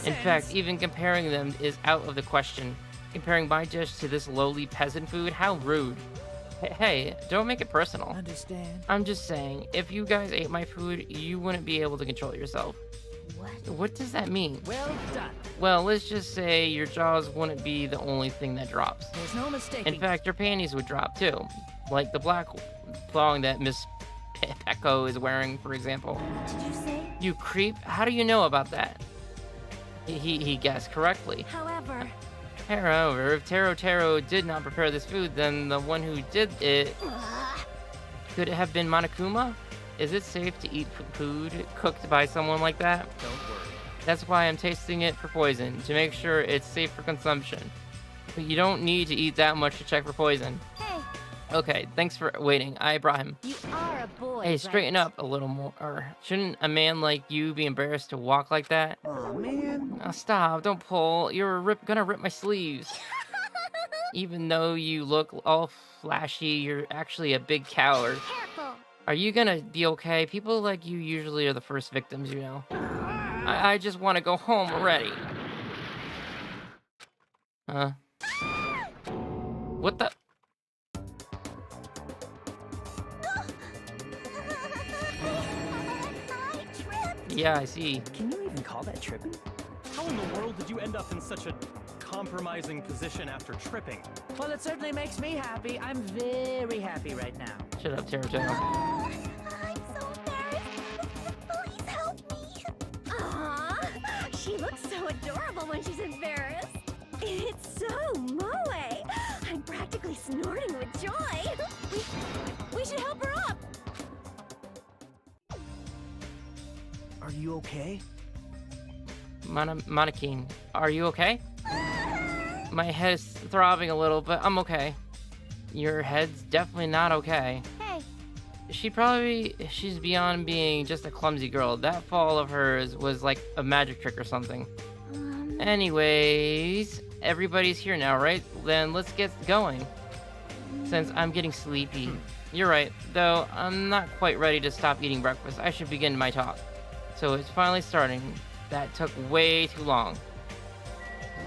S1: In fact, even comparing them is out of the question. Comparing my dish to this lowly peasant food? How rude. Hey, don't make it personal.
S3: Understand?
S1: I'm just saying, if you guys ate my food, you wouldn't be able to control yourself. What does that mean?
S3: Well done.
S1: Well, let's just say your jaws wouldn't be the only thing that drops.
S3: There's no mistaking.
S1: In fact, your panties would drop too. Like the black thong that Miss Pecco is wearing, for example.
S4: did you say?
S1: You creep. How do you know about that? He guessed correctly.
S4: However,
S1: If Taro did not prepare this food, then the one who did it... Could it have been Monokuma? Is it safe to eat food cooked by someone like that?
S5: Don't worry.
S1: That's why I'm tasting it for poison, to make sure it's safe for consumption. But you don't need to eat that much to check for poison.
S4: hey,
S1: Okay, thanks for waiting. I brought him.
S12: You are a boy.
S1: Hey, straighten up a little more. Shouldn't a man like you be embarrassed to walk like that?
S8: Oh man.
S1: Oh, stop, don't pull. You're gonna rip my sleeves. Even though you look all flashy, you're actually a big coward.
S6: Careful!
S1: Are you gonna be okay? People like you usually are the first victims, you know. I just want to go home already. Huh? What the?
S6: I tripped!
S1: Yeah, I see.
S3: Can you even call that tripping?
S9: How in the world did you end up in such a compromising position after tripping?
S3: Well, it certainly makes me happy. I'm very happy right now.
S1: Shut up, Taro.
S6: I'm so embarrassed. Please help me. Aww, she looks so adorable when she's embarrassed. It's so moe. I'm practically snorting with joy.
S12: We should help her up!
S2: Are you okay?
S1: Monokine, are you okay? My head's throbbing a little, but I'm okay. Your head's definitely not okay.
S4: Hey,
S1: She's beyond being just a clumsy girl. That fall of hers was like a magic trick or something. Anyways, everybody's here now, right? Then let's get going. Since I'm getting sleepy. You're right, though I'm not quite ready to stop eating breakfast. I should begin my talk. So it's finally starting. That took way too long.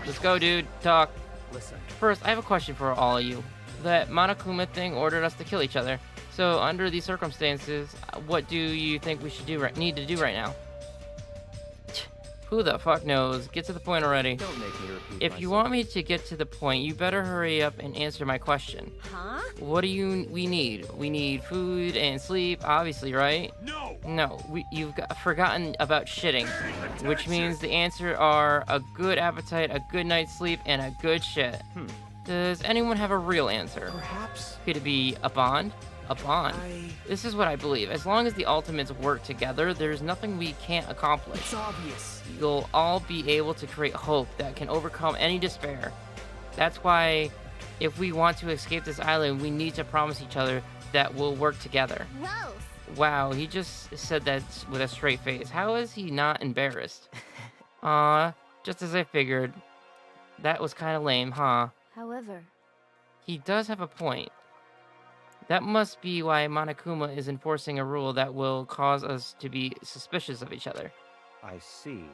S1: Let's go, dude. Talk.
S8: Listen.
S1: First, I have a question for all of you. That Monokuma thing ordered us to kill each other. So under these circumstances, what do you think we should need to do right now? Who the fuck knows? Get to the point already.
S5: Don't make me repeat
S1: If you want me to get to the point, you better hurry up and answer my question.
S12: Huh?
S1: What do we need? We need food and sleep, obviously, right?
S10: No!
S1: No, you've forgotten about shitting, which means the answer are a good appetite, a good night's sleep, and a good shit. Does anyone have a real answer?
S2: Perhaps.
S1: Could it be a bond? A bond. This is what I believe. As long as the Ultimates work together, there's nothing we can't accomplish.
S2: It's obvious.
S1: You'll all be able to create hope that can overcome any despair. That's why, if we want to escape this island, we need to promise each other that we'll work together.
S4: gross.
S1: Wow, he just said that with a straight face. How is he not embarrassed? Just as I figured. That was kind of lame, huh?
S4: However,
S1: He does have a point. That must be why Monokuma is enforcing a rule that will cause us to be suspicious of each other.
S5: I see.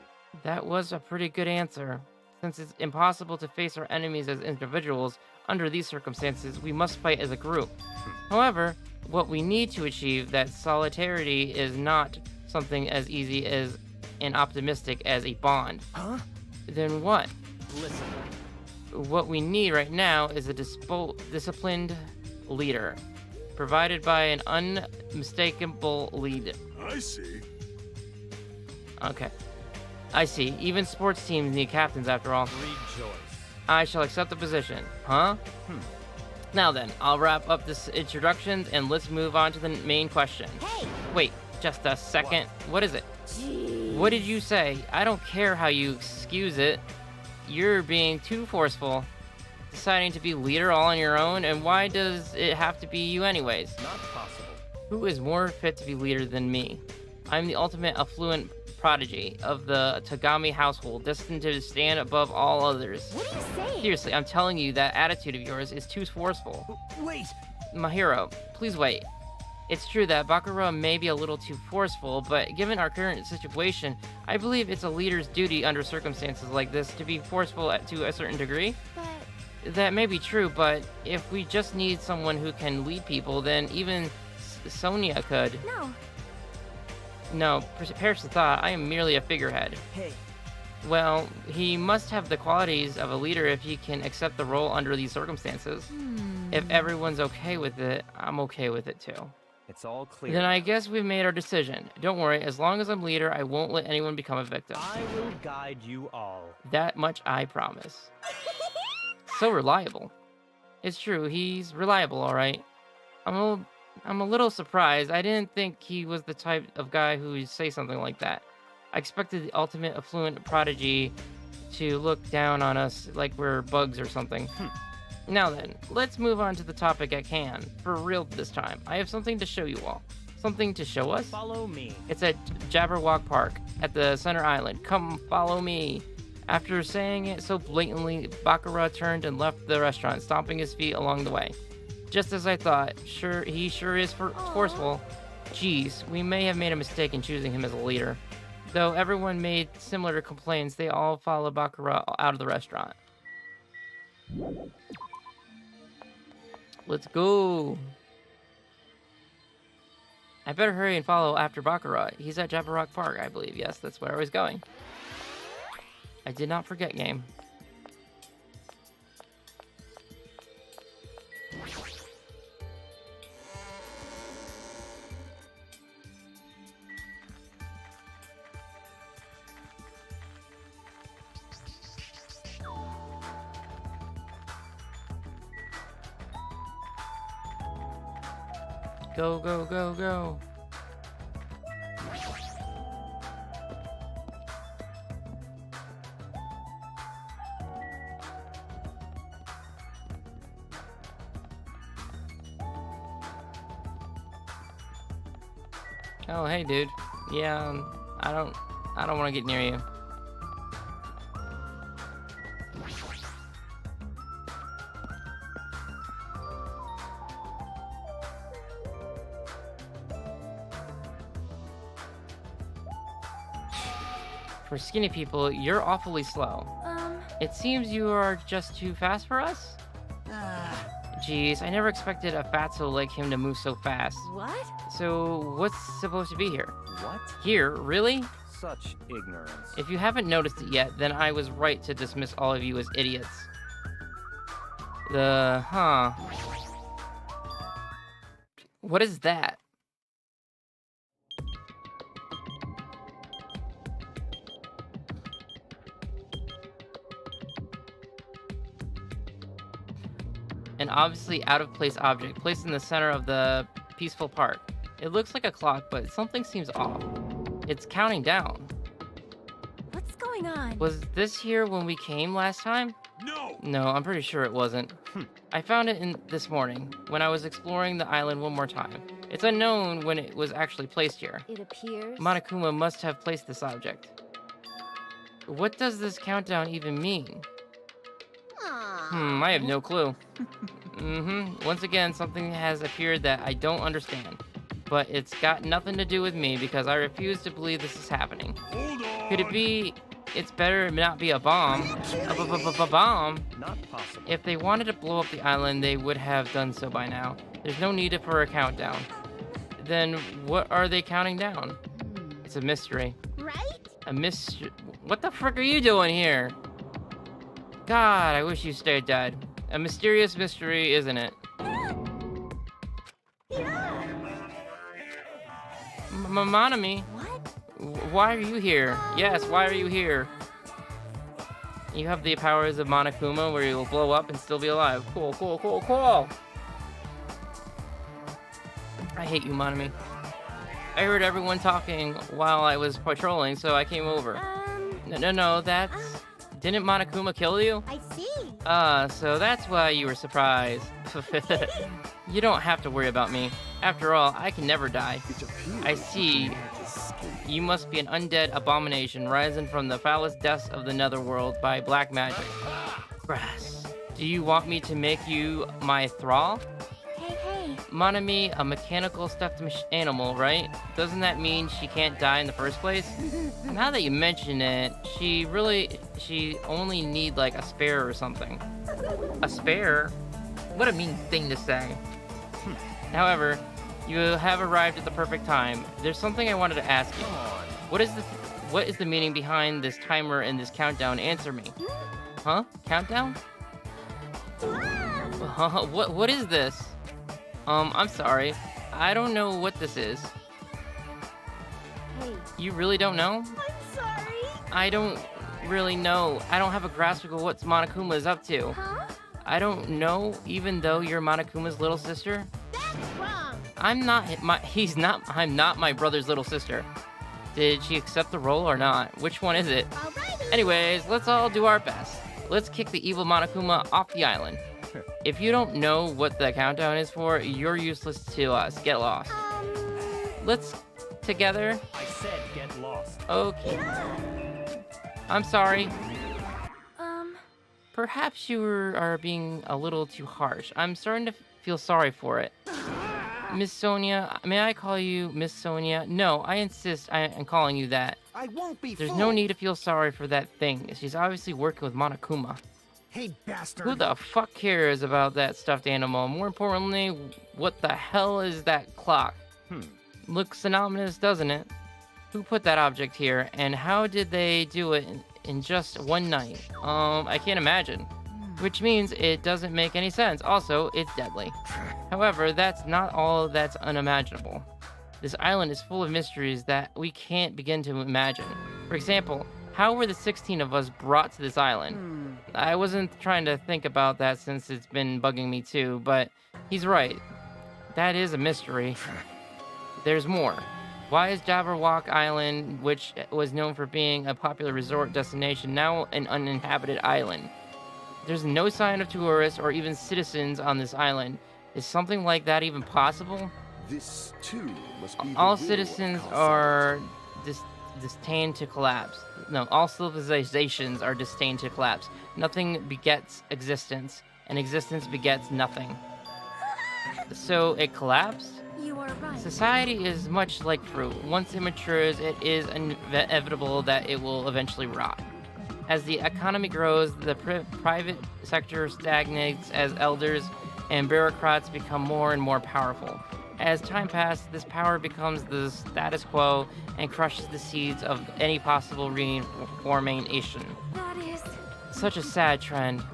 S1: That was a pretty good answer. Since it's impossible to face our enemies as individuals, under these circumstances, we must fight as a group. However, what we need to achieve that solidarity is not something as easy as and optimistic as a bond.
S2: Huh?
S1: Then what?
S8: Listen.
S1: What we need right now is a disciplined leader, provided by an unmistakable lead.
S10: I see.
S1: Okay. I see. Even sports teams need captains after all.
S8: Rejoice.
S1: I shall accept the position. Huh? Now then, I'll wrap up this introduction and let's move on to the main question.
S4: hey,
S1: Wait, just a second. What is it?
S4: jeez.
S1: What did you say? I don't care how you excuse it. You're being too forceful. Deciding to be leader all on your own, and why does it have to be you anyways?
S9: Not possible.
S1: Who is more fit to be leader than me? I'm the ultimate affluent prodigy of the Tagami household, destined to stand above all others.
S4: What are you saying?
S1: Seriously, I'm telling you, that attitude of yours is too forceful.
S2: Wait.
S1: Mahiro, please wait. It's true that Bakura may be a little too forceful, but given our current situation, I believe it's a leader's duty under circumstances like this to be forceful to a certain degree.
S4: But
S1: That may be true, but if we just need someone who can lead people, then even Sonia could.
S4: no,
S1: No, perish the thought, I am merely a figurehead.
S2: Hey,
S1: Well, he must have the qualities of a leader if he can accept the role under these circumstances. If everyone's okay with it, I'm okay with it too.
S5: It's all clear.
S1: Then I guess we've made our decision. Don't worry, as long as I'm leader, I won't let anyone become a victim.
S9: I will guide you all.
S1: That much I promise. So reliable. It's true, he's reliable, alright. I'm a little surprised. I didn't think he was the type of guy who would say something like that. I expected the ultimate affluent prodigy to look down on us like we're bugs or something. Now then, let's move on to the topic at hand. For real this time. I have something to show you all. Something to show us?
S9: Follow me.
S1: It's at Jabberwock Park, at the center island. Come, follow me. After saying it so blatantly, Bakura turned and left the restaurant, stomping his feet along the way. Just as I thought, he sure is forceful. Geez, we may have made a mistake in choosing him as a leader. Though everyone made similar complaints, they all followed Bakura out of the restaurant. Let's go. I better hurry and follow after Bakura. He's at Jabberwock Park, I believe. Yes, that's where I was going. I did not forget, game. Go, go, go, go. Oh, hey, dude. Yeah, I don't want to get near you. For skinny people, you're awfully slow. It seems you are just too fast for us? Jeez, I never expected a fatso like him to move so fast.
S12: What?
S1: So, what's supposed to be here?
S5: What?
S1: Here? Really?
S5: Such ignorance.
S1: If you haven't noticed it yet, then I was right to dismiss all of you as idiots. What is that? An obviously out-of-place object placed in the center of the peaceful park. It looks like a clock, but something seems off. It's counting down.
S4: What's going on?
S1: Was this here when we came last time?
S10: No!
S1: No, I'm pretty sure it wasn't. I found it this morning, when I was exploring the island one more time. It's unknown when it was actually placed here.
S4: It appears.
S1: Monokuma must have placed this object. What does this countdown even mean? I have no clue. Once again, something has appeared that I don't understand. But it's got nothing to do with me because I refuse to believe this is happening.
S10: Hold on!
S1: Could it be... It's better not be a bomb. A bomb?
S5: Not possible.
S1: If they wanted to blow up the island, they would have done so by now. There's no need for a countdown. Then what are they counting down? It's a mystery.
S6: Right?
S1: A mystery? What the frick are you doing here? God, I wish you stayed dead. A mysterious mystery, isn't it? Monami?
S4: What?
S1: Why are you here? Yes, why are you here? You have the powers of Monokuma where you will blow up and still be alive. Cool, cool, cool, cool! I hate you, Monami. I heard everyone talking while I was patrolling, so I came over. No, that's... Didn't Monokuma kill you?
S6: I see.
S1: So that's why you were surprised. You don't have to worry about me. After all, I can never die. I see. You must be an undead abomination rising from the foulest depths of the netherworld by black magic. Grass. Do you want me to make you my thrall?
S4: Hey.
S1: Monami, a mechanical stuffed animal, right? Doesn't that mean she can't die in the first place? Now that you mention it, she only need like a spare or something. A spare? What a mean thing to say. However, you have arrived at the perfect time. There's something I wanted to ask you. What is the meaning behind this timer and this countdown? Answer me. Huh? Countdown? What is this? I'm sorry. I don't know what this is.
S4: Hey.
S1: You really don't know?
S6: I'm sorry.
S1: I don't really know. I don't have a grasp of what Monokuma is up to.
S6: Huh?
S1: I don't know, even though you're Monokuma's little sister.
S6: That's wrong.
S1: I'm not my brother's little sister. Did she accept the role or not? Which one is it?
S6: Alrighty.
S1: Anyways, let's all do our best. Let's kick the evil Monokuma off the island. If you don't know what the countdown is for, you're useless to us. Get lost. Let's together.
S9: I said get lost.
S1: Okay. I'm sorry.
S4: Um,
S1: Perhaps you are being a little too harsh. I'm starting to feel sorry for it. Miss Sonia, may I call you Miss Sonia? No, I insist on calling you that.
S8: I won't be
S1: There's
S8: fooled.
S1: no need to feel sorry for that thing. She's obviously working with Monokuma.
S8: Hey, bastard.
S1: Who the fuck cares about that stuffed animal? More importantly, what the hell is that clock? Looks synonymous, doesn't it? Who put that object here, and how did they do it in just one night? I can't imagine. Which means it doesn't make any sense. Also, it's deadly. However, that's not all that's unimaginable. This island is full of mysteries that we can't begin to imagine. For example, how were the 16 of us brought to this island? I wasn't trying to think about that since it's been bugging me too, but he's right. That is a mystery. There's more. Why is Jabberwock Island, which was known for being a popular resort destination, now an uninhabited island? There's no sign of tourists or even citizens on this island. Is something like that even possible?
S7: This too must be
S1: All
S7: the will
S1: citizens
S7: of
S1: are disdained to collapse. No, all civilizations are disdained to collapse. Nothing begets existence, and existence begets nothing. So it collapsed?
S4: You are right.
S1: Society is much like fruit. Once it matures, it is inevitable that it will eventually rot. As the economy grows, the private sector stagnates as elders and bureaucrats become more and more powerful. As time passes, this power becomes the status quo and crushes the seeds of any possible reformation.
S4: That is...
S1: Such a sad trend.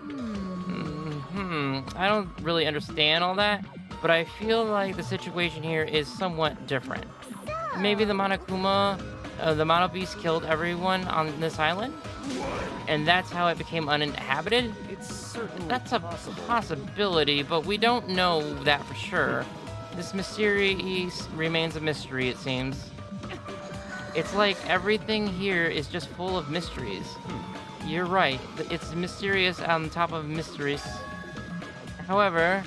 S1: I don't really understand all that, but I feel like the situation here is somewhat different. Maybe the Monokuma, the Mono Beast killed everyone on this island? And that's how it became uninhabited?
S8: It's certainly
S1: That's a possibility, but we don't know that for sure. This mystery remains a mystery, it seems. It's like everything here is just full of mysteries. You're right, it's mysterious on top of mysteries. However,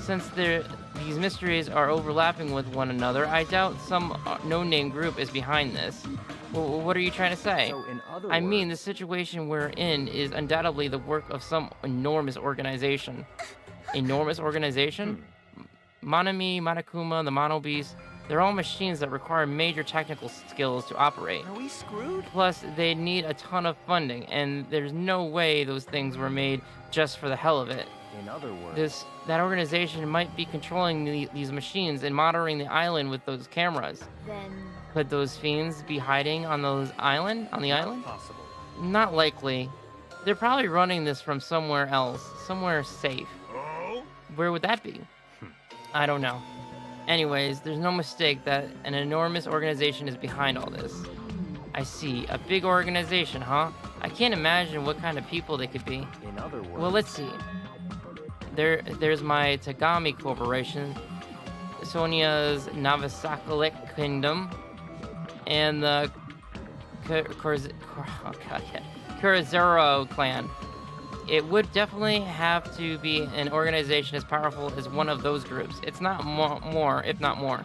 S1: since these mysteries are overlapping with one another, I doubt some no-name group is behind this. Well, what are you trying to say?
S8: So in other
S1: I mean, the
S8: words-
S1: situation we're in is undoubtedly the work of some enormous organization. Enormous organization? Monami, Monokuma, the Mono Beast, they're all machines that require major technical skills to operate.
S8: Are we screwed?
S1: Plus, they need a ton of funding, and there's no way those things were made just for the hell of it.
S8: In other words,
S1: That organization might be controlling these machines and monitoring the island with those cameras.
S4: Then...
S1: Could those fiends be hiding on the island?
S9: Possible.
S1: Not likely. They're probably running this from somewhere else, somewhere safe.
S10: Oh?
S1: Where would that be? I don't know. Anyways, there's no mistake that an enormous organization is behind all this. I see. A big organization, huh? I can't imagine what kind of people they could be.
S8: in other words,
S1: Well, let's see. There's my Tagami Corporation, Sonia's Navasakalik Kingdom, and the Kurazero clan. It would definitely have to be an organization as powerful as one of those groups. It's not more, if not more.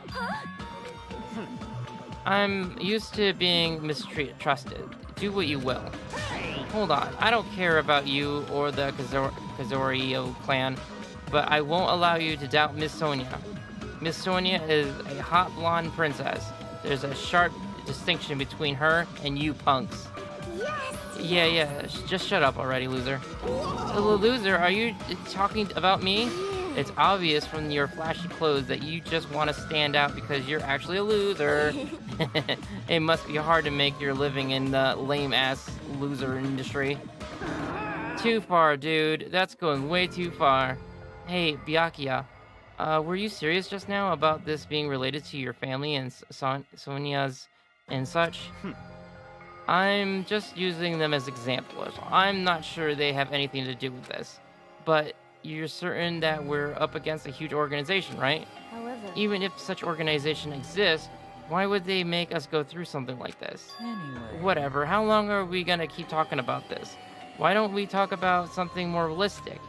S1: I'm used to being mistrusted. Do what you will. Hold on. I don't care about you or the Kazorio clan, but I won't allow you to doubt Miss Sonia. Miss Sonia is a hot blonde princess. There's a sharp distinction between her and you punks. Yeah, just shut up already, loser. Loser, are you talking about me? It's obvious from your flashy clothes that you just want to stand out because you're actually a loser. It must be hard to make your living in the lame-ass loser industry. Too far, dude. That's going way too far. Hey, Byakuya, were you serious just now about this being related to your family and Sonia's and such? I'm just using them as examples. I'm not sure they have anything to do with this. But you're certain that we're up against a huge organization, right?
S4: However...
S1: Even if such organization exists, why would they make us go through something like this?
S3: Anyway...
S1: Whatever, how long are we gonna keep talking about this? Why don't we talk about something more realistic?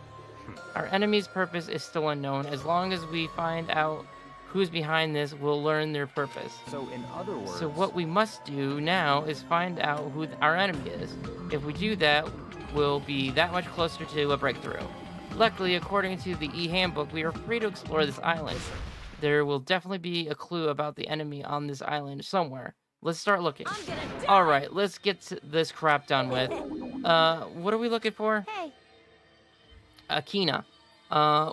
S1: Our enemy's purpose is still unknown. As long as we find out who's behind this, we'll learn their purpose.
S8: So in other words,
S1: So what we must do now is find out who our enemy is. If we do that, we'll be that much closer to a breakthrough. Luckily, according to the e-handbook, we are free to explore this island. There will definitely be a clue about the enemy on this island somewhere. Let's start looking. Alright, let's get this crap done with. What are we looking for?
S4: Hey,
S1: Akina.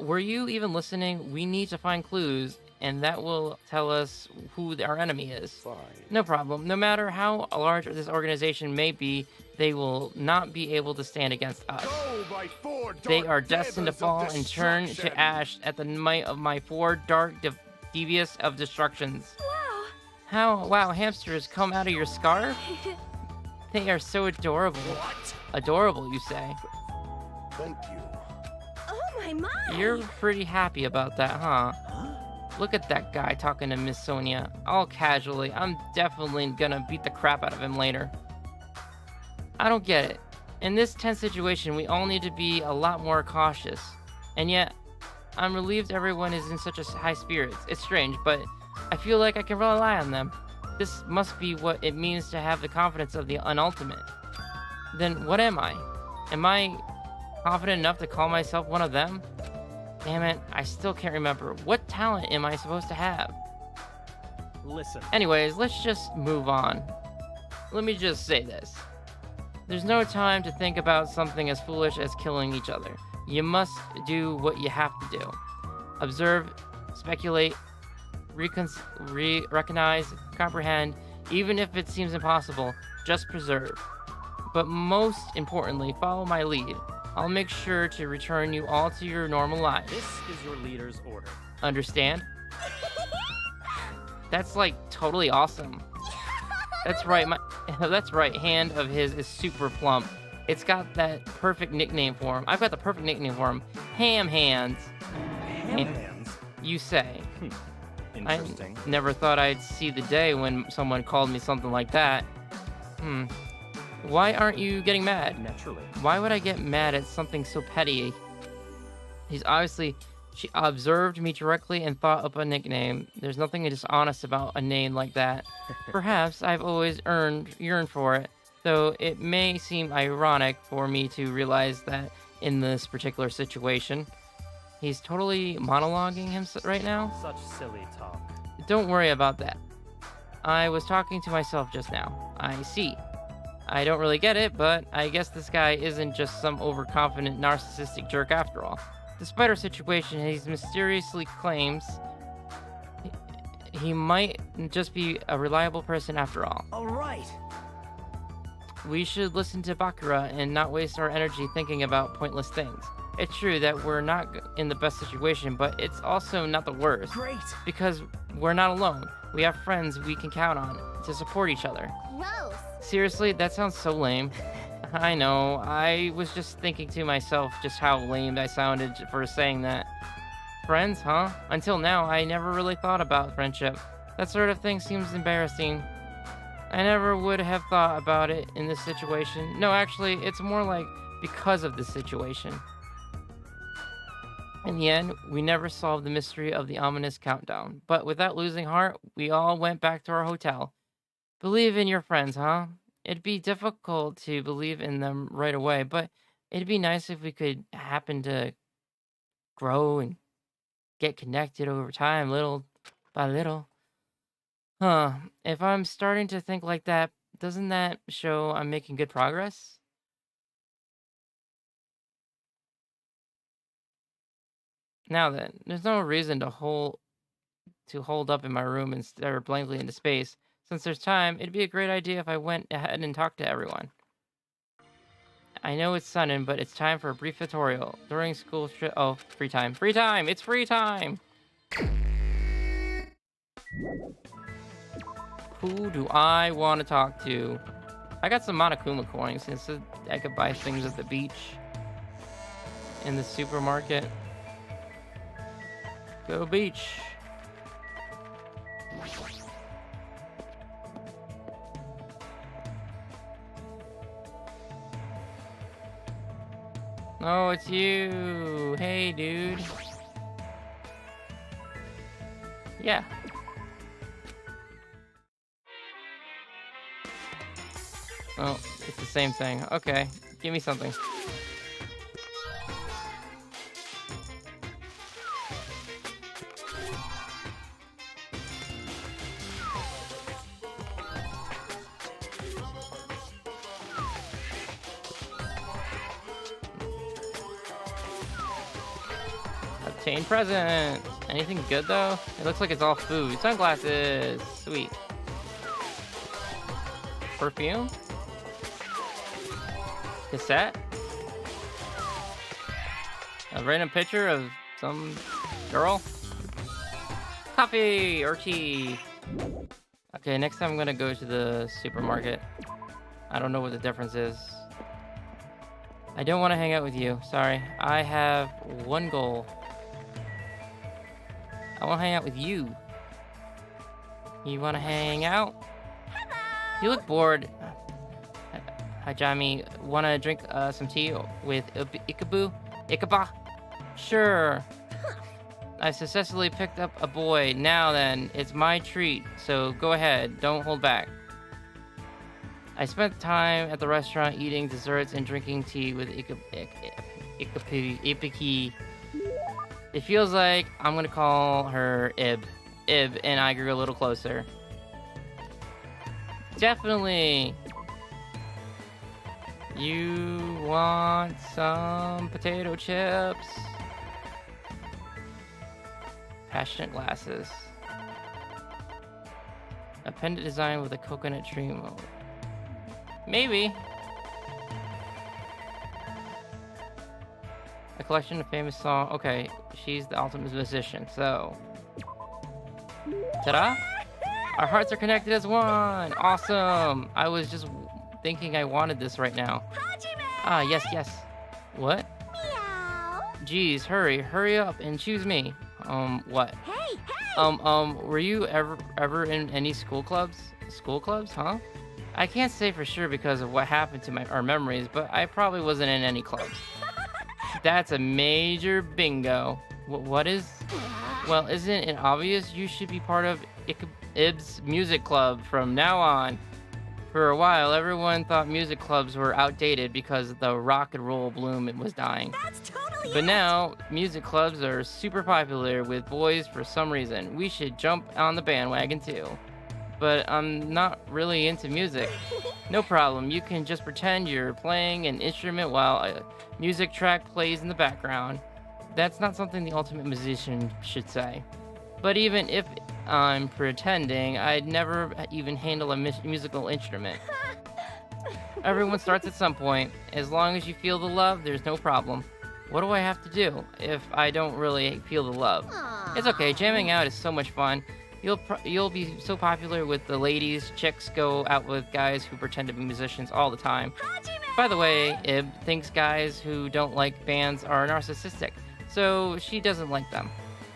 S1: Were you even listening? We need to find clues, and that will tell us who our enemy is.
S7: Fine.
S1: No problem. No matter how large this organization may be, they will not be able to stand against us.
S7: Go, my four
S1: They
S7: dark
S1: are destined to
S7: devils of
S1: fall and turn to
S7: destruction.
S1: ash at the might of my four dark devious of destructions.
S4: wow!
S1: Wow, hamsters come out of your scarf? They are so adorable.
S7: What?
S1: Adorable, you say?
S7: Thank you.
S4: Oh my!
S1: You're pretty happy about that, huh? Look at that guy talking to Miss Sonia, all casually. I'm definitely gonna beat the crap out of him later. I don't get it. In this tense situation, we all need to be a lot more cautious. And yet, I'm relieved everyone is in such a high spirits. It's strange, but I feel like I can rely on them. This must be what it means to have the confidence of the unultimate. Then what am I? Am I confident enough to call myself one of them? Damn it, I still can't remember. What talent am I supposed to have?
S9: Listen.
S1: Anyways, let's just move on. Let me just say this. There's no time to think about something as foolish as killing each other. You must do what you have to do. Observe, speculate, recognize, comprehend, even if it seems impossible, just preserve. But most importantly, follow my lead. I'll make sure to return you all to your normal lives.
S9: This is your leader's order.
S1: Understand? That's like totally awesome. That's right, that's right, hand of his is super plump. It's got that perfect nickname for him. I've got the perfect nickname for him. Ham Hands.
S9: Ham Hands?
S1: You say.
S9: Interesting.
S1: I never thought I'd see the day when someone called me something like that. Why aren't you getting mad?
S9: Naturally.
S1: Why would I get mad at something so petty? She observed me directly and thought up a nickname. There's nothing dishonest about a name like that. Perhaps I've always yearned for it, though it may seem ironic for me to realize that in this particular situation. He's totally monologuing himself right now.
S9: Such silly talk.
S1: Don't worry about that. I was talking to myself just now. I see. I don't really get it, but I guess this guy isn't just some overconfident narcissistic jerk after all. Despite our situation, he mysteriously claims he might just be a reliable person after all.
S2: All right.
S1: We should listen to Bakura and not waste our energy thinking about pointless things. It's true that we're not in the best situation, but it's also not the worst.
S2: Great.
S1: Because we're not alone. We have friends we can count on to support each other.
S6: Gross.
S1: Seriously, that sounds so lame. I know, I was just thinking to myself just how lame I sounded for saying that. Friends, huh? Until now, I never really thought about friendship. That sort of thing seems embarrassing. I never would have thought about it in this situation. No, actually, it's more like because of this situation. In the end, we never solved the mystery of the ominous countdown. But without losing heart, we all went back to our hotel. Believe in your friends, huh? It'd be difficult to believe in them right away, but it'd be nice if we could happen to grow and get connected over time, little by little. If I'm starting to think like that, doesn't that show I'm making good progress? Now then, there's no reason to hold up in my room and stare blankly into space. Since there's time, it'd be a great idea if I went ahead and talked to everyone. I know it's sudden, but it's time for a brief tutorial. During school free time. Free time! It's free time! Who do I want to talk to? I got some Monokuma coins, since I could buy things at the beach. In the supermarket. Go beach! Oh, it's you. Hey, dude. Yeah. Oh, it's the same thing. Okay, give me something. Obtain present. Anything good though? It looks like it's all food. Sunglasses. Sweet. Perfume. Cassette. A random picture of some girl. Coffee or tea. Okay, next time I'm gonna go to the supermarket. I don't know what the difference is. I don't want to hang out with you. Sorry. I have one goal. I want to hang out with you. You want to hang out? You look bored. Hi, Jamie. Want to drink some tea with Ikaba? Sure. I successfully picked up a boy. Now then, it's my treat. So go ahead. Don't hold back. I spent time at the restaurant eating desserts and drinking tea with Ipiki. It feels like I'm gonna call her Ib. Ib and I grew a little closer. Definitely. You want some potato chips? Passionate glasses. A pendant design with a coconut tree mode. Maybe. A collection of famous songs. Okay, she's the ultimate musician, so. Ta-da! Our hearts are connected as one! Awesome! I was just thinking I wanted this right now. Ah, yes, yes. What?
S6: Meow.
S1: Geez, hurry up and choose me. What?
S6: Hey,
S1: Were you ever in any school clubs? School clubs, huh? I can't say for sure because of what happened to our memories, but I probably wasn't in any clubs. That's a major bingo. What is? Well, isn't it obvious? You should be part of Ib's music club from now on. For a while, everyone thought music clubs were outdated because the rock and roll bloom was dying.
S6: That's totally
S1: But
S6: it.
S1: now, music clubs are super popular with boys for some reason. We should jump on the bandwagon too. But I'm not really into music. No problem, you can just pretend you're playing an instrument while a music track plays in the background. That's not something the ultimate musician should say. But even if I'm pretending, I'd never even handle a musical instrument. Everyone starts at some point. As long as you feel the love, there's no problem. What do I have to do if I don't really feel the love? It's okay, jamming out is so much fun. You'll be so popular with the ladies. Chicks go out with guys who pretend to be musicians all the time. By the way, Ib thinks guys who don't like bands are narcissistic, so she doesn't like them.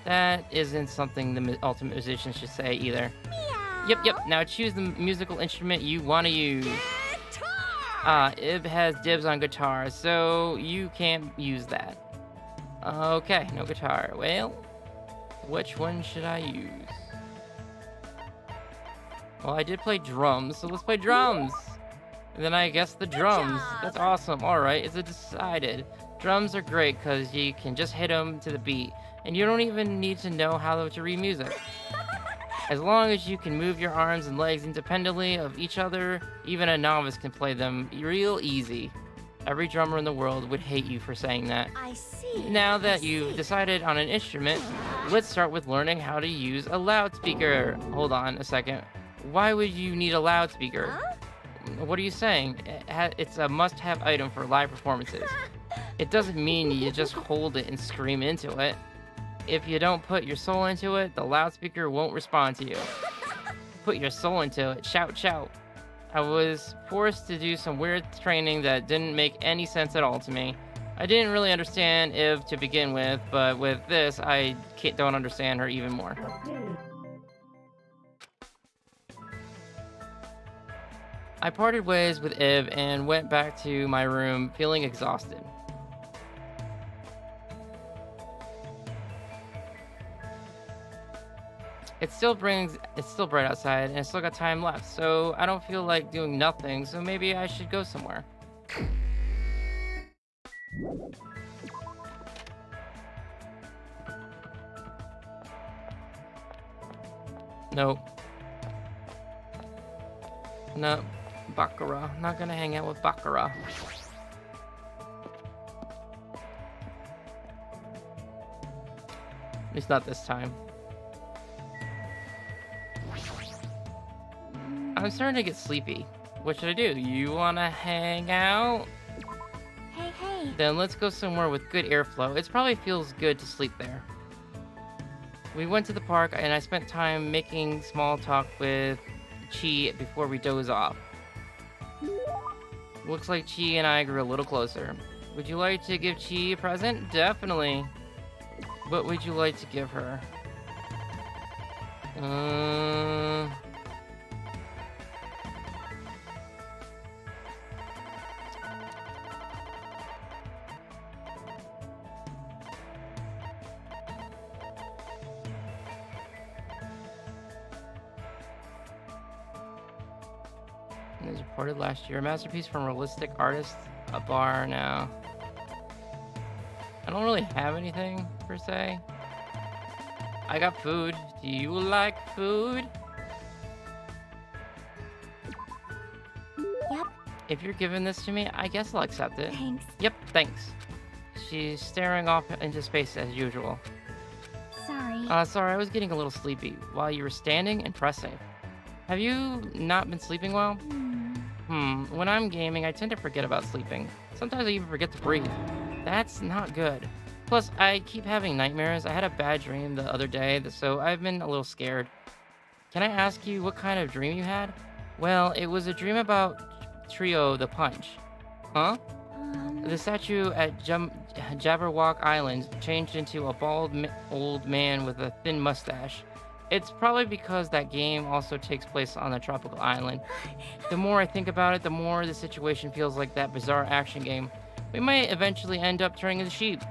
S1: That isn't something the ultimate musician should say either.
S6: Meow.
S1: Yep, now choose the musical instrument you want to use.
S6: Guitar.
S1: Ib has dibs on guitar, so you can't use that. Okay, no guitar. Well, which one should I use? Well, I did play drums, so let's play drums. And then I guess the drums.
S6: job.
S1: That's awesome. All right, it's decided. Drums are great because you can just hit them to the beat, and you don't even need to know how to read music. As long as you can move your arms and legs independently of each other, even a novice can play them real easy. Every drummer in the world would hate you for saying that.
S6: I see.
S1: Now that you've decided on an instrument, let's start with learning how to use a loudspeaker. Hold on a second. Why would you need a loudspeaker?
S6: Huh?
S1: What are you saying? It's a must-have item for live performances. It doesn't mean you just hold it and scream into it. If you don't put your soul into it, the loudspeaker won't respond to you. Put your soul into it. Shout, shout. I was forced to do some weird training that didn't make any sense at all to me. I didn't really understand Ib to begin with, but with this, I don't understand her even more. I parted ways with Ib and went back to my room feeling exhausted. It's still bright outside and I still got time left, so I don't feel like doing nothing, so maybe I should go somewhere. Nope. No, Baccarat. Not gonna hang out with Baccarat. At least not this time. I'm starting to get sleepy. What should I do? You wanna hang out?
S4: Hey.
S1: Then let's go somewhere with good airflow. It probably feels good to sleep there. We went to the park and I spent time making small talk with Chi before we doze off. Looks like Chi and I grew a little closer. Would you like to give Chi a present? Definitely. What would you like to give her? Uh... It was reported last year. A masterpiece from realistic artist. A bar now. I don't really have anything, per se. I got food. Do you like food?
S4: Yep.
S1: If you're giving this to me, I guess I'll accept it.
S4: Thanks.
S1: Yep, thanks. She's staring off into space as usual.
S4: Sorry.
S1: Sorry, I was getting a little sleepy while you were standing and pressing. Have you not been sleeping well? When I'm gaming, I tend to forget about sleeping. Sometimes I even forget to breathe. That's not good. Plus, I keep having nightmares. I had a bad dream the other day, so I've been a little scared. Can I ask you what kind of dream you had? Well, it was a dream about Trio the Punch. Huh? The statue at Jabberwock Island changed into a bald old man with a thin mustache. It's probably because that game also takes place on a tropical island. The more I think about it, the more the situation feels like that bizarre action game. We might eventually end up turning into sheep.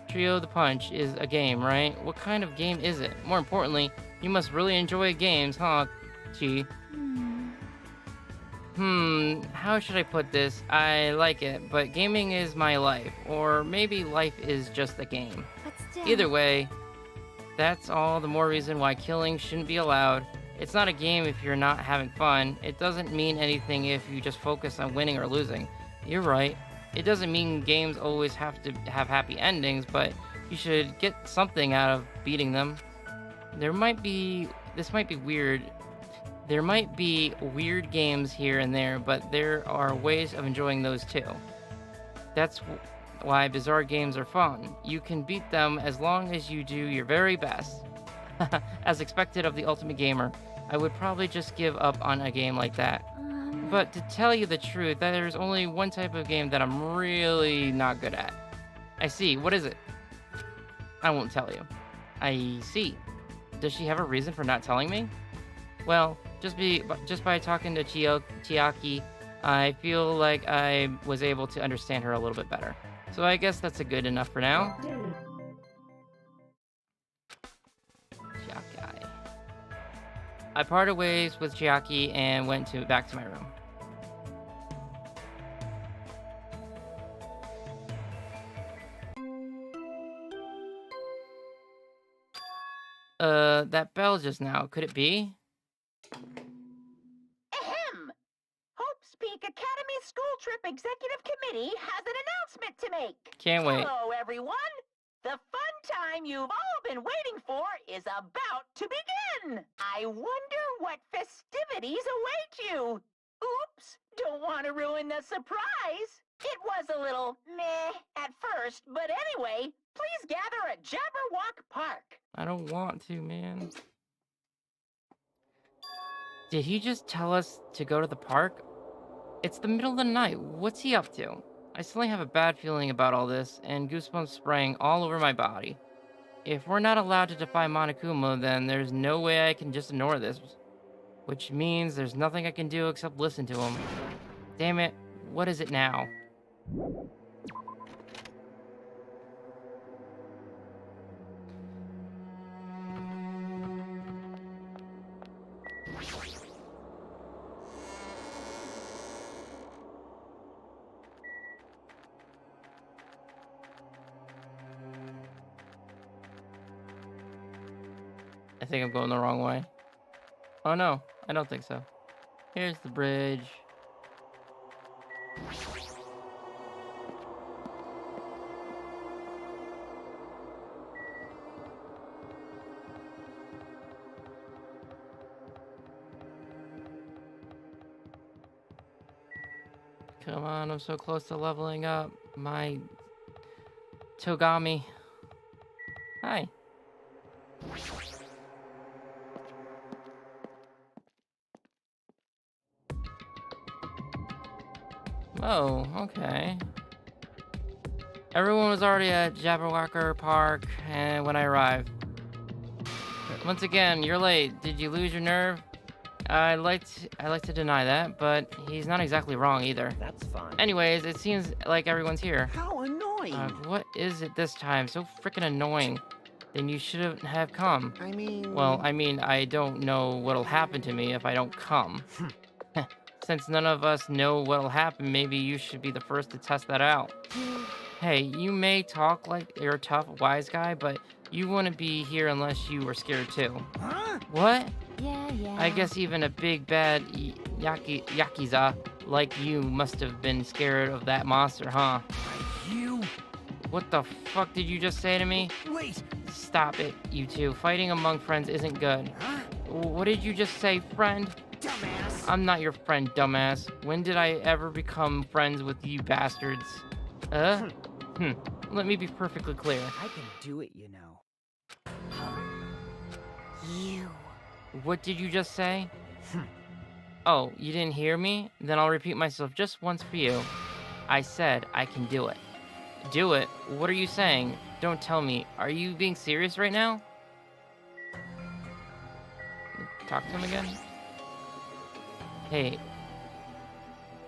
S1: Trio the Punch is a game, right? What kind of game is it? More importantly, you must really enjoy games, huh, Chi? How should I put this? I like it, but gaming is my life. Or maybe life is just a game.
S4: But still.
S1: Either way, that's all the more reason why killing shouldn't be allowed. It's not a game if you're not having fun. It doesn't mean anything if you just focus on winning or losing. You're right. It doesn't mean games always have to have happy endings, but you should get something out of beating them. This might be weird. There might be weird games here and there, but there are ways of enjoying those too. That's why bizarre games are fun. You can beat them as long as you do your very best. As expected of the ultimate gamer, I would probably just give up on a game like that. But to tell you the truth, there's only one type of game that I'm really not good at. I see. What is it? I won't tell you. I see. Does she have a reason for not telling me? Well, just by talking to Chiaki, I feel like I was able to understand her a little bit better. So I guess that's a good enough for now. Chiaki. I parted ways with Chiaki and went back to my room. That bell just now, could it be?
S11: Ahem! Hope's Peak Academy School Trip Executive Committee has an announcement to make.
S1: Can't wait.
S11: Hello, everyone. The fun time you've all been waiting for is about to begin. I wonder what festivities await you. Oops, don't want to ruin the surprise. It was a little meh at first, but anyway, please gather at Jabberwock Park.
S1: I don't want to, man. Did he just tell us to go to the park? It's the middle of the night. What's he up to? I suddenly have a bad feeling about all this, and goosebumps spraying all over my body. If we're not allowed to defy Monokuma, then there's no way I can just ignore this. Which means there's nothing I can do except listen to him. Damn it, what is it now? I think I'm going the wrong way. Oh no, I don't think so. Here's the bridge. Come on, I'm so close to leveling up. My Togami. Hi. Oh, okay. Everyone was already at Jabberwocker Park and when I arrived. Once again, you're late. Did you lose your nerve? I'd like to deny that, but he's not exactly wrong either.
S9: That's fine.
S1: Anyways, it seems like everyone's here.
S8: How annoying.
S1: What is it this time? So freaking annoying. Then you shouldn't have come.
S8: I mean...
S1: Well, I don't know what'll happen to me if I don't come. Since none of us know what'll happen, maybe you should be the first to test that out. Hey, you may talk like you're a tough, wise guy, but you wouldn't be here unless you were scared too.
S8: Huh?
S1: What?
S4: Yeah.
S1: I guess even a big bad yakiza like you must have been scared of that monster, huh?
S8: You...
S1: What the fuck did you just say to me?
S8: Wait!
S1: Stop it, you two. Fighting among friends isn't good.
S8: Huh?
S1: What did you just say, friend?
S8: Dumbass!
S1: I'm not your friend, dumbass. When did I ever become friends with you bastards? Let me be perfectly clear.
S3: I can do it, you know.
S4: You.
S1: What did you just say? Oh, you didn't hear me? Then I'll repeat myself just once for you. I said I can do it. Do it? What are you saying? Don't tell me. Are you being serious right now? Talk to him again? Hey,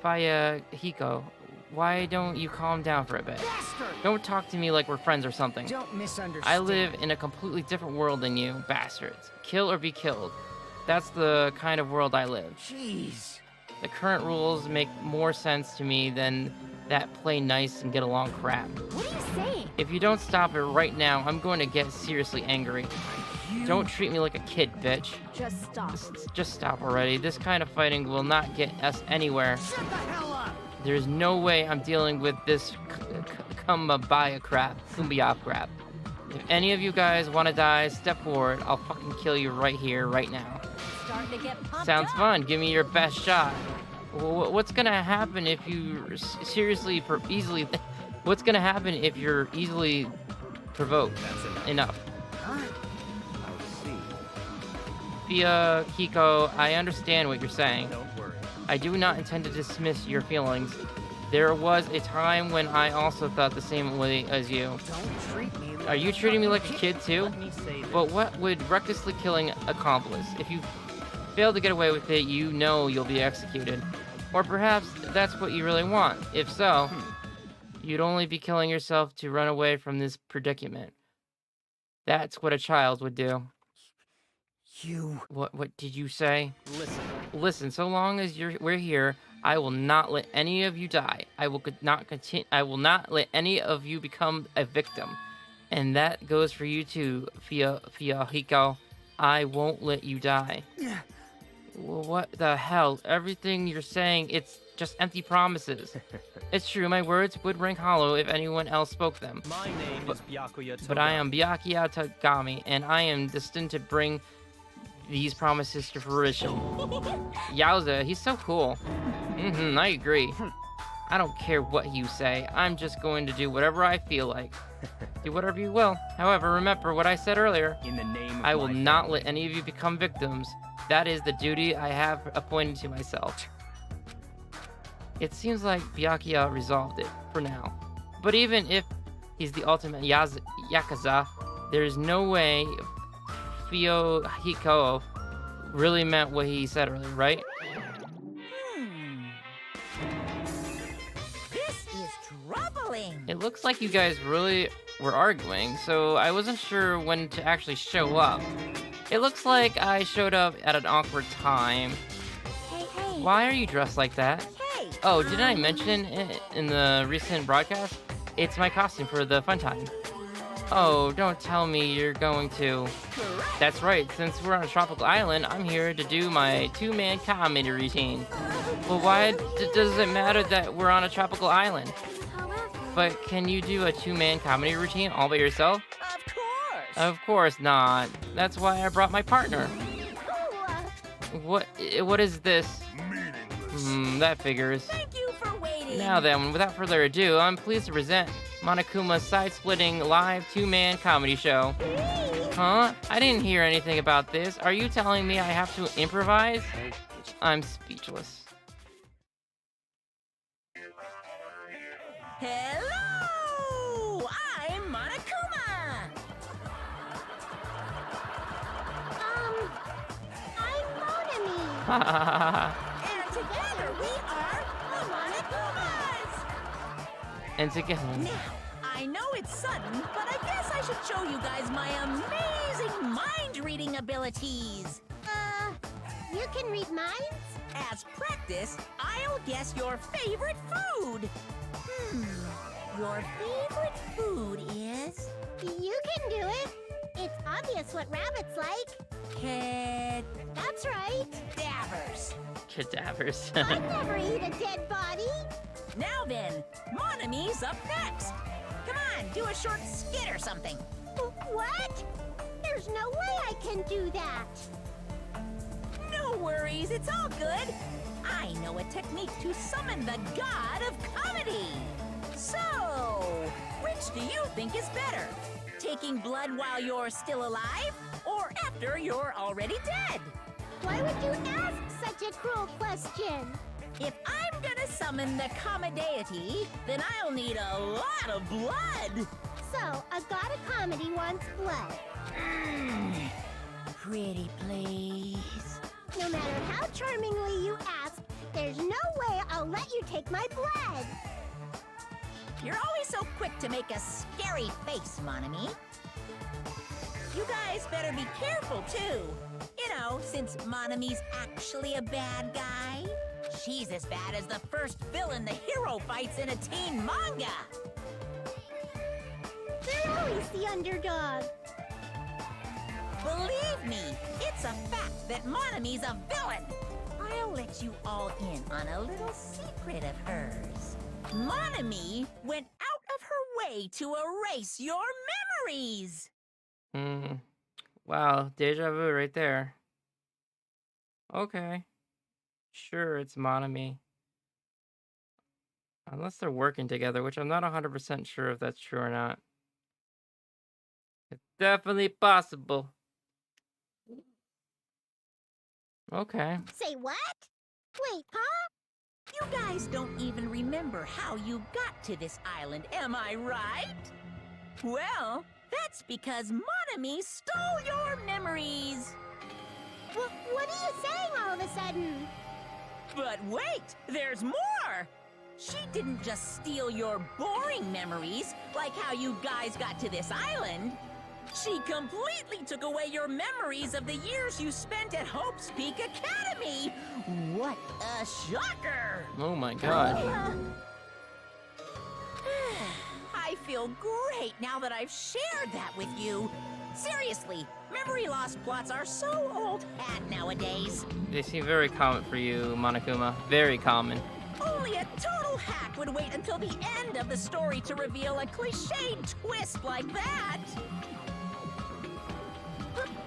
S1: Hiko, why don't you calm down for a bit?
S8: Bastard!
S1: Don't talk to me like we're friends or something.
S8: Don't misunderstand.
S1: I live in a completely different world than you, bastards. Kill or be killed. That's the kind of world I live.
S8: Jeez.
S1: The current rules make more sense to me than that play nice and get along crap.
S4: What are you saying?
S1: If you don't stop it right now, I'm going to get seriously angry. Don't treat me like a kid, bitch.
S4: Just stop.
S1: Just stop already. This kind of fighting will not get us anywhere.
S8: Shut the hell up!
S1: There's no way I'm dealing with this kumbaya crap. If any of you guys want to die, step forward. I'll fucking kill you right here, right now.
S12: Starting to get pumped
S1: Sounds
S12: up.
S1: fun. Give me your best shot. What's gonna happen if you easily? What's gonna happen if you're easily provoked?
S9: That's
S1: Enough.
S8: Huh?
S9: I see.
S1: Fia, Hiko, I understand what you're saying.
S9: Don't worry.
S1: I do not intend to dismiss your feelings. There was a time when I also thought the same way as you.
S8: Don't treat me like
S1: Are you treating me like a kid too?
S9: Let me say this.
S1: But what would recklessly killing accomplish? If you fail to get away with it, you know you'll be executed. Or perhaps that's what you really want. If so, you'd only be killing yourself to run away from this predicament. That's what a child would do.
S8: You...
S1: What did you say?
S9: Listen.
S1: Listen, so long as we're here, I will not let any of you die. I will not let any of you become a victim. And that goes for you too, Hiko. I won't let you die. Well, what the hell? Everything you're saying, it's just empty promises. It's true, my words would ring hollow if anyone else spoke them.
S9: My name is Byakuya Togami.
S1: But I am Byakuya Togami, and I am destined to bring these promises to fruition. Yowza, he's so cool. I agree. I don't care what you say. I'm just going to do whatever I feel like. Do whatever you will. However, remember what I said earlier.
S9: In the name of
S1: I will
S9: my
S1: not
S9: family.
S1: let any of you become victims. That is the duty I have appointed to myself. It seems like Byakuya resolved it, for now. But even if he's the ultimate Yakuza, there's no way Hiko really meant what he said earlier, right?
S12: This is troubling.
S1: It looks like you guys really were arguing, so I wasn't sure when to actually show up. It looks like I showed up at an awkward time.
S4: Hey.
S1: Why are you dressed like that?
S12: Hey.
S1: Oh, didn't I mention it in the recent broadcast? It's my costume for the fun time. Oh, don't tell me you're going to... That's right, since we're on a tropical island, I'm here to do my two-man comedy routine. Well, why does it matter that we're on a tropical island?
S4: However,
S1: But can you do a two-man comedy routine all by yourself?
S12: Of course.
S1: Of course not. That's why I brought my partner. What is this?
S10: Meaningless.
S1: That figures.
S12: Thank you for waiting.
S1: Now then, without further ado, I'm pleased to present Monokuma's side-splitting live two-man comedy show. Huh? I didn't hear anything about this. Are you telling me I have to improvise? I'm speechless.
S12: Hello! I'm Monokuma! And together we are the Monokumas!
S1: And together.
S12: Now, I know it's sudden, but I guess I should show you guys my amazing mind-reading abilities.
S6: You can read minds?
S12: As practice, I'll guess your favorite food. Your favorite food is...
S6: You can do it. It's obvious what rabbits like. That's right.
S12: Cadavers.
S1: Cadavers.
S6: I'd never eat a dead body.
S12: Now then, Monami's up next. Come on, do a short skit or something.
S6: What? There's no way I can do that.
S12: No worries, it's all good. I know a technique to summon the god of comedy. So, which do you think is better? Taking blood while you're still alive, or after you're already dead?
S6: Why would you ask such a cruel question?
S12: If I'm gonna summon the comedy, then I'll need a lot of blood.
S6: So, a god of comedy wants blood.
S12: Pretty please.
S6: No matter how charmingly you ask, there's no way I'll let you take my blood.
S12: You're always so quick to make a scary face, Monami. You guys better be careful, too. You know, since Monami's actually a bad guy. She's as bad as the first villain the hero fights in a teen manga.
S6: They're always the underdog.
S12: Believe me, it's a fact that Monami's a villain. I'll let you all in on a little secret of hers. Monami went out of her way to erase your memories.
S1: Wow, deja vu right there. Okay. Sure, it's Monami. Unless they're working together, which I'm not 100% sure if that's true or not. It's definitely possible. Okay.
S6: Say what? Wait, huh?
S12: You guys don't even remember how you got to this island, am I right? Well, that's because Monami stole your memories.
S6: What are you saying all of a sudden?
S12: But wait, there's more! She didn't just steal your boring memories, like how you guys got to this island. She completely took away your memories of the years you spent at Hope's Peak Academy! What a shocker!
S1: Oh my gosh.
S12: I feel great now that I've shared that with you. Seriously, memory loss plots are so old hat nowadays.
S1: They seem very common for you, Monokuma. Very common.
S12: Only a total hack would wait until the end of the story to reveal a cliched twist like that.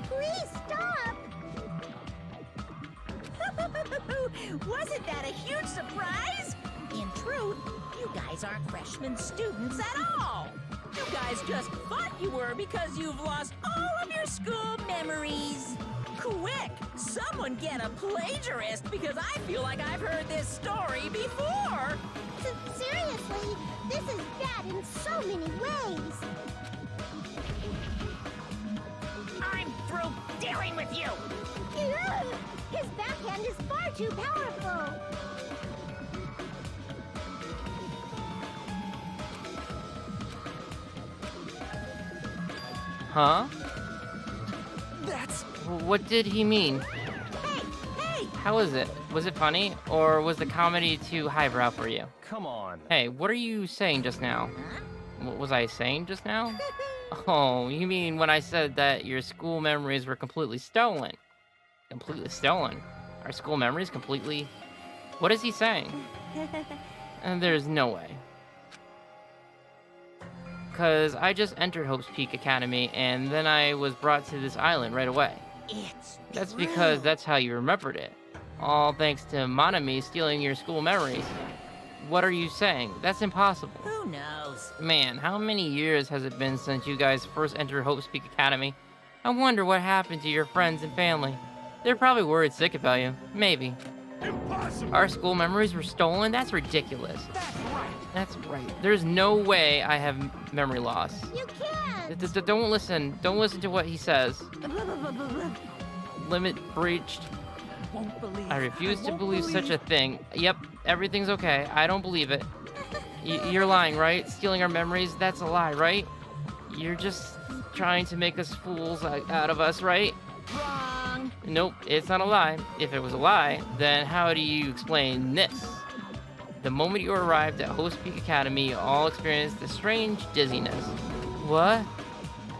S6: Please stop!
S12: Wasn't that a huge surprise? In truth, you guys aren't freshman students at all. You guys just thought you were because you've lost all of your school memories. Quick, someone get a plagiarist because I feel like I've heard this story before.
S6: Seriously, this is bad in so many ways.
S12: I'm through dealing with you.
S6: His backhand is far too powerful.
S1: Huh?
S2: That's...
S1: What did he mean?
S12: Hey!
S1: How was it? Was it funny? Or was the comedy too highbrow for you?
S5: Come on.
S1: Hey, what are you saying just now?
S12: Huh?
S1: What was I saying just now? Oh, you mean when I said that your school memories were completely stolen? Completely stolen? Our school memories completely... What is he saying? And there's no way. Because I just entered Hope's Peak Academy, and then I was brought to this island right away. That's because that's how you remembered it. All thanks to Monami stealing your school memories. What are you saying? That's impossible.
S12: Who knows?
S1: Man, how many years has it been since you guys first entered Hope's Peak Academy? I wonder what happened to your friends and family. They're probably worried sick about you. Maybe.
S10: Impossible!
S1: Our school memories were stolen? That's ridiculous.
S2: That's right.
S1: That's right. There's no way I have memory loss.
S6: You can't!
S1: Don't listen. Don't listen to what he says. Limit breached.
S3: won't believe.
S1: I refuse to
S3: won't
S1: believe such a thing. Yep, everything's okay. I don't believe it. You're lying, right? Stealing our memories, that's a lie, right? You're just trying to make us fools out of us, right?
S12: Wrong.
S1: Nope, it's not a lie. If it was a lie, then how do you explain this? The moment you arrived at Host Peak Academy, you all experienced a strange dizziness. What?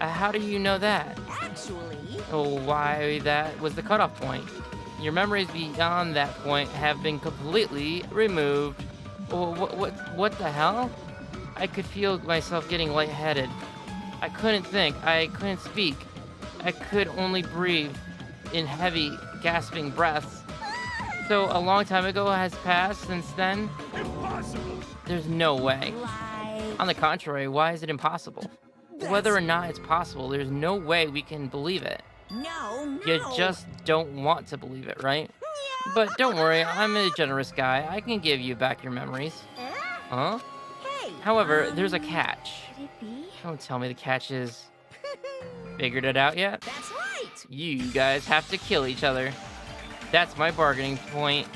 S1: How do you know that?
S12: Actually,
S1: Oh, why that was the cutoff point. Your memories beyond that point have been completely removed. Oh, what the hell? I could feel myself getting lightheaded. I couldn't think. I couldn't speak. I could only breathe in heavy, gasping breaths. So a long time ago has passed since then?
S10: Impossible!
S1: There's no way.
S12: like,
S1: On the contrary, why is it impossible? Whether or not it's possible, there's no way we can believe it.
S12: no.
S1: You just don't want to believe it, right? But don't worry, I'm a generous guy. I can give you back your memories. Huh?
S12: Hey.
S1: However, there's a catch.
S4: Could it be?
S1: Don't tell me the catch is... Figured it out yet?
S12: That's right.
S1: You guys have to kill each other. That's my bargaining point.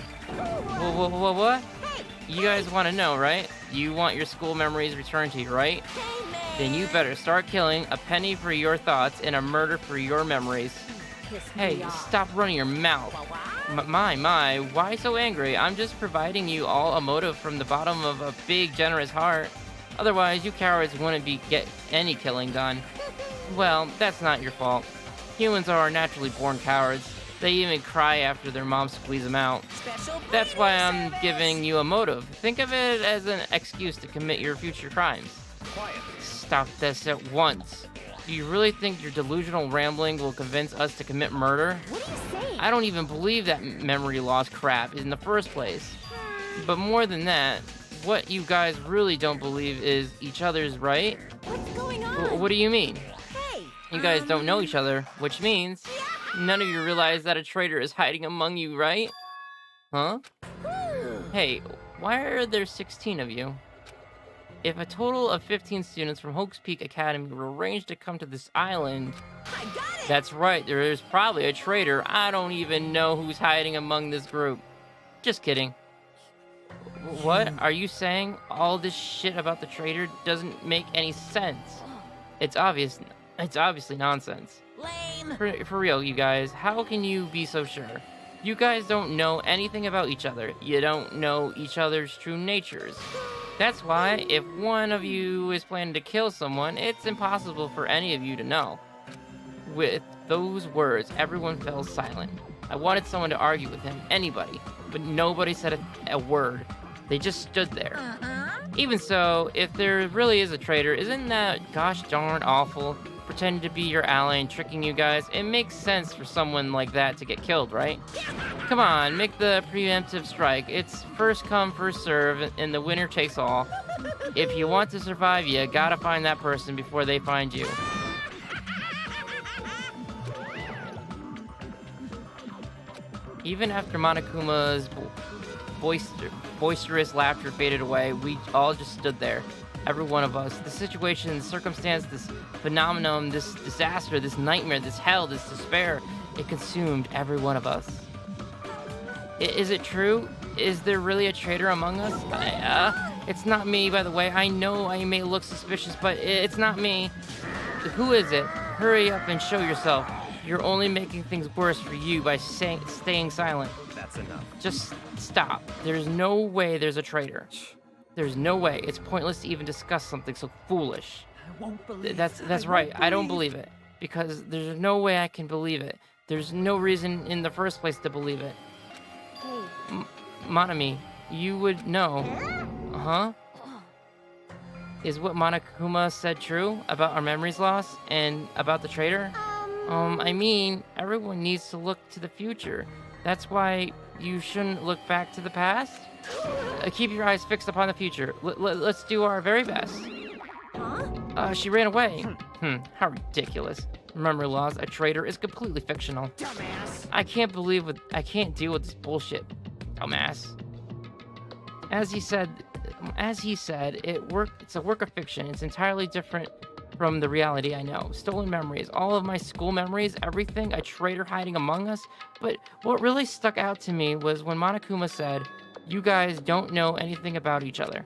S1: What?
S12: Hey.
S1: You guys want to know, right? You want your school memories returned to you, right?
S12: Hey, man.
S1: Then you better start killing. A penny for your thoughts and a murder for your memories.
S12: Piss
S1: Hey,
S12: me off.
S1: stop running your mouth. My, why so angry? I'm just providing you all a motive from the bottom of a big, generous heart. Otherwise, you cowards wouldn't get any killing done. Well, that's not your fault. Humans are naturally born cowards. They even cry after their moms squeeze them out.
S12: Special
S1: That's why
S12: breeding
S1: I'm
S12: service.
S1: giving you a motive. Think of it as an excuse to commit your future crimes.
S5: Quiet.
S1: Stop this at once. Do you really think your delusional rambling will convince us to commit murder?
S4: What are you saying?
S1: I don't even believe that memory loss crap in the first place. But more than that, what you guys really don't believe is each other's right?
S4: What's going on?
S1: What do you mean?
S12: Hey.
S1: You guys don't know each other, which means none of you realize that a traitor is hiding among you, right? Huh? Hey, why are there 16 of you? If a total of 15 students from Hope's Peak Academy were arranged to come to this island,
S12: I got it.
S1: that's right, there is probably a traitor. I don't even know who's hiding among this group. Just kidding. What? Are you saying all this shit about the traitor doesn't make any sense? It's obvious. It's obviously nonsense.
S12: Lame.
S1: For real, you guys, how can you be so sure? You guys don't know anything about each other. You don't know each other's true natures. That's why, if one of you is planning to kill someone, it's impossible for any of you to know. With those words, everyone fell silent. I wanted someone to argue with him, anybody, but nobody said a word. They just stood there. Even so, if there really is a traitor, isn't that gosh darn awful? Pretending to be your ally and tricking you guys? It makes sense for someone like that to get killed, right? Come on, make the preemptive strike. It's first come, first serve, and the winner takes all. If you want to survive, you gotta find that person before they find you. Even after Monokuma's boisterous laughter faded away, we all just stood there. Every one of us. The situation, the circumstance, this phenomenon, this disaster, this nightmare, this hell, this despair, it consumed every one of us. Is it true? Is there really a traitor among us? It's not me, by the way. I know I may look suspicious, but it's not me. Who is it? Hurry up and show yourself. You're only making things worse for you by staying silent.
S5: That's enough.
S1: Just stop. There's no way there's a traitor. There's no way. It's pointless to even discuss something so foolish.
S3: I won't believe.
S1: That's right. I don't believe it. Because there's no way I can believe it. There's no reason in the first place to believe it.
S4: Hey,
S1: Monami, you would know. Huh? Is what Monokuma said true about our memories lost and about the traitor? I mean, everyone needs to look to the future. That's why you shouldn't look back to the past. Keep your eyes fixed upon the future. Let's do our very best. She ran away. How ridiculous. Remember, Laws, a traitor is completely fictional.
S8: Dumbass.
S1: I can't deal with this bullshit. Dumbass. As he said, it's a work of fiction. It's entirely different from the reality I know. Stolen memories, all of my school memories, everything, a traitor hiding among us. But what really stuck out to me was when Monokuma said, "You guys don't know anything about each other."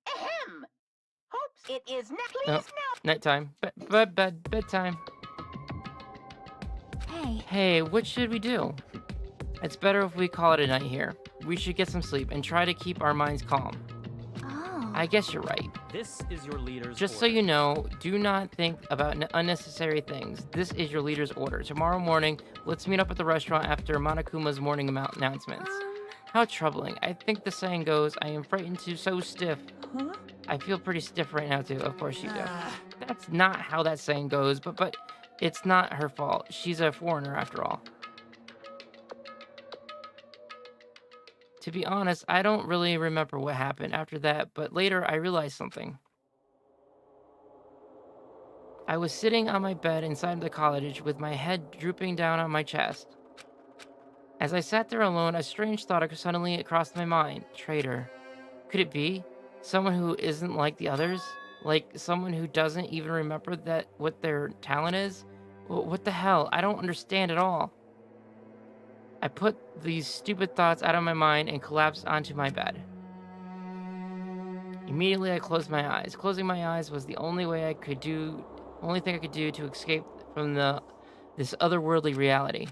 S11: Ahem! Hopes it is now. Please
S1: Oh, nighttime. Bedtime.
S4: Hey,
S1: Hey, what should we do? It's better if we call it a night here. We should get some sleep and try to keep our minds calm.
S4: oh.
S1: I guess you're right.
S9: This is your leader's
S1: Just so
S9: order.
S1: you know, do not think about unnecessary things. This is your leader's order. Tomorrow morning, let's meet up at the restaurant after Monokuma's morning announcements. How troubling. I think the saying goes, I am frightened to so stiff.
S12: Huh?
S1: I feel pretty stiff right now, too. Of course you do. That's not how that saying goes, but it's not her fault. She's a foreigner, after all. To be honest, I don't really remember what happened after that, but later I realized something. I was sitting on my bed inside the cottage with my head drooping down on my chest. As I sat there alone, a strange thought suddenly crossed my mind. Traitor. Could it be? Someone who isn't like the others? Like someone who doesn't even remember what their talent is? What the hell? I don't understand at all. I put these stupid thoughts out of my mind and collapsed onto my bed. Immediately I closed my eyes. Closing my eyes was the only thing I could do to escape from this otherworldly reality.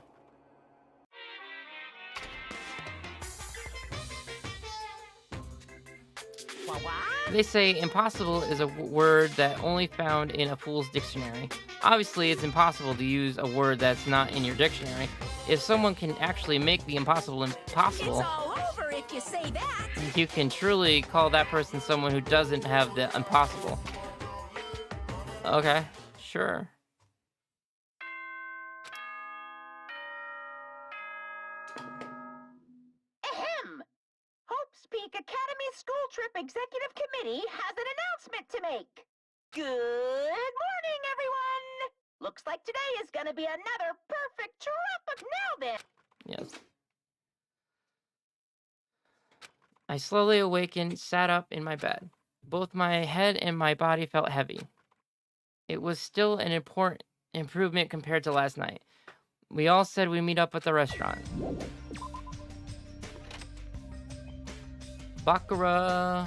S1: They say impossible is a word that only found in a fool's dictionary. Obviously, it's impossible to use a word that's not in your dictionary. If someone can actually make the impossible impossible,
S12: It's all over if you say that.
S1: you can truly call that person someone who doesn't have the impossible. Okay, sure.
S11: Ahem! Hope's Peak Academy School Trip Executive Committee has an announcement to make. Good morning, everyone! Looks like today is gonna be another perfect trip. Now then.
S1: Yes. I slowly awakened, sat up in my bed. Both my head and my body felt heavy. It was still an important improvement compared to last night. We all said we'd meet up at the restaurant. Bakura.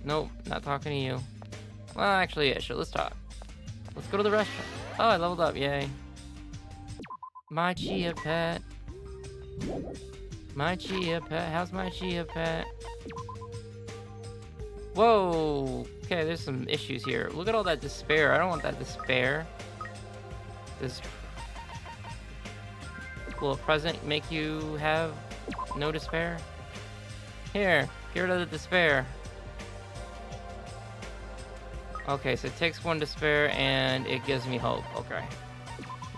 S1: Nope, not talking to you. Well, actually, yeah, sure, let's talk. Let's go to the restaurant. Oh, I leveled up, yay. My chia pet. My chia pet. How's my chia pet? Whoa. Okay, there's some issues here. Look at all that despair. I don't want that despair. Does will a present make you have no despair? Here, get rid of the despair. Okay, so it takes one despair and it gives me hope. Okay.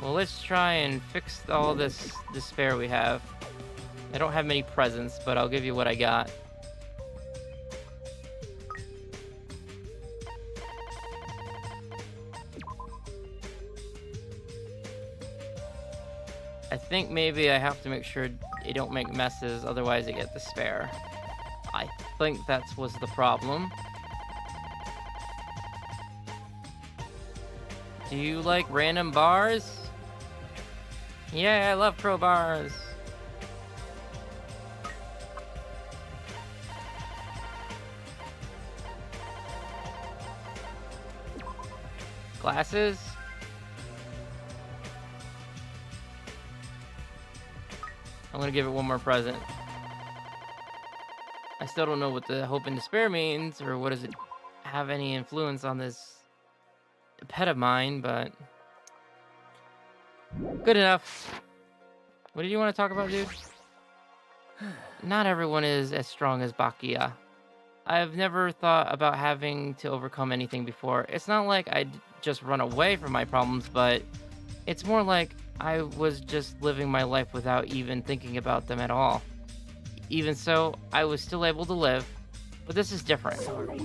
S1: Well, let's try and fix all this despair we have. I don't have many presents, but I'll give you what I got. I think maybe I have to make sure they don't make messes, otherwise I get despair. I think that was the problem. Do you like random bars? Yeah, I love crowbars. Glasses? I'm gonna give it one more present. I still don't know what the hope and despair means, or what does it have any influence on this pet of mine, but good enough. What did you want to talk about, dude? Not everyone is as strong as Bakia. I've never thought about having to overcome anything before. It's not like I'd just run away from my problems, but it's more like I was just living my life without even thinking about them at all. Even so, I was still able to live, but this is different.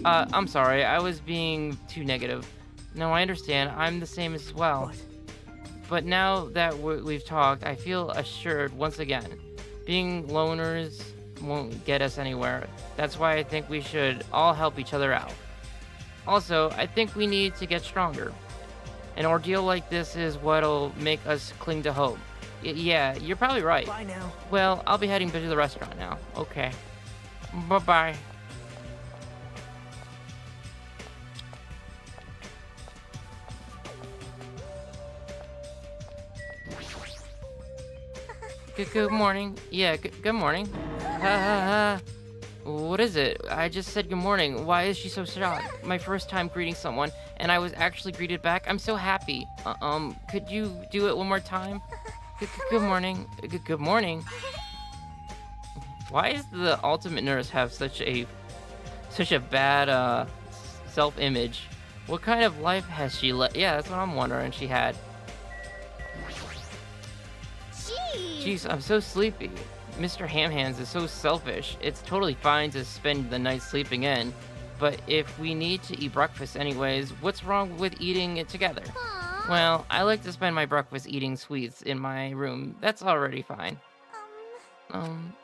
S1: I'm sorry, I was being too negative. No, I understand, I'm the same as well. But now that we've talked, I feel assured once again. Being loners won't get us anywhere. That's why I think we should all help each other out. Also, I think we need to get stronger. An ordeal like this is what'll make us cling to hope. Yeah, you're probably right.
S2: Bye now.
S1: Well, I'll be heading to the restaurant now. Okay. Bye-bye. Good morning. Yeah, good morning. What is it? I just said good morning. Why is she so shocked? My first time greeting someone, and I was actually greeted back. I'm so happy. Could you do it one more time? Good morning. Good morning. Why does the ultimate nurse have such a bad self-image? What kind of life has she led? Yeah, that's what I'm wondering. She had. Jeez, I'm so sleepy. Mr. Hamhands is so selfish. It's totally fine to spend the night sleeping in, but if we need to eat breakfast anyways, what's wrong with eating it together?
S4: Aww.
S1: Well, I like to spend my breakfast eating sweets in my room. That's already fine.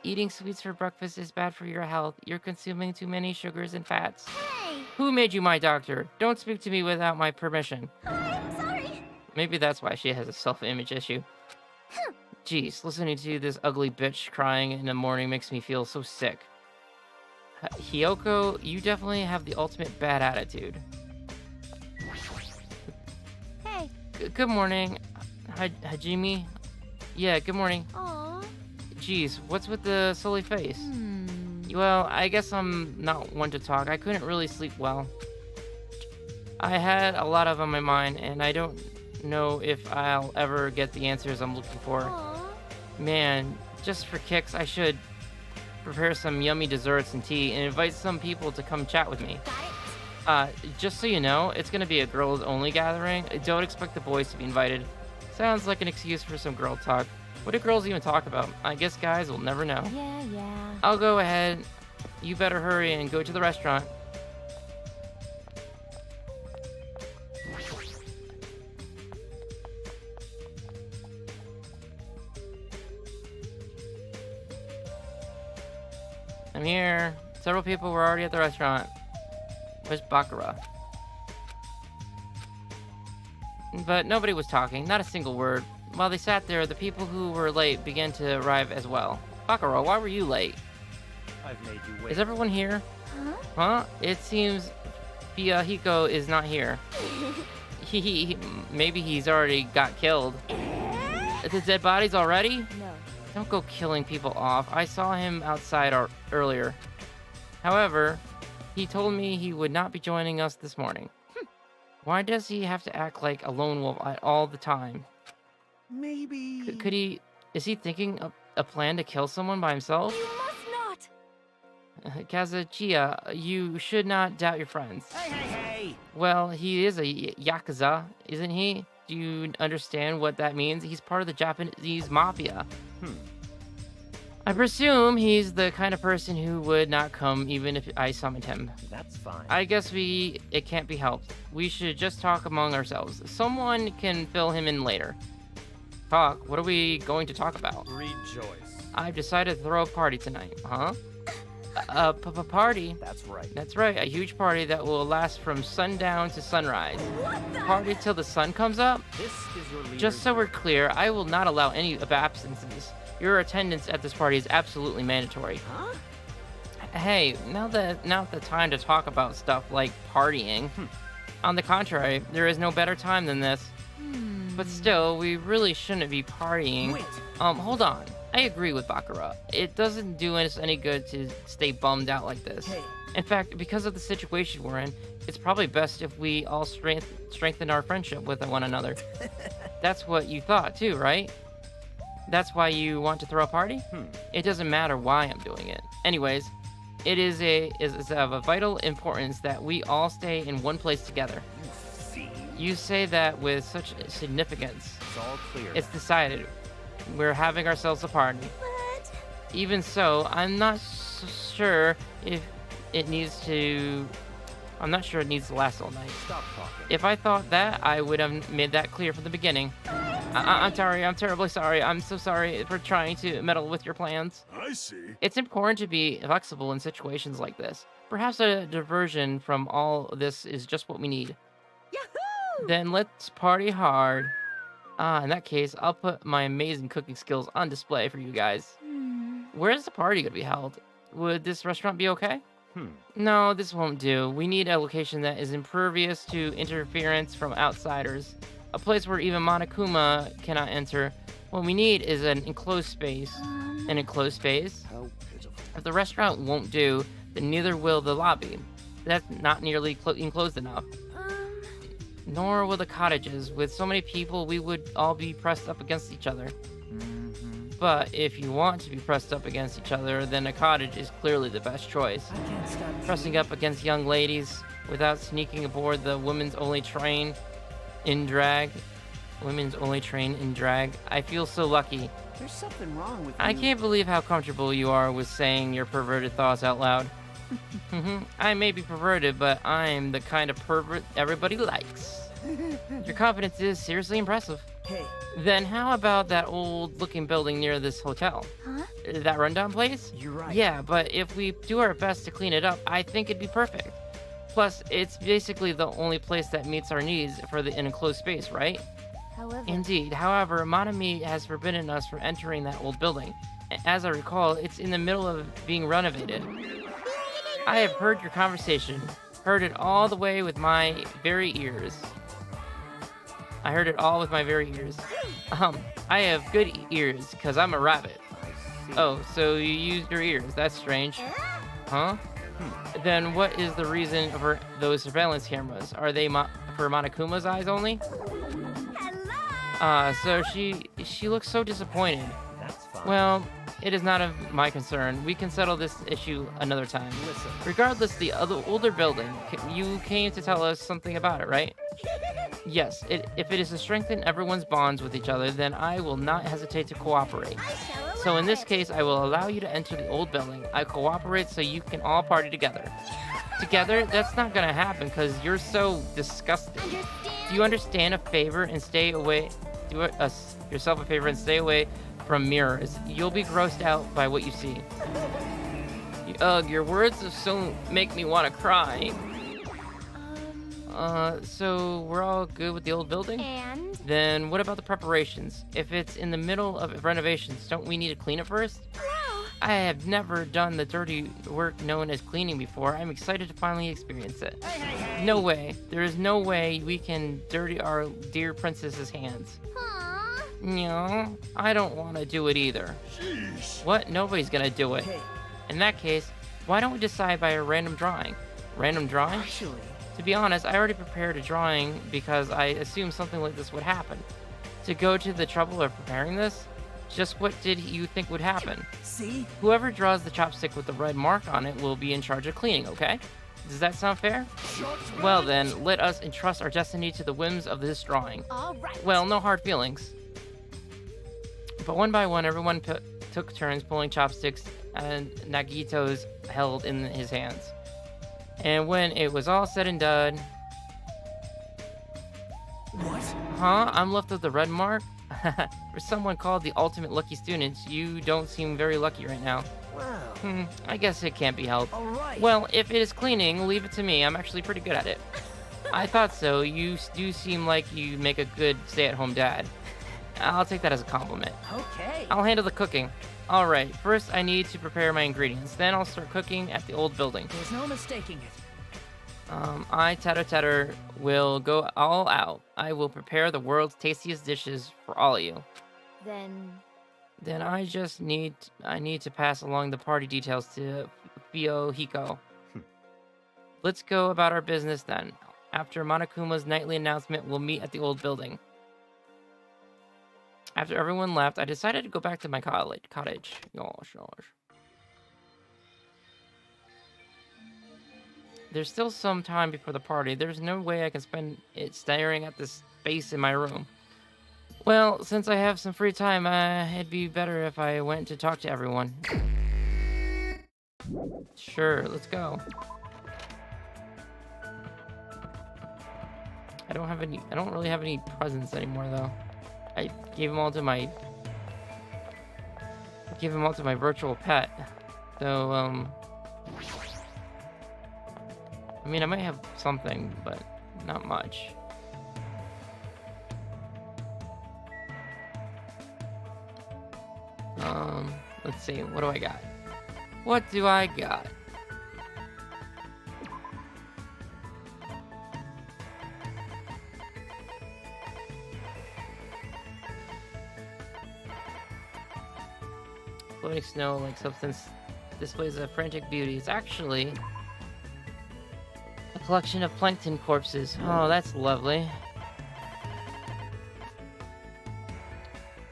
S1: Eating sweets for breakfast is bad for your health. You're consuming too many sugars and fats.
S4: Hey!
S1: Who made you my doctor? Don't speak to me without my permission.
S4: I'm sorry.
S1: Maybe that's why she has a self-image issue. Jeez, listening to this ugly bitch crying in the morning makes me feel so sick. Hiyoko, you definitely have the ultimate bad attitude.
S4: Hey.
S1: Good morning, Hajime. Yeah, good morning.
S4: Aww.
S1: Jeez, what's with the sully face? Well, I guess I'm not one to talk. I couldn't really sleep well. I had a lot on my mind, and I don't know if I'll ever get the answers I'm looking for.
S4: Aww.
S1: Man, just for kicks, I should prepare some yummy desserts and tea and invite some people to come chat with me.
S4: Got it?
S1: Just so you know, it's gonna be a girls-only gathering. Don't expect the boys to be invited. Sounds like an excuse for some girl talk. What do girls even talk about? I guess guys will never know.
S4: Yeah.
S1: I'll go ahead. You better hurry and go to the restaurant. I'm here. Several people were already at the restaurant. Where's Bakura? But nobody was talking, not a single word. While they sat there, the people who were late began to arrive as well. Bakura, why were you late?
S9: I've made you wait.
S1: Is everyone here?
S4: Huh?
S1: Huh? It seems Fuyahiko is not here. Maybe he's already got killed. The dead bodies already?
S4: No.
S1: Don't go killing people off. I saw him outside earlier. However, he told me he would not be joining us this morning. Why does he have to act like a lone wolf all the time?
S8: Maybe...
S1: Could he... Is he thinking of a plan to kill someone by himself?
S4: You must not.
S1: Kazuchiya, you should not doubt your friends.
S8: Hey!
S1: Well, he is a Yakuza, isn't he? Do you understand what that means? He's part of the Japanese mafia. I presume he's the kind of person who would not come even if I summoned him.
S5: That's fine.
S1: I guess it can't be helped. We should just talk among ourselves. Someone can fill him in later. Talk? What are we going to talk about?
S9: Rejoice.
S1: I've decided to throw a party tonight. Huh? A party?
S5: That's right.
S1: That's right, a huge party that will last from sundown to sunrise.
S4: What the?
S1: Party till the sun comes up?
S9: This is your leader.
S1: Just so we're clear, I will not allow any of absences. Your attendance at this party is absolutely mandatory.
S8: Huh?
S1: Hey, now the time to talk about stuff like partying. On the contrary, there is no better time than this. But still, we really shouldn't be partying.
S8: Wait.
S1: Hold on. I agree with Bakura. It doesn't do us any good to stay bummed out like this.
S8: Hey.
S1: In fact, because of the situation we're in, it's probably best if we all strengthen our friendship with one another. That's what you thought too, right? That's why you want to throw a party? It doesn't matter why I'm doing it. Anyways, it is of a vital importance that we all stay in one place together. You say that with such significance.
S5: It's all clear.
S1: It's decided. We're having ourselves a party.
S4: What?
S1: Even so, I'm not sure if it needs to... I'm not sure it needs to last all night.
S5: Stop talking.
S1: If I thought that, I would have made that clear from the beginning. I'm sorry. I'm terribly sorry. I'm so sorry for trying to meddle with your plans.
S10: I see.
S1: It's important to be flexible in situations like this. Perhaps a diversion from all this is just what we need.
S12: Yahoo!
S1: Then let's party hard. In that case, I'll put my amazing cooking skills on display for you guys. Where's the party gonna be held? Would this restaurant be okay? No, this won't do. We need a location that is impervious to interference from outsiders. A place where even Monokuma cannot enter. What we need is an enclosed space. An enclosed space?
S7: How pitiful.
S1: If the restaurant won't do, then neither will the lobby. That's not nearly enclosed enough. Nor will the cottages. With so many people, we would all be pressed up against each other. But if you want to be pressed up against each other, then a cottage is clearly the best choice.
S3: I can't stop
S1: Pressing up against young ladies without sneaking aboard the women's only train in drag. Women's only train in drag. I feel so lucky.
S8: There's something wrong with
S1: I
S8: you.
S1: can't believe how comfortable you are with saying your perverted thoughts out loud. I may be perverted, but I'm the kind of pervert everybody likes. Your confidence is seriously impressive.
S2: Hey,
S1: Then how about that old-looking building near this hotel?
S4: Huh?
S1: That rundown place?
S2: you're right.
S1: Yeah, but if we do our best to clean it up, I think it'd be perfect. Plus, it's basically the only place that meets our needs for an enclosed space, right?
S4: However,
S1: Indeed. However, Monami has forbidden us from entering that old building. As I recall, it's in the middle of being renovated. I have heard your conversation. Heard it all the way with my very ears. I heard it all with my very ears. I have good ears, because I'm a rabbit. Oh, so you use your ears. That's strange. Huh? Then what is the reason for those surveillance cameras? Are they for Monokuma's eyes only? So she looks so disappointed.
S9: That's fine.
S1: Well, it is not of my concern. We can settle this issue another time.
S9: Listen.
S1: Regardless, the older building, you came to tell us something about it, right? Yes, if it is to strengthen everyone's bonds with each other, then I will not hesitate to cooperate. So in this case, I will allow you to enter the old building. I cooperate so you can all party together. Together? That's not gonna happen because you're so disgusting. Do you understand a favor and stay away? Do yourself a favor and stay away from mirrors. You'll be grossed out by what you see. Ugh, your words so make me want to cry. So we're all good with the old building?
S4: and
S1: Then what about the preparations? If it's in the middle of renovations, don't we need to clean it first? I have never done the dirty work known as cleaning before. I'm excited to finally experience it. No way. There is no way we can dirty our dear princess's hands. No, I don't want to do it either.
S10: Jeez.
S1: What? Nobody's gonna do it.
S2: Hey,
S1: In that case, why don't we decide by a random drawing? Random drawing?
S2: actually,
S1: To be honest, I already prepared a drawing because I assumed something like this would happen. To go to the trouble of preparing this, just what did you think would happen?
S2: see?
S1: Whoever draws the chopstick with the red mark on it will be in charge of cleaning, okay? Does that sound fair? Well then, let us entrust our destiny to the whims of this drawing.
S12: All right.
S1: Well, no hard feelings. But one by one, everyone took turns pulling chopsticks and Nagito's held in his hands. And when it was all said and done...
S2: What?
S1: Huh? I'm left with the red mark? For someone called the ultimate lucky student, you don't seem very lucky right now.
S2: Wow.
S1: I guess it can't be helped.
S2: All right.
S1: Well, if it is cleaning, leave it to me. I'm actually pretty good at it. I thought so. You do seem like you make a good stay-at-home dad. I'll take that as a compliment.
S3: Okay.
S1: I'll handle the cooking. Alright, first I need to prepare my ingredients. Then I'll start cooking at the old building.
S3: There's no mistaking it.
S1: I, Tatter, will go all out. I will prepare the world's tastiest dishes for all of you.
S4: then
S1: Then I need to pass along the party details to Fio Hiko. Let's go about our business then. After Monokuma's nightly announcement, we'll meet at the old building. After everyone left, I decided to go back to my cottage. Gosh. There's still some time before the party. There's no way I can spend it staring at this space in my room. Well, since I have some free time, it'd be better if I went to talk to everyone. Sure, let's go. I don't really have any presents anymore, though. I gave them all to my virtual pet. So I mean, I might have something, but not much. Let's see, what do I got? What do I got? Floating snow-like substance displays a frantic beauty. It's actually a collection of plankton corpses. Oh, that's lovely.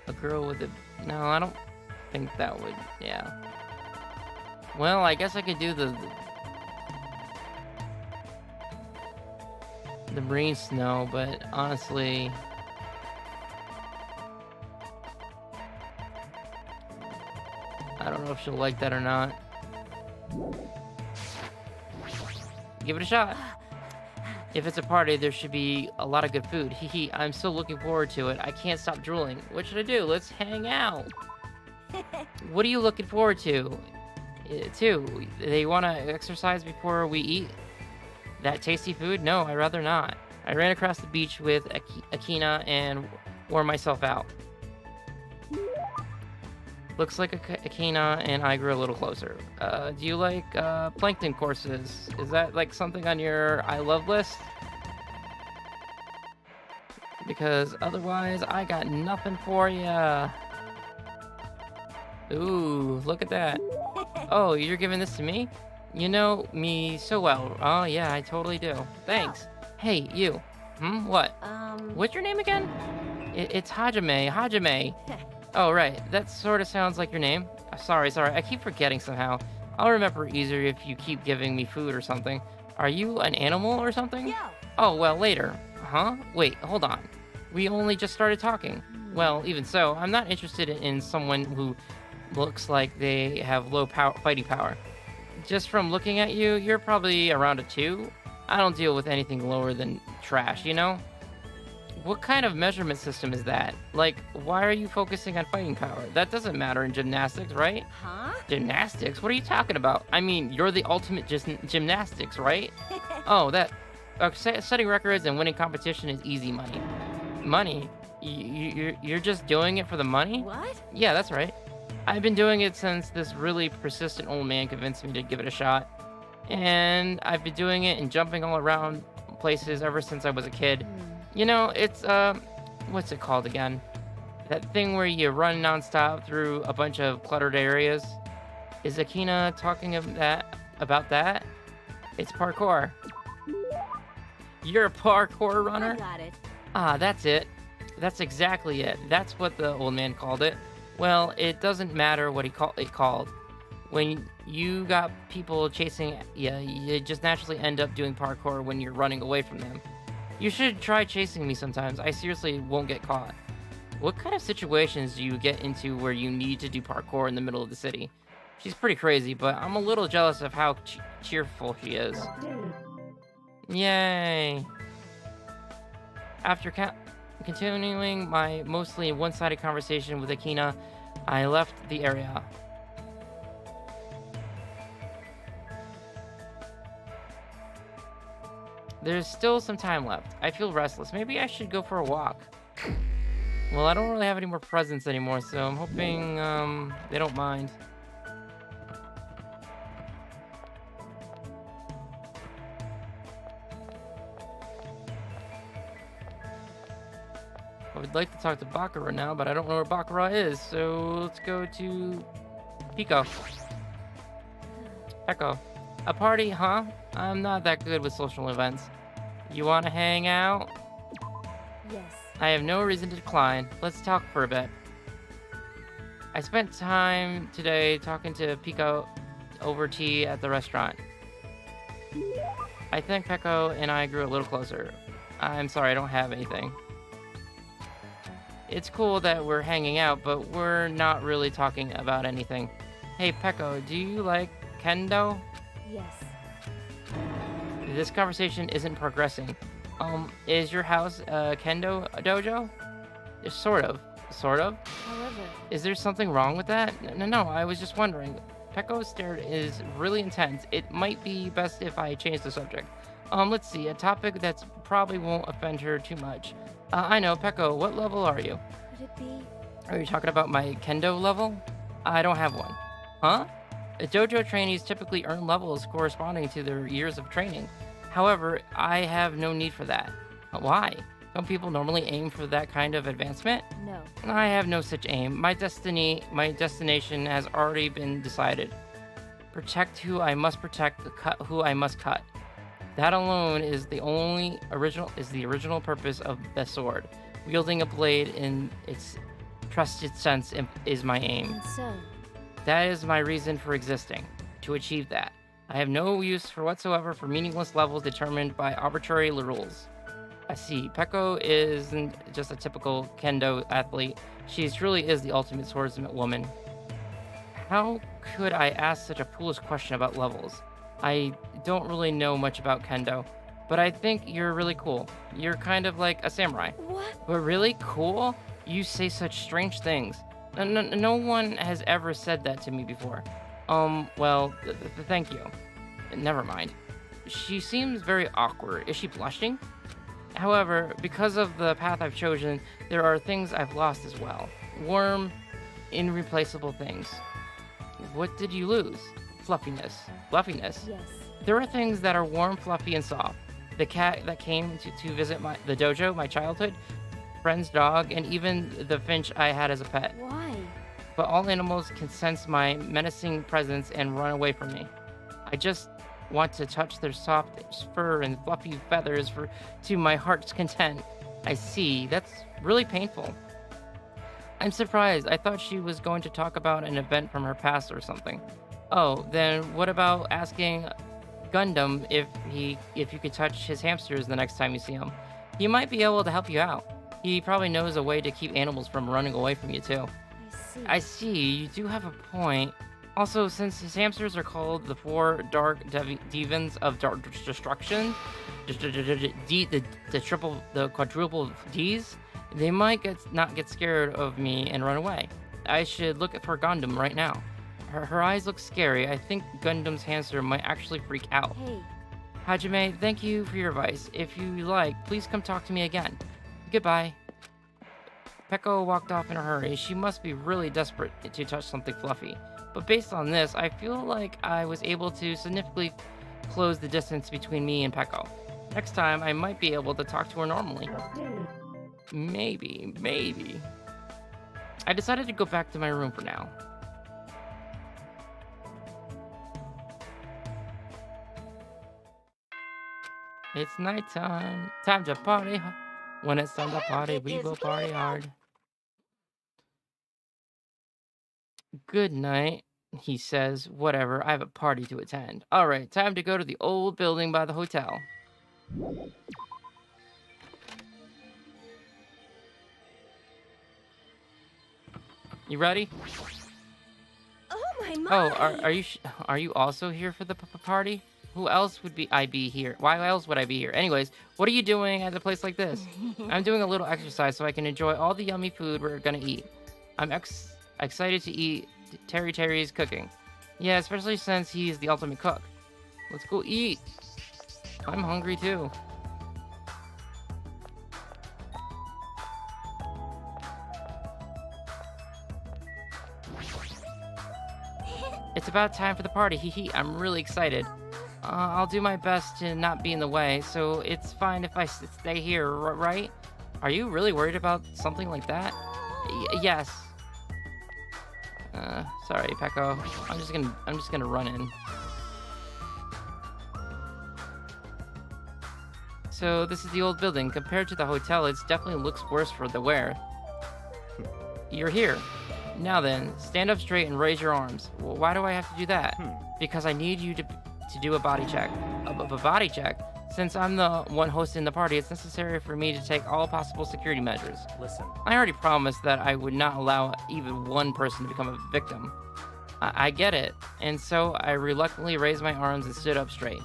S1: A girl with a... No, I don't think that would... Yeah. Well, I guess I could do the marine snow, but honestly... I don't know if she'll like that or not. Give it a shot. If it's a party, there should be a lot of good food. Hee, I'm still looking forward to it. I can't stop drooling. What should I do? Let's hang out. What are you looking forward to? They want to exercise before we eat that tasty food? No, I'd rather not. I ran across the beach with Akina and wore myself out. Looks like Akina and I grew a little closer. Do you like plankton courses? Is that like something on your I love list? Because otherwise, I got nothing for ya. Ooh, look at that. Oh, you're giving this to me? You know me so well. Oh yeah, I totally do. Thanks. Hey, you. What? What's your name again? It's Hajime. Hajime. Oh, right. That sort of sounds like your name. Sorry. I keep forgetting somehow. I'll remember easier if you keep giving me food or something. Are you an animal or something? Yeah. Oh, well, later. Huh? Wait, hold on. We only just started talking. Well, even so, I'm not interested in someone who looks like they have low fighting power. Just from looking at you, you're probably around a 2. I don't deal with anything lower than trash, you know? What kind of measurement system is that? Like, why are you focusing on fighting power? That doesn't matter in gymnastics, right? Huh? Gymnastics? What are you talking about? I mean, you're the ultimate gymnastics, right? Oh, that... setting records and winning competition is easy money. Money? You're just doing it for the money? What? Yeah, that's right. I've been doing it since this really persistent old man convinced me to give it a shot. And I've been doing it and jumping all around places ever since I was a kid. You know, it's, what's it called again? That thing where you run nonstop through a bunch of cluttered areas. Is Akina talking about that? It's parkour. You're a parkour runner? I got it. Ah, that's it. That's exactly it. That's what the old man called it. Well, it doesn't matter what it called. When you got people chasing you, you just naturally end up doing parkour when you're running away from them. You should try chasing me sometimes. I seriously won't get caught. What kind of situations do you get into where you need to do parkour in the middle of the city? She's pretty crazy, but I'm a little jealous of how cheerful she is. Yay! After continuing my mostly one-sided conversation with Akina, I left the area. There's still some time left. I feel restless. Maybe I should go for a walk. Well, I don't really have any more presents anymore, so I'm hoping they don't mind. I would like to talk to Bakura now, but I don't know where Bakura is, so let's go to Pico. Echo. A party, huh? I'm not that good with social events. You want to hang out? Yes. I have no reason to decline. Let's talk for a bit. I spent time today talking to Pico over tea at the restaurant. I think Peko and I grew a little closer. I'm sorry, I don't have anything. It's cool that we're hanging out, but we're not really talking about anything. Hey, Peko, do you like kendo? Yes. This conversation isn't progressing. Is your house a kendo dojo? Sort of. Sort of?
S13: However,
S1: Is there something wrong with that? No, I was just wondering. Pecco's stare is really intense. It might be best if I change the subject. Let's see, a topic that's probably won't offend her too much. I know, Pecco, what level are you?
S13: could it be?
S1: Are you talking about my kendo level? I don't have one. Huh? Dojo trainees typically earn levels corresponding to their years of training. However, I have no need for that. Why? Don't people normally aim for that kind of advancement?
S13: No.
S1: I have no such aim. My destination has already been decided. Protect who I must protect, cut who I must cut. That alone is the original purpose of the sword. Wielding a blade in its trusted sense is my aim.
S13: And so,
S1: That is my reason for existing, to achieve that. I have no use whatsoever for meaningless levels determined by arbitrary rules. I see. Pecco isn't just a typical kendo athlete. She truly is the ultimate swordsman woman. How could I ask such a foolish question about levels? I don't really know much about kendo, but I think you're really cool. You're kind of like a samurai.
S13: what?
S1: But really cool? You say such strange things. No one has ever said that to me before. Well, thank you. Never mind. She seems very awkward. Is she blushing? However, because of the path I've chosen, there are things I've lost as well. Warm, irreplaceable things. What did you lose? Fluffiness. Fluffiness?
S13: Yes.
S1: There are things that are warm, fluffy, and soft. The cat that came to visit the dojo, my childhood, friend's dog, and even the finch I had as a pet.
S13: Why?
S1: But all animals can sense my menacing presence and run away from me. I just want to touch their soft fur and fluffy feathers to my heart's content. I see. That's really painful. I'm surprised. I thought she was going to talk about an event from her past or something. Oh, then what about asking Gundam if you could touch his hamsters the next time you see him? He might be able to help you out. He probably knows a way to keep animals from running away from you too. I see. You do have a point. Also, since his hamsters are called the four dark demons of dark destruction, the quadruple D's, they might not get scared of me and run away. I should look for Gundam right now. Her eyes look scary. I think Gundam's hamster might actually freak out.
S13: Hey.
S1: Hajime, thank you for your advice. If you like, please come talk to me again. Goodbye. Pecco walked off in a hurry. She must be really desperate to touch something fluffy. But based on this, I feel like I was able to significantly close the distance between me and Pecco. Next time, I might be able to talk to her normally. Maybe. I decided to go back to my room for now. It's nighttime. Time to party. When it's time to party, we will party hard. Good night, he says. Whatever, I have a party to attend. Alright, time to go to the old building by the hotel. You ready?
S13: Oh my!
S1: Oh, are you also here for the party? Who else would I be here? Why else would I be here? Anyways, what are you doing at a place like this? I'm doing a little exercise so I can enjoy all the yummy food we're gonna eat. I'm excited to eat Terry's cooking. Yeah, especially since he's the ultimate cook. Let's go eat. I'm hungry too. It's about time for the party. Hee. I'm really excited. I'll do my best to not be in the way, so it's fine if I stay here, right? Are you really worried about something like that? Yes. Sorry, Pecco. I'm just gonna run in. So this is the old building. Compared to the hotel, it definitely looks worse for the wear. You're here. Now then, stand up straight and raise your arms. Well, why do I have to do that? Because I need you to do a body check. A body check? Since I'm the one hosting the party, it's necessary for me to take all possible security measures.
S9: Listen.
S1: I already promised that I would not allow even one person to become a victim. I get it, and so I reluctantly raised my arms and stood up straight.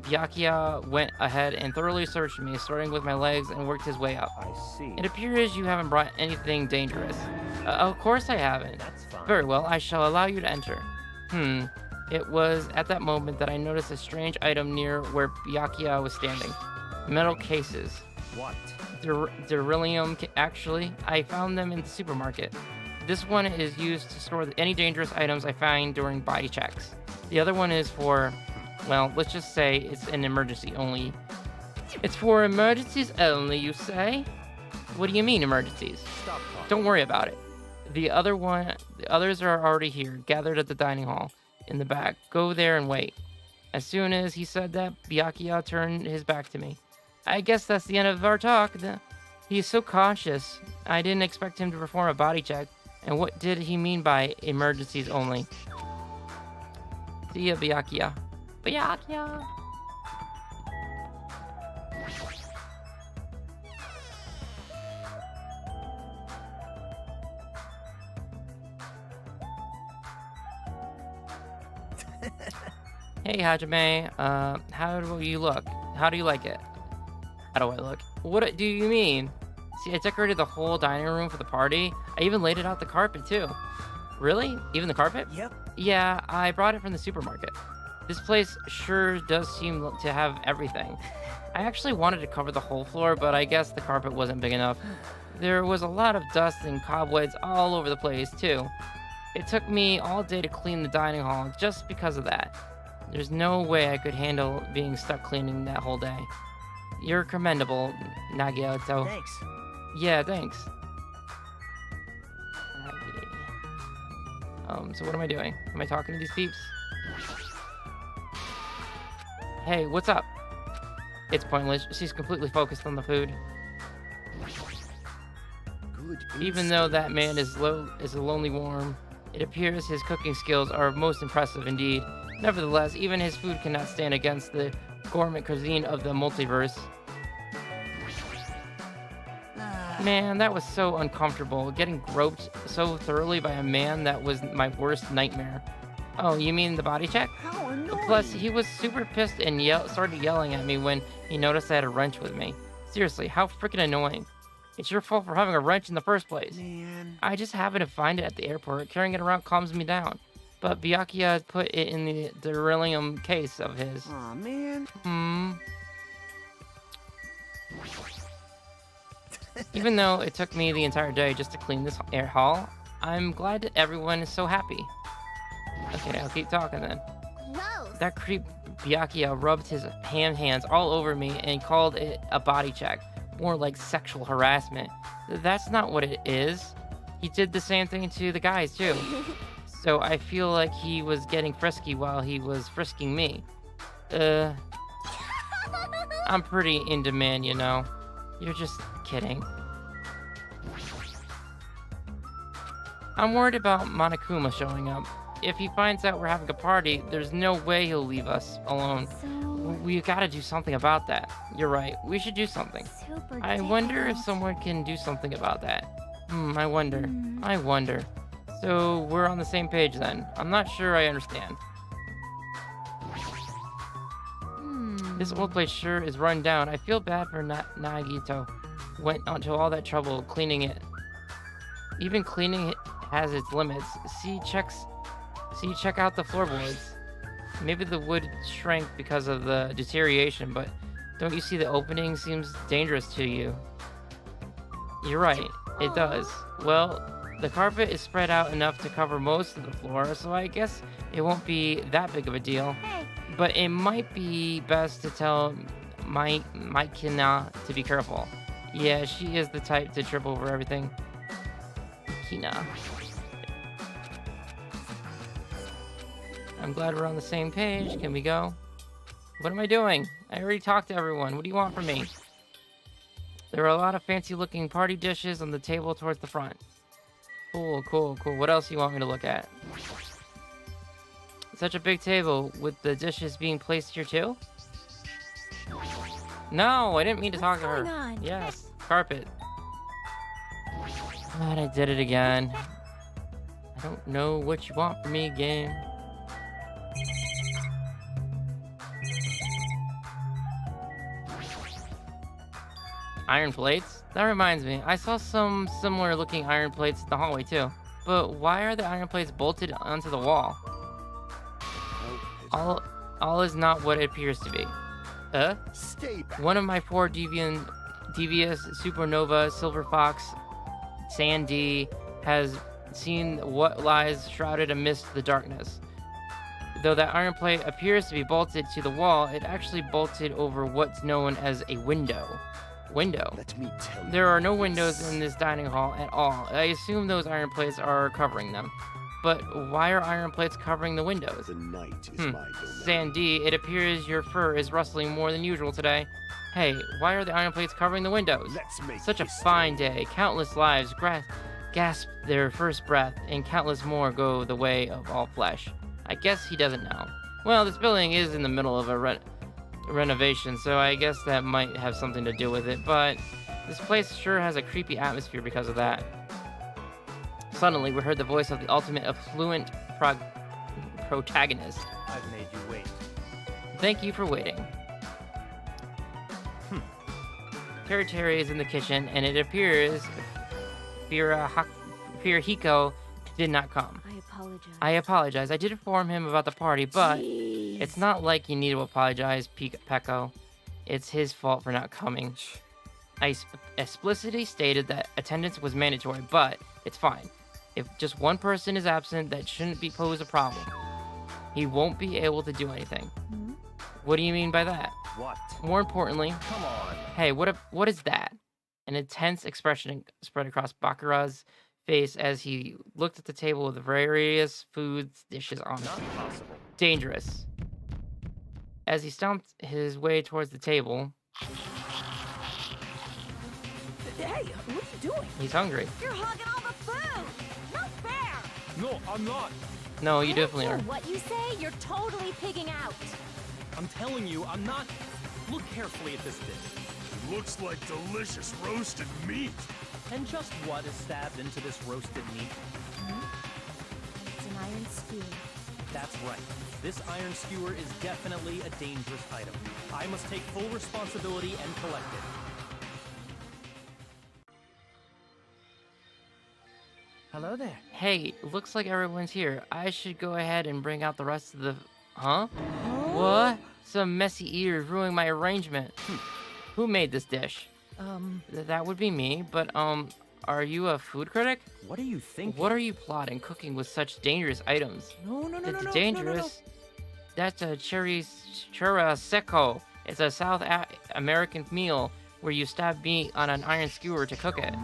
S1: Byakuya went ahead and thoroughly searched me, starting with my legs, and worked his way up.
S5: I see.
S1: It appears you haven't brought anything dangerous. Of course I haven't.
S5: That's fine.
S1: Very well, I shall allow you to enter. It was at that moment that I noticed a strange item near where Byakuya was standing. Metal cases.
S5: What?
S1: Beryllium, actually. I found them in the supermarket. This one is used to store any dangerous items I find during body checks. The other one is for, well, let's just say it's an emergency only. It's for emergencies only, you say? What do you mean emergencies?
S5: Stop talking.
S1: Don't worry about it. The others are already here, gathered at the dining hall in the back. Go there and wait. As soon as he said that, Byakuya turned his back to me. I guess that's the end of our talk. He is so cautious. I didn't expect him to perform a body check. And what did he mean by emergencies only? See ya, Byakuya. Byakuya! Hey, Hajime. How do you look? How do you like it? How do I look? What do you mean? See, I decorated the whole dining room for the party. I even laid it out the carpet, too. Really? Even the carpet?
S2: Yep.
S1: Yeah, I brought it from the supermarket. This place sure does seem to have everything. I actually wanted to cover the whole floor, but I guess the carpet wasn't big enough. There was a lot of dust and cobwebs all over the place, too. It took me all day to clean the dining hall just because of that. There's no way I could handle being stuck cleaning that whole day. You're commendable, Nagito.
S2: Thanks.
S1: Yeah, thanks. So what am I doing? Am I talking to these peeps? Hey, what's up? It's pointless. She's completely focused on the food.
S7: Good
S1: Even though that man is a lonely worm, it appears his cooking skills are most impressive indeed. Nevertheless, even his food cannot stand against the gourmet cuisine of the multiverse. Man, that was so uncomfortable. Getting groped so thoroughly by a man that was my worst nightmare. Oh, you mean the body check?
S2: How annoying.
S1: Plus, he was super pissed and started yelling at me when he noticed I had a wrench with me. Seriously, how freaking annoying. It's your fault for having a wrench in the first place.
S2: Man.
S1: I just happened to find it at the airport. Carrying it around calms me down. But Byakuya put it in the beryllium case of his.
S2: Aw, man.
S1: Even though it took me the entire day just to clean this air hall, I'm glad that everyone is so happy. Okay, I'll keep talking then.
S6: Gross.
S1: That creep Byakuya rubbed his hands all over me and called it a body check. More like sexual harassment. That's not what it is. He did the same thing to the guys too. So I feel like he was getting frisky while he was frisking me. I'm pretty in demand, you know. You're just kidding. I'm worried about Monokuma showing up. If he finds out we're having a party, there's no way he'll leave us alone.
S4: So
S1: We gotta do something about that. You're right. We should do something.
S4: super
S1: I wonder if
S4: difficult.
S1: someone can do something about that. I wonder. I wonder. So we're on the same page then. I'm not sure I understand. This old place sure is run down. I feel bad for Nagito. Went onto all that trouble cleaning it. Even cleaning it has its limits. Check out the floorboards. Maybe the wood shrank because of the deterioration, but don't you see the opening seems dangerous to you? You're right, it does. Well, the carpet is spread out enough to cover most of the floor, so I guess it won't be that big of a deal.
S4: Hey,
S1: But it might be best to tell Kina to be careful. Yeah, she is the type to trip over everything. Kina. I'm glad we're on the same page. Can we go? What am I doing? I already talked to everyone. What do you want from me? There are a lot of fancy looking party dishes on the table towards the front. Cool. What else do you want me to look at? Such a big table with the dishes being placed here too? No, I didn't mean to talk to her.
S4: going on?
S1: Yes, carpet. God, I did it again. I don't know what you want from me, game. Iron plates? That reminds me, I saw some similar looking iron plates in the hallway too. But why are the iron plates bolted onto the wall? All is not what it appears to be.
S7: Stay back.
S1: One of my four devious supernova silver fox Sandy has seen what lies shrouded amidst the darkness. Though that iron plate appears to be bolted to the wall, it actually bolted over what's known as a window.
S7: Let me tell you.
S1: There are no windows in this dining hall at all. I assume those iron plates are covering them. But why are iron plates covering the windows?
S7: The night is my domain.
S1: Sandy, it appears your fur is rustling more than usual today. Hey, why are the iron plates covering the windows?
S7: Let's make
S1: Such a
S7: history.
S1: fine day. Countless lives gasp their first breath, and countless more go the way of all flesh. I guess he doesn't know. Well, this building is in the middle of a renovation, so I guess that might have something to do with it, but this place sure has a creepy atmosphere because of that. Suddenly, we heard the voice of the ultimate affluent protagonist.
S9: I've made you wait.
S1: Thank you for waiting. Terry is in the kitchen, and it appears Firahiko did not come. I apologize. I did inform him about the party, but it's not like you need to apologize, Pecco. It's his fault for not coming. I explicitly stated that attendance was mandatory, but it's fine. If just one person is absent, that shouldn't pose a problem. He won't be able to do anything. What do you mean by that?
S9: What?
S1: More importantly,
S9: Come on.
S1: hey, what is that? An intense expression spread across Bakura's face as he looked at the table with various foods dishes on it.
S9: Not possible.
S1: Dangerous. As he stomped his way towards the table,
S3: Hey, what are you doing?
S1: he's hungry.
S12: You're hogging all the food! No fair!
S9: No, I'm not.
S1: No, you definitely are.
S4: What you say? You're totally pigging out.
S9: I'm telling you, I'm not. Look carefully at this dish.
S10: Looks like delicious roasted meat.
S9: And just what is stabbed into this roasted meat?
S4: It's an iron skewer.
S9: That's right. This iron skewer is definitely a dangerous item. I must take full responsibility and collect it.
S3: Hello there.
S1: Hey, looks like everyone's here. I should go ahead and bring out the rest of the... Huh? What? Some messy ears ruining my arrangement. Who made this dish? That would be me, but, are you a food critic?
S9: What are you thinking?
S1: What are you plotting cooking with such dangerous items?
S3: No.
S1: It's dangerous. That's a churra seco. It's a South American meal where you stab meat on an iron skewer to cook it.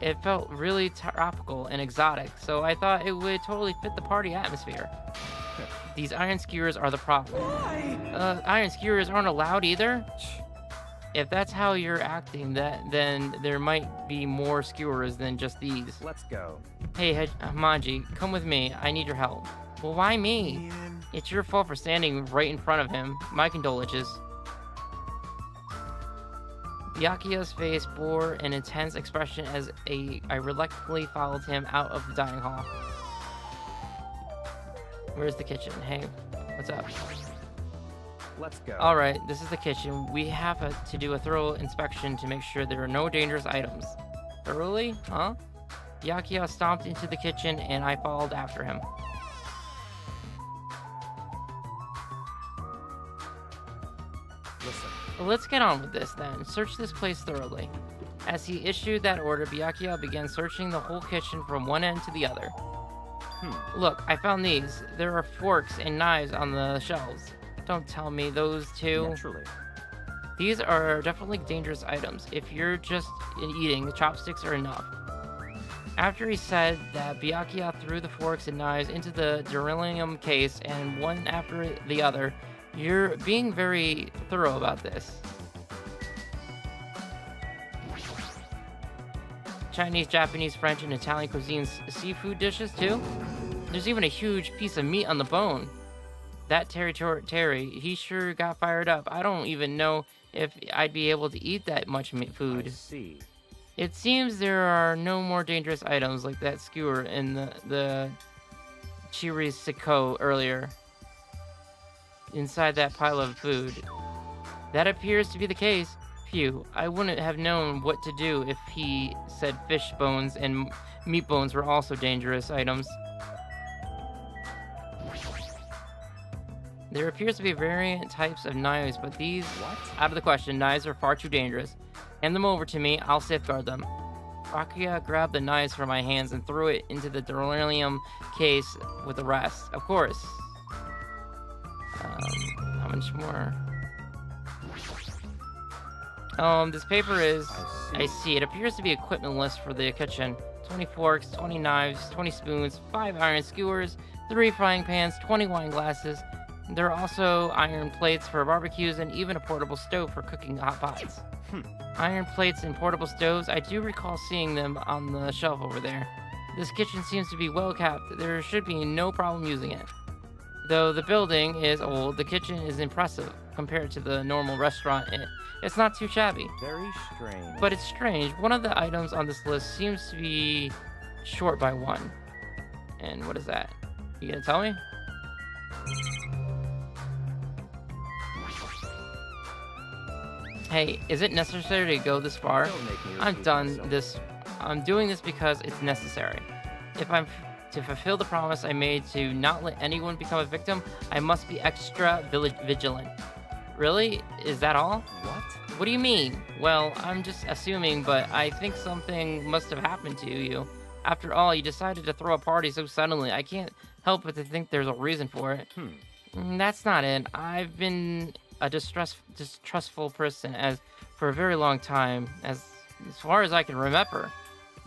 S1: It felt really tropical and exotic, so I thought it would totally fit the party atmosphere. These iron skewers are the problem.
S3: Why?
S1: Iron skewers aren't allowed either? If that's how you're acting, then there might be more skewers than just these.
S9: Let's go.
S1: Hey, Hamaji, come with me. I need your help. Well, why me?
S2: Man.
S1: It's your fault for standing right in front of him. My condolences. Byakuya's face bore an intense expression as I reluctantly followed him out of the dining hall. Where's the kitchen? Hey, what's up?
S9: Let's go.
S1: Alright, this is the kitchen. We have to do a thorough inspection to make sure there are no dangerous items. Thoroughly? Huh? Byakuya stomped into the kitchen and I followed after him.
S9: Listen.
S1: Let's get on with this then. Search this place thoroughly. As he issued that order, Byakuya began searching the whole kitchen from one end to the other. Look, I found these. There are forks and knives on the shelves. Don't tell me those two.
S9: Naturally.
S1: These are definitely dangerous items. If you're just eating, the chopsticks are enough. After he said that, Byakuya threw the forks and knives into the beryllium case, and one after the other. You're being very thorough about this. Chinese, Japanese, French, and Italian cuisines, seafood dishes too? There's even a huge piece of meat on the bone. That Terry, he sure got fired up. I don't even know if I'd be able to eat that much food.
S9: I see.
S1: It seems there are no more dangerous items like that skewer in the Chirisiko earlier. Inside that pile of food. That appears to be the case. Phew, I wouldn't have known what to do if he said fish bones and meat bones were also dangerous items. There appears to be variant types of knives, but these, out of the question. Knives are far too dangerous. Hand them over to me, I'll safeguard them. Rakia grabbed the knives from my hands and threw it into the beryllium case with the rest. Of course. How much more? This paper is... I see. It appears to be equipment list for the kitchen. 20 forks, 20 knives, 20 spoons, 5 iron skewers, 3 frying pans, 20 wine glasses. There are also iron plates for barbecues and even a portable stove for cooking hot pots. Iron plates and portable stoves, I do recall seeing them on the shelf over there. This kitchen seems to be well kept. There should be no problem using it. Though the building is old, the kitchen is impressive compared to the normal restaurant. It's not too shabby.
S5: Very strange.
S1: But it's strange. One of the items on this list seems to be short by 1. And what is that? You gonna tell me? Hey, is it necessary to go this far? I'm doing this because it's necessary. If I'm to fulfill the promise I made to not let anyone become a victim, I must be extra vigilant. Really? Is that all?
S5: What?
S1: What do you mean? Well, I'm just assuming, but I think something must have happened to you. After all, you decided to throw a party so suddenly. I can't help but to think there's a reason for it. That's not it. I've been a distrustful person for a very long time, as far as I can remember.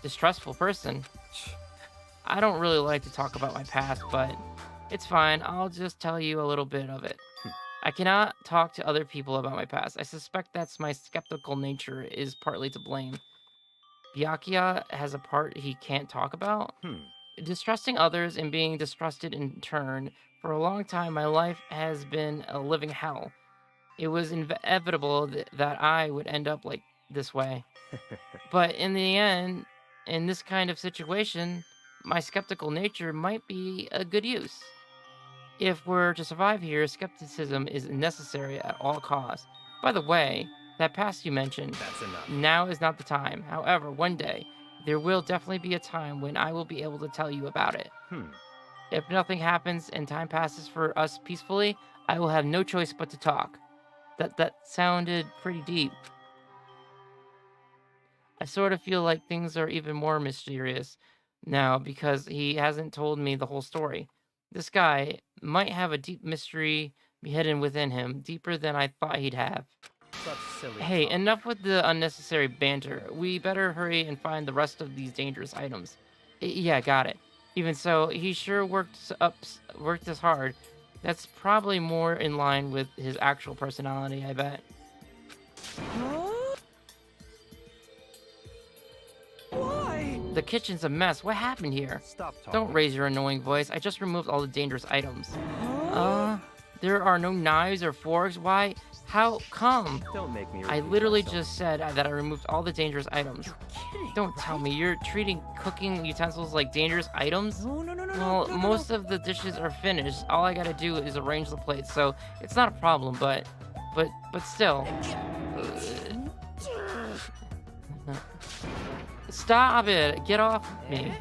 S1: Distrustful person. I don't really like to talk about my past, but it's fine. I'll just tell you a little bit of it. I cannot talk to other people about my past. I suspect that's my skeptical nature is partly to blame. Byakuya has a part he can't talk about. Distrusting others and being distrusted in turn. For a long time, my life has been a living hell. It was inevitable that I would end up like this way. But in the end, in this kind of situation, my skeptical nature might be a good use. If we're to survive here, skepticism is necessary at all costs. By the way, that past you mentioned,
S5: that's enough.
S1: Now is not the time. However, one day, there will definitely be a time when I will be able to tell you about it. If nothing happens and time passes for us peacefully, I will have no choice but to talk. That sounded pretty deep. I sort of feel like things are even more mysterious now because he hasn't told me the whole story. This guy might have a deep mystery hidden within him, deeper than I thought he'd have.
S5: Such silly
S1: Hey,
S5: talk.
S1: enough with the unnecessary banter. We better hurry and find the rest of these dangerous items. Yeah, got it. Even so, he sure worked as hard. That's probably more in line with his actual personality, I bet.
S2: Why?
S1: The kitchen's a mess. What happened here?
S5: Stop talking.
S1: Don't raise your annoying voice. I just removed all the dangerous items. There are no knives or forks. Why? How come?
S5: Don't make me
S1: I
S5: repeat
S1: literally
S5: myself.
S1: just said that I removed all the dangerous items. Don't tell me you're treating cooking utensils like dangerous items?
S2: No.
S1: Well, most of the dishes are finished. All I gotta do is arrange the plates, so it's not a problem, but still. Stop it! Get off me.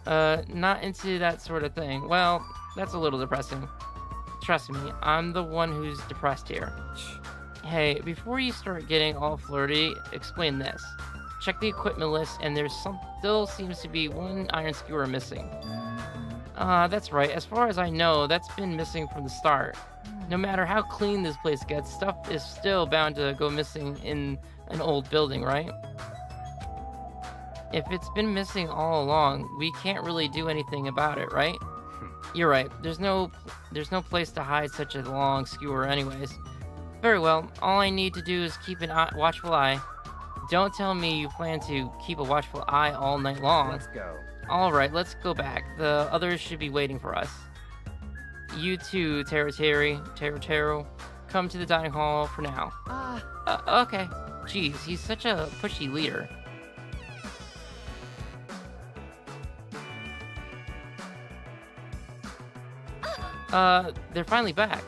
S1: Not into that sort of thing. Well, that's a little depressing. Trust me, I'm the one who's depressed here. Hey, before you start getting all flirty, explain this. Check the equipment list, and there's still seems to be 1 iron skewer missing. That's right. As far as I know, that's been missing from the start. No matter how clean this place gets, stuff is still bound to go missing in an old building, right? If it's been missing all along, we can't really do anything about it, right? You're right. There's no place to hide such a long skewer anyways. Very well. All I need to do is keep an watchful eye. Don't tell me you plan to keep a watchful eye all night long.
S5: Let's go.
S1: Alright, let's go back. The others should be waiting for us. You too, Taro. Come to the dining hall for now. Okay. Jeez, he's such a pushy leader. They're finally back.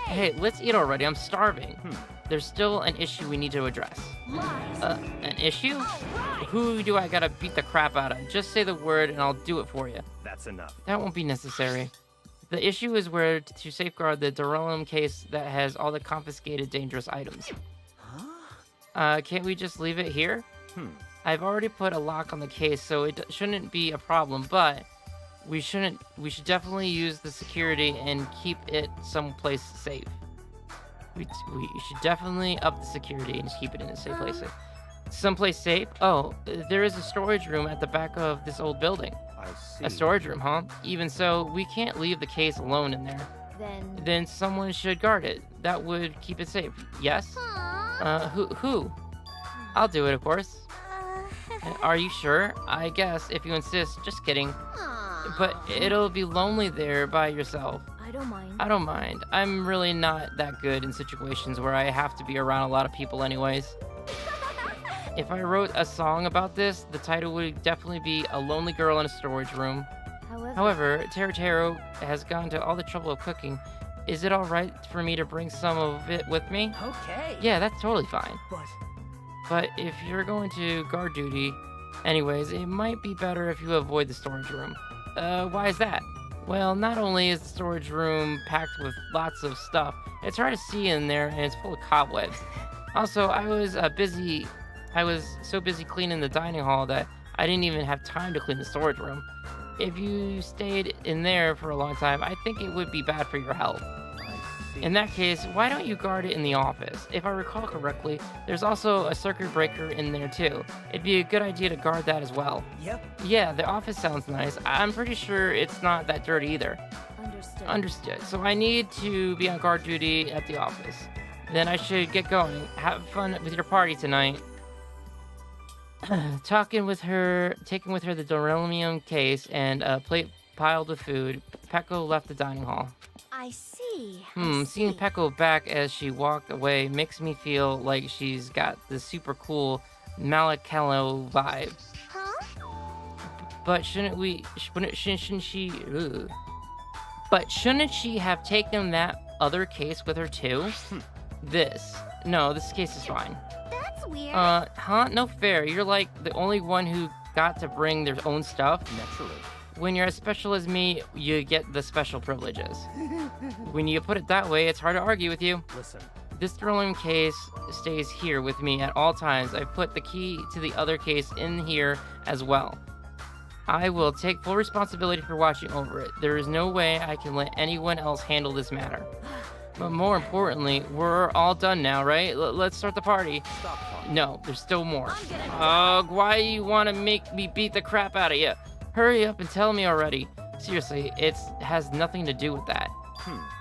S1: Hey, let's eat already. I'm starving. there's still an issue we need to address. An issue? Who do I gotta beat the crap out of? Just say the word and I'll do it for you.
S9: That's enough.
S1: That won't be necessary. The issue is where to safeguard the Duralum case that has all the confiscated dangerous items. Can't we just leave it here? I've already put a lock on the case, so it shouldn't be a problem, but we should definitely use the security and keep it someplace safe. We should definitely up the security and keep it in a safe place. Someplace safe? Oh, there is a storage room at the back of this old building.
S5: I see.
S1: A storage room, huh? Even so, we can't leave the case alone in there. Then someone should guard it. That would keep it safe. Yes? Who? I'll do it, of course. Are you sure? I guess, if you insist. Just kidding. But it'll be lonely there by yourself.
S13: I don't mind.
S1: I don't mind. I'm really not that good in situations where I have to be around a lot of people anyways. If I wrote a song about this, the title would definitely be A Lonely Girl in a Storage Room. However, Taro has gone to all the trouble of cooking. Is it alright for me to bring some of it with me?
S3: Okay.
S1: Yeah, that's totally fine.
S2: But
S1: But if you're going to guard duty, anyways, it might be better if you avoid the storage room. Why is that? Well, not only is the storage room packed with lots of stuff, it's hard to see in there and it's full of cobwebs. Also, I was so busy cleaning the dining hall that I didn't even have time to clean the storage room. If you stayed in there for a long time, I think it would be bad for your health. In that case, why don't you guard it in the office? If I recall correctly, there's also a circuit breaker in there too. It'd be a good idea to guard that as well.
S2: Yep.
S1: Yeah, the office sounds nice. I'm pretty sure it's not that dirty either.
S13: Understood.
S1: So I need to be on guard duty at the office. Then I should get going. Have fun with your party tonight. Taking with her the Duralum case and a plate piled with food, Peko left the dining hall.
S4: I see.
S1: Seeing Peko back as she walked away makes me feel like she's got the super cool Malakelo vibe.
S6: Huh?
S1: But shouldn't she have taken that other case with her too? This case is fine.
S6: That's weird.
S1: Huh? No fair. You're like the only one who got to bring their own stuff.
S5: Naturally.
S1: When you're as special as me, you get the special privileges. When you put it that way, it's hard to argue with you.
S5: Listen.
S1: This Duralum case stays here with me at all times. I've put the key to the other case in here as well. I will take full responsibility for watching over it. There is no way I can let anyone else handle this matter. But more importantly, we're all done now, right? Let's start the party.
S5: Stop talking.
S1: No, there's still more. Why you want to make me beat the crap out of you? Hurry up and tell me already. Seriously, it has nothing to do with that.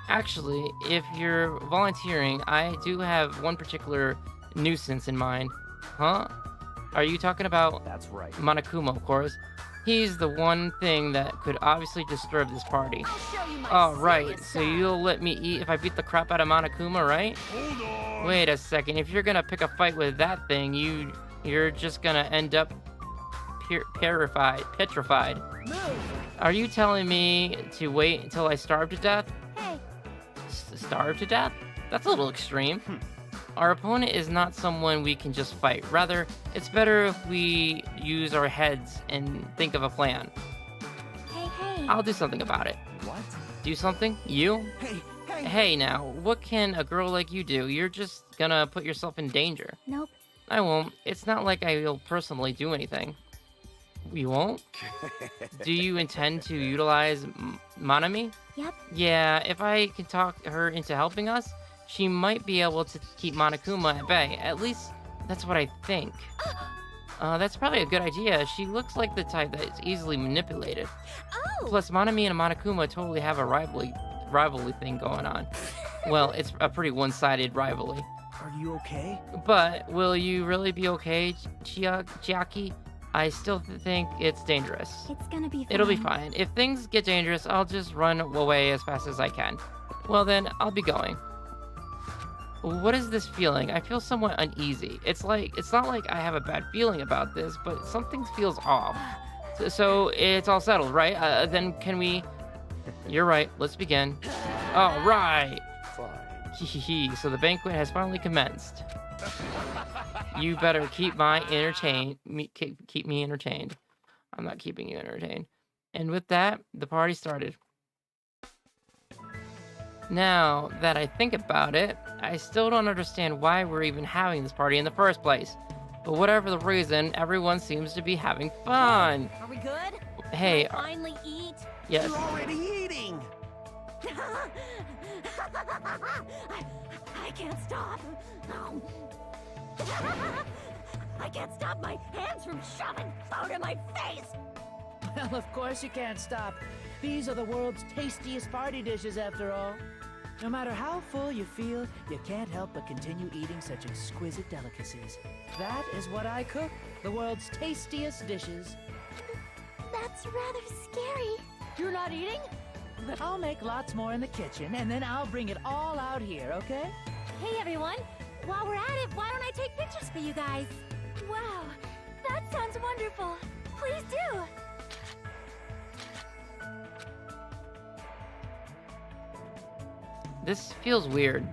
S1: Actually, if you're volunteering, I do have one particular nuisance in mind. Huh? Are you talking about...
S5: That's right.
S1: Monokuma, of course. He's the one thing that could obviously disturb this party. Oh, right. So you'll let me eat if I beat the crap out of Monokuma, right?
S10: Hold on.
S1: Wait a second. If you're gonna pick a fight with that thing, you're just gonna end up petrified.
S6: Move.
S1: Are you telling me to wait until I starve to death?
S6: Hey.
S1: Starve to death? That's a little extreme. Our opponent is not someone we can just fight. Rather, it's better if we use our heads and think of a plan.
S4: Hey.
S1: I'll do something about it.
S5: What?
S1: Do something? You?
S2: hey.
S1: Hey now, what can a girl like you do? You're just gonna put yourself in danger.
S4: Nope.
S1: I won't. It's not like I'll personally do anything. You won't? Do you intend to utilize Manami?
S4: Yep.
S1: Yeah, if I can talk her into helping us, she might be able to keep Monokuma at bay. At least, that's what I think. That's probably a good idea. She looks like the type that is easily manipulated.
S6: Oh.
S1: Plus, Manami and Monokuma totally have a rivalry thing going on. Well, it's a pretty one-sided rivalry.
S2: Are you okay?
S1: But will you really be okay, Chiaki? I still think it's dangerous.
S4: It's gonna be fine.
S1: It'll be fine. If things get dangerous, I'll just run away as fast as I can. Well then, I'll be going. What is this feeling? I feel somewhat uneasy. It's not like I have a bad feeling about this, but something feels off. So it's all settled, right? Then can we... You're right, let's begin. All right.
S7: Fine.
S1: Hehe, so the banquet has finally commenced. You better keep my keep me entertained. I'm not keeping you entertained. And with that, the party started. Now that I think about it, I still don't understand why we're even having this party in the first place. But whatever the reason, everyone seems to be having fun.
S12: Are we good?
S1: Hey,
S12: Can I finally eat?
S1: yes.
S8: You're already eating.
S12: I can't stop. I can't stop my hands from shoving food in my face.
S3: Well, of course you can't stop. These are the world's tastiest party dishes, after all. No matter how full you feel, you can't help but continue eating such exquisite delicacies. That is what I cook, the world's tastiest dishes.
S4: That's rather scary.
S3: You're not eating? I'll make lots more in the kitchen, and then I'll bring it all out here, okay?
S4: Hey everyone, while we're at it, why don't I take pictures for you guys? Wow, that sounds wonderful. Please do.
S1: This feels weird.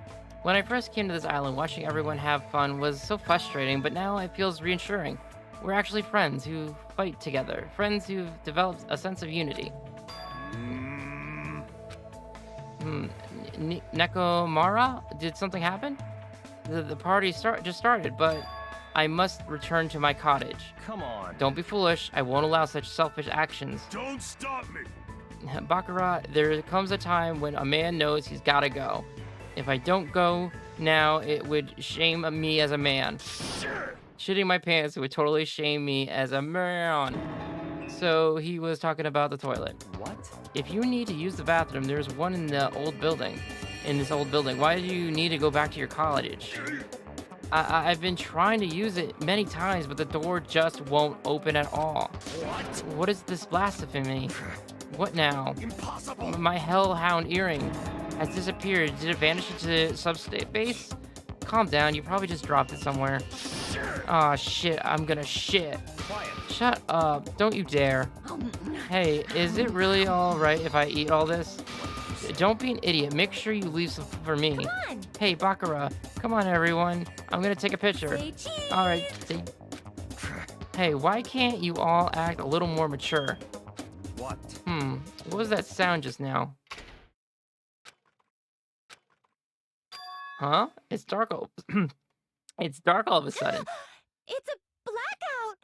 S1: When I first came to this island, watching everyone have fun was so frustrating, but now it feels reassuring. We're actually friends who fight together, friends who've developed a sense of unity. Nekomara? Did something happen? The party just started, but I must return to my cottage.
S9: Come on.
S1: Don't be foolish. I won't allow such selfish actions.
S10: Don't stop me!
S1: Baccarat, there comes a time when a man knows he's gotta go. If I don't go now, it would shame me as a man. Shitting my pants would totally shame me as a man. So he was talking about the toilet.
S5: What?
S1: If you need to use the bathroom, there's one in the old building. In this old building. Why do you need to go back to your cottage? I've been trying to use it many times, but the door just won't open at all. What is this blasphemy? What now?
S8: Impossible.
S1: My hellhound earring has disappeared. Did it vanish into subspace? Calm down, you probably just dropped it somewhere. Aw, shit, I'm gonna shit.
S9: Quiet.
S1: Shut up, don't you dare. Hey, is it really alright if I eat all this? Don't be an idiot, make sure you leave some for me.
S4: Come on.
S1: Hey, Baccarat, come on everyone. I'm gonna take a picture.
S4: Say cheese.
S1: Alright, hey, why can't you all act a little more mature?
S5: What?
S1: What was that sound just now? Huh? It's dark it's dark all of a sudden.
S4: It's a blackout.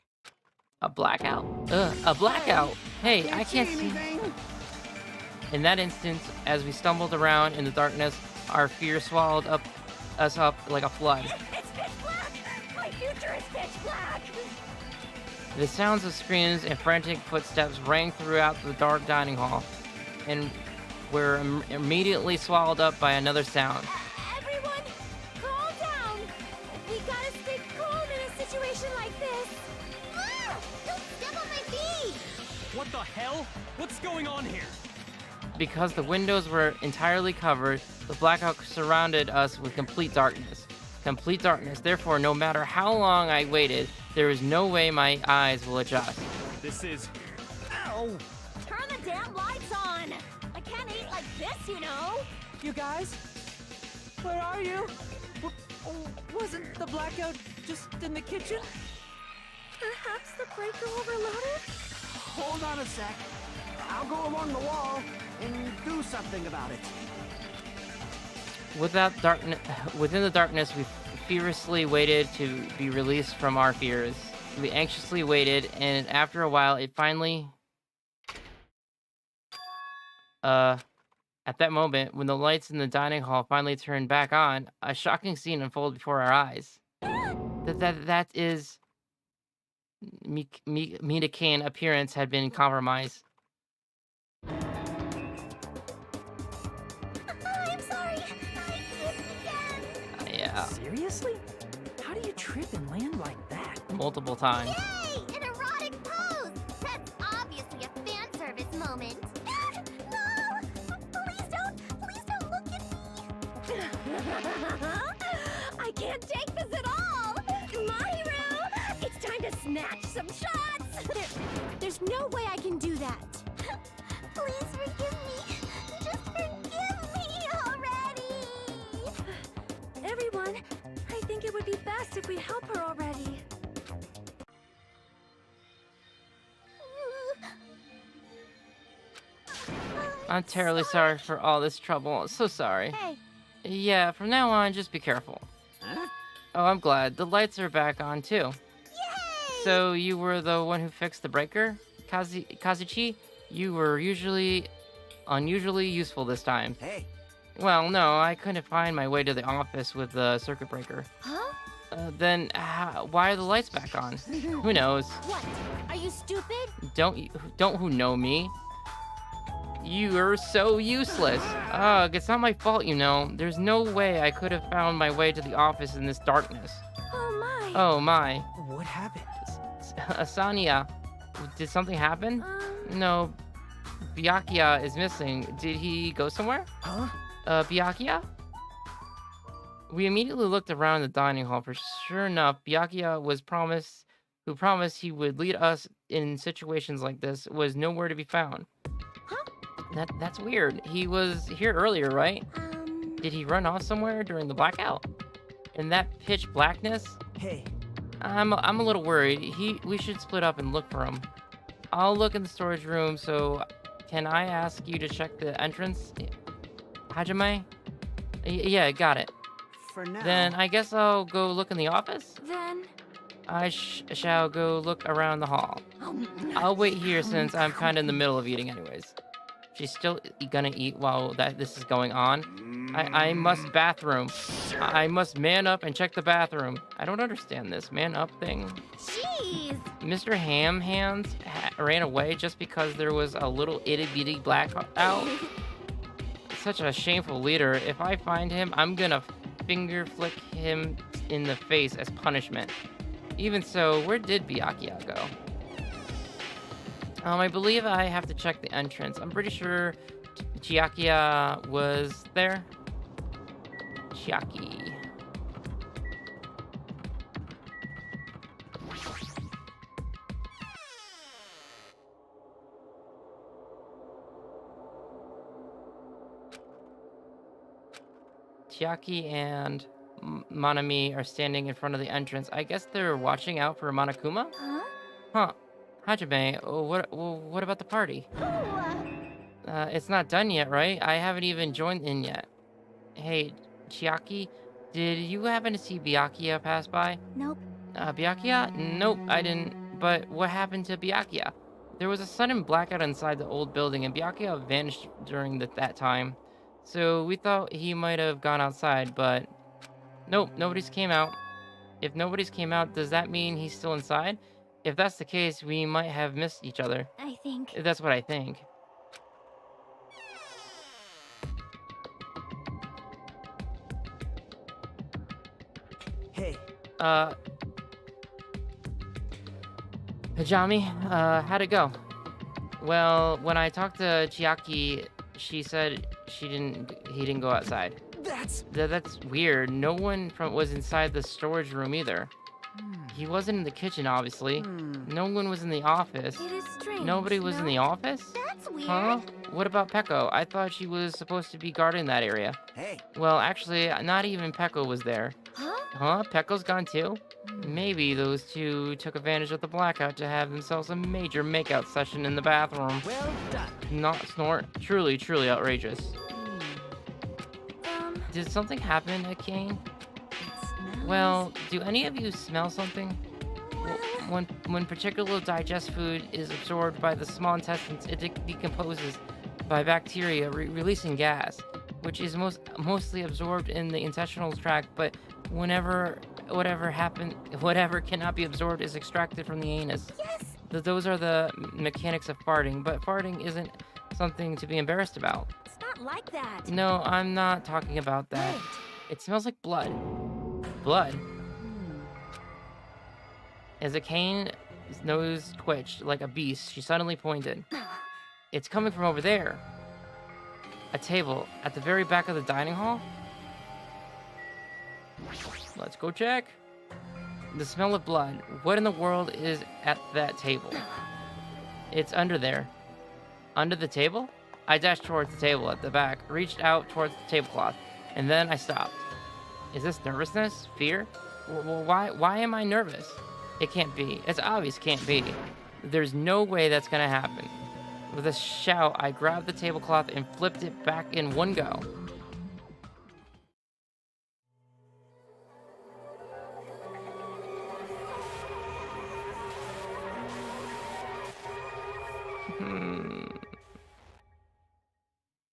S1: A blackout? Ugh, a blackout! Hey, I can't see.
S8: anything.
S1: In that instant, as we stumbled around in the darkness, our fear swallowed us up like a flood.
S12: It's pitch black. My future is pitch black.
S1: The sounds of screams and frantic footsteps rang throughout the dark dining hall, and were immediately swallowed up by another sound.
S4: Everyone, calm down. We gotta stay calm in a situation like this.
S6: Ah! Don't step on my feet!
S9: What the hell? What's going on here?
S1: Because the windows were entirely covered, the blackout surrounded us with complete darkness. Complete darkness. Therefore, no matter how long I waited, there is no way my eyes will adjust.
S9: This is...
S8: Ow!
S12: Turn the damn lights on. I can't eat like this, you know.
S3: You guys? Where are you? Wasn't the blackout just in the kitchen?
S4: Perhaps the breaker overloaded?
S8: Hold on a sec. I'll go along the wall and do something about it.
S1: Within the darkness, we furiously waited to be released from our fears. We anxiously waited, and after a while, it finally... At that moment, when the lights in the dining hall finally turned back on, a shocking scene unfolded before our eyes. That is... Mitakin appearance had been compromised.
S4: I'm sorry. I tripped again.
S1: Yeah,
S3: Seriously? How do you trip and land like that?
S1: multiple times.
S6: Yay! An erotic pose! That's obviously a fan service moment. No! Please don't look at me!
S12: I can't take this at all. My hero, it's time to snatch some shots.
S4: There's no way I can do that.
S6: Please forgive me. Just forgive me already.
S13: if we help her already?
S1: I'm terribly sorry for all this trouble. So sorry.
S4: Hey,
S1: Yeah, from now on, just be careful.
S8: Huh?
S1: Oh, I'm glad. The lights are back on, too. So, you were the one who fixed the breaker? Kazuchi? You were unusually useful this time.
S8: Hey,
S1: Well, no, I couldn't find my way to the office with the circuit breaker.
S4: huh?
S1: Then, why are the lights back on? Who knows?
S4: What? Are you stupid?
S1: Don't who know me? You are so useless. Ugh, it's not my fault, you know. There's no way I could have found my way to the office in this darkness.
S4: Oh my.
S1: Oh my.
S2: What happened?
S1: Asania, did something happen? No, Byakuya is missing. Did he go somewhere?
S2: Huh?
S1: Byakuya? We immediately looked around the dining hall. For sure enough, Byakuya who promised he would lead us in situations like this, was nowhere to be found. That's weird. He was here earlier, right? Did he run off somewhere during the blackout? In that pitch blackness?
S2: Hey,
S1: I'm a little worried. We should split up and look for him. I'll look in the storage room, so can I ask you to check the entrance? Hajime? Yeah, got it.
S8: for now.
S1: Then I guess I'll go look in the office?
S4: Then.
S1: I shall go look around the hall. I'll wait here since I'm kind of in the middle of eating anyways. She's still gonna eat while this is going on. I must bathroom. I must man up and check the bathroom. I don't understand this man up thing.
S4: Jeez.
S1: Mr. Ham Hands ran away just because there was a little itty bitty blackout. Such a shameful leader. If I find him, I'm gonna finger flick him in the face as punishment. Even so, where did Byakuya go? I believe I have to check the entrance. I'm pretty sure Chiakia was there. Chiaki. Chiaki and Manami are standing in front of the entrance. I guess they're watching out for Monokuma?
S4: Huh?
S1: Huh. Hajime, what about the party? It's not done yet, right? I haven't even joined in yet. Hey, Chiaki, did you happen to see Byakuya pass by?
S4: Nope.
S1: Byakuya? Nope, I didn't. But what happened to Byakuya? There was a sudden blackout inside the old building, and Byakuya vanished during that time. So we thought he might have gone outside, but nope, nobody's came out. If nobody's came out, does that mean he's still inside? If that's the case, we might have missed each other.
S4: I think.
S1: That's what I think.
S2: hey,
S1: Hajime, how'd it go? Well, when I talked to Chiaki, she said he didn't go outside. That's weird. No one was inside the storage room either. He wasn't in the kitchen, obviously. No one was in the office.
S4: It is strange.
S1: Nobody was in the office?
S4: That's weird.
S1: Huh? What about Peko? I thought she was supposed to be guarding that area.
S8: Hey,
S1: Well, actually, not even Peko was there.
S4: Huh?
S1: Huh? Peko's gone too? Maybe those two took advantage of the blackout to have themselves a major makeout session in the bathroom.
S8: well done.
S1: Not snort. Truly, truly outrageous. Did something happen at Kane? Well, do any of you smell something? When particular digest food is absorbed by the small intestines, it decomposes by bacteria, releasing gas, which is mostly absorbed in the intestinal tract. But whatever cannot be absorbed is extracted from the anus.
S4: Yes.
S1: Those are the mechanics of farting. But farting isn't something to be embarrassed about.
S4: It's not like that.
S1: No, I'm not talking about that.
S4: Wait.
S1: It smells like blood. Blood. As Kane's nose twitched like a beast, she suddenly pointed. It's coming from over there. A table at the very back of the dining hall? Let's go check. The smell of blood. What in the world is at that table? It's under there. Under the table? I dashed towards the table at the back, reached out towards the tablecloth, and then I stopped. Is this nervousness? Fear? Why am I nervous? It can't be. It's obvious it can't be. There's no way that's gonna happen. With a shout, I grabbed the tablecloth and flipped it back in one go.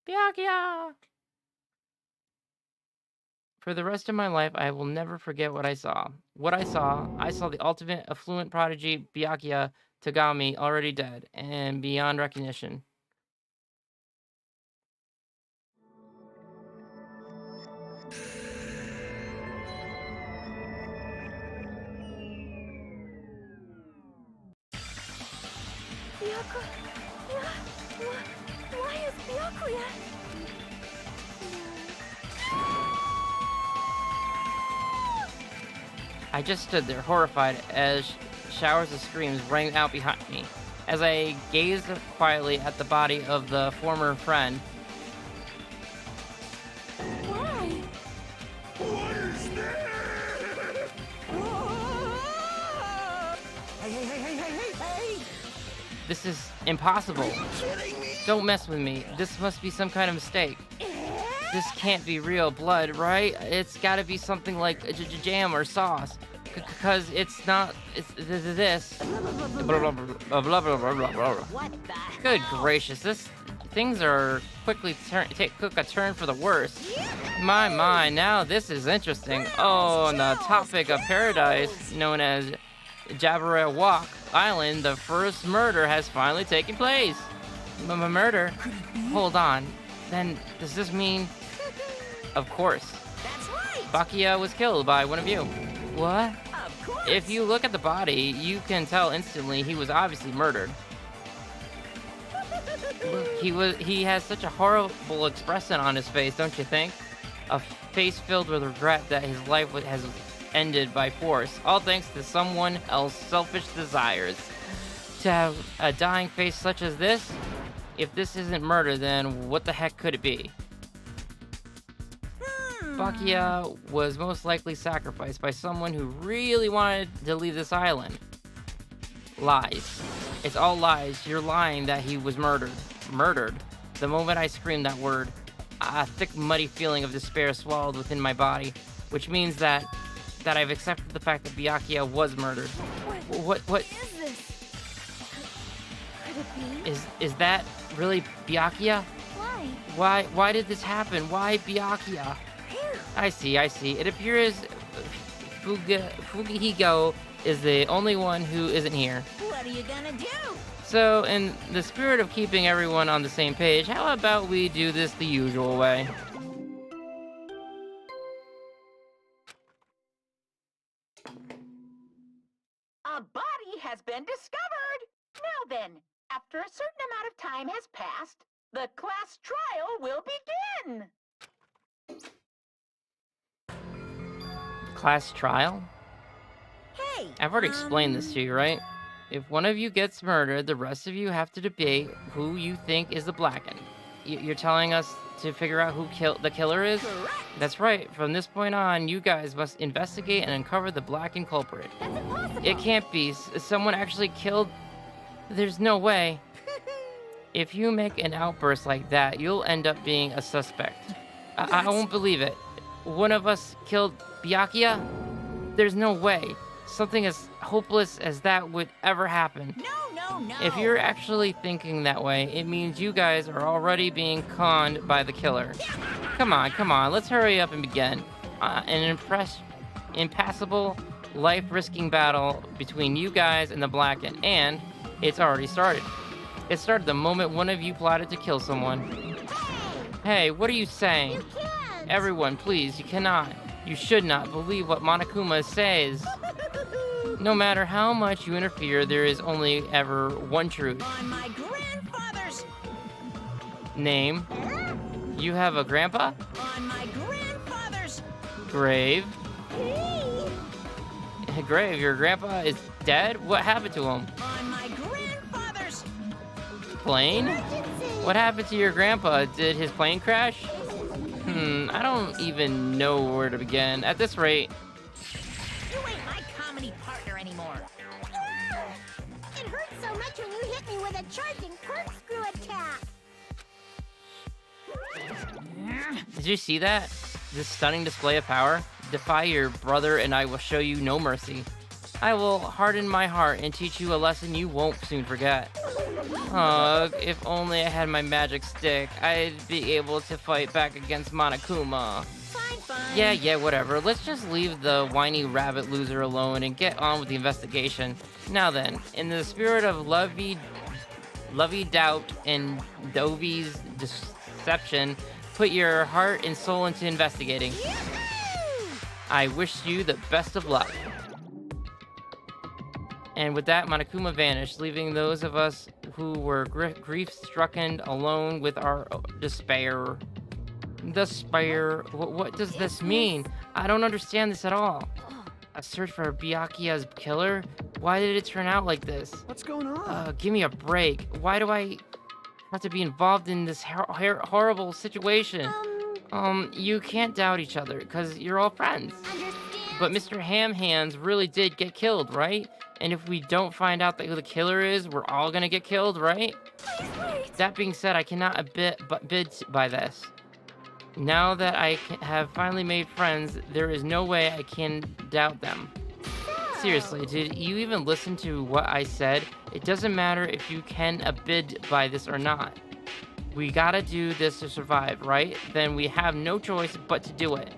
S1: Byakuya! For the rest of my life, I will never forget what I saw. I saw the ultimate affluent prodigy, Byakuya Tagami, already dead and beyond recognition.
S13: Why is Byakuya?
S1: I just stood there, horrified, as showers of screams rang out behind me. As I gazed quietly at the body of the former friend,
S13: Why?
S10: What is that?
S8: Hey!
S1: this is impossible. Don't mess with me. This must be some kind of mistake. This can't be real blood, right? It's gotta be something like a jam or sauce. Because it's not, it's this.
S12: What the
S1: Good
S12: hell?
S1: gracious, things are quickly took a turn for the worse. My, now this is interesting. Oh, on the topic of paradise, known as Jabberwock Walk Island, the first murder has finally taken place. Murder? Hold on. Then, does this mean... Of course.
S12: That's right.
S1: Byakuya was killed by one of you. What?
S12: Of course.
S1: If you look at the body, you can tell instantly he was obviously murdered. He has such a horrible expression on his face, don't you think? A face filled with regret that his life has ended by force, all thanks to someone else's selfish desires. To have a dying face such as this? If this isn't murder, then what the heck could it be? Byakuya was most likely sacrificed by someone who really wanted to leave this island. Lies. It's all lies. You're lying that he was murdered. Murdered. The moment I screamed that word, a thick, muddy feeling of despair swallowed within my body, which means that I've accepted the fact that Byakuya was murdered. What
S13: Is this? Could it be?
S1: is that really Byakuya?
S13: Why?
S1: Why did this happen? Why Byakuya? I see. It appears Fugihigo is the only one who isn't here.
S12: What are you gonna do?
S1: So, in the spirit of keeping everyone on the same page, how about we do this the usual way?
S11: A body has been discovered! Now then, after a certain amount of time has passed, the class trial will begin!
S1: Class trial?
S12: Hey!
S1: I've already explained this to you, right? If one of you gets murdered, the rest of you have to debate who you think is the Blackened. You're telling us to figure out who the killer is?
S12: Correct.
S1: That's right. From this point on, you guys must investigate and uncover the Blackened culprit.
S13: That's impossible.
S1: It can't be. Someone actually killed... There's no way. If you make an outburst like that, you'll end up being a suspect. I won't believe it. One of us killed Byakuya? There's no way. Something as hopeless as that would ever happen.
S12: No.
S1: If you're actually thinking that way, it means you guys are already being conned by the killer. Come on, let's hurry up and begin. An impassable, life-risking battle between you guys and the Blackened, and it's already started. It started the moment one of you plotted to kill someone. Hey, what are you saying?
S6: You can't!
S1: Everyone, please, you cannot. You should not believe what Monokuma says. No matter how much you interfere, there is only ever one truth.
S12: On my grandfather's...
S1: Name. You have a grandpa?
S12: On my grandfather's...
S1: Grave. Grave, your grandpa is dead? What happened to him?
S12: On my grandfather's...
S1: Plane? What happened to your grandpa? Did his plane crash? I don't even know where to begin. At this rate,
S6: much when you hit me with a charging corkscrew attack.
S1: Did you see that? This stunning display of power? Defy your brother and I will show you no mercy. I will harden my heart and teach you a lesson you won't soon forget. Ugh, if only I had my magic stick, I'd be able to fight back against Monokuma.
S12: Fine.
S1: Yeah, whatever. Let's just leave the whiny rabbit loser alone and get on with the investigation. Now then, in the spirit of lovey doubt and Dovy's deception, put your heart and soul into investigating. I wish you the best of luck. And with that, Monokuma vanished, leaving those of us who were grief-stricken alone with our despair. Despair? What does this mean? I don't understand this at all. A search for Byakuya's killer? Why did it turn out like this?
S8: What's going on?
S1: Give me a break. Why do I have to be involved in this horrible situation? You can't doubt each other, because you're all friends. But Mr. Ham Hands really did get killed, right? And if we don't find out who the killer is, we're all gonna get killed, right? That being said, I cannot abide by this. Now that I have finally made friends, there is no way I can doubt them. Seriously, did you even listen to what I said? It doesn't matter if you can abide by this or not. We gotta do this to survive, right? Then we have no choice but to do it.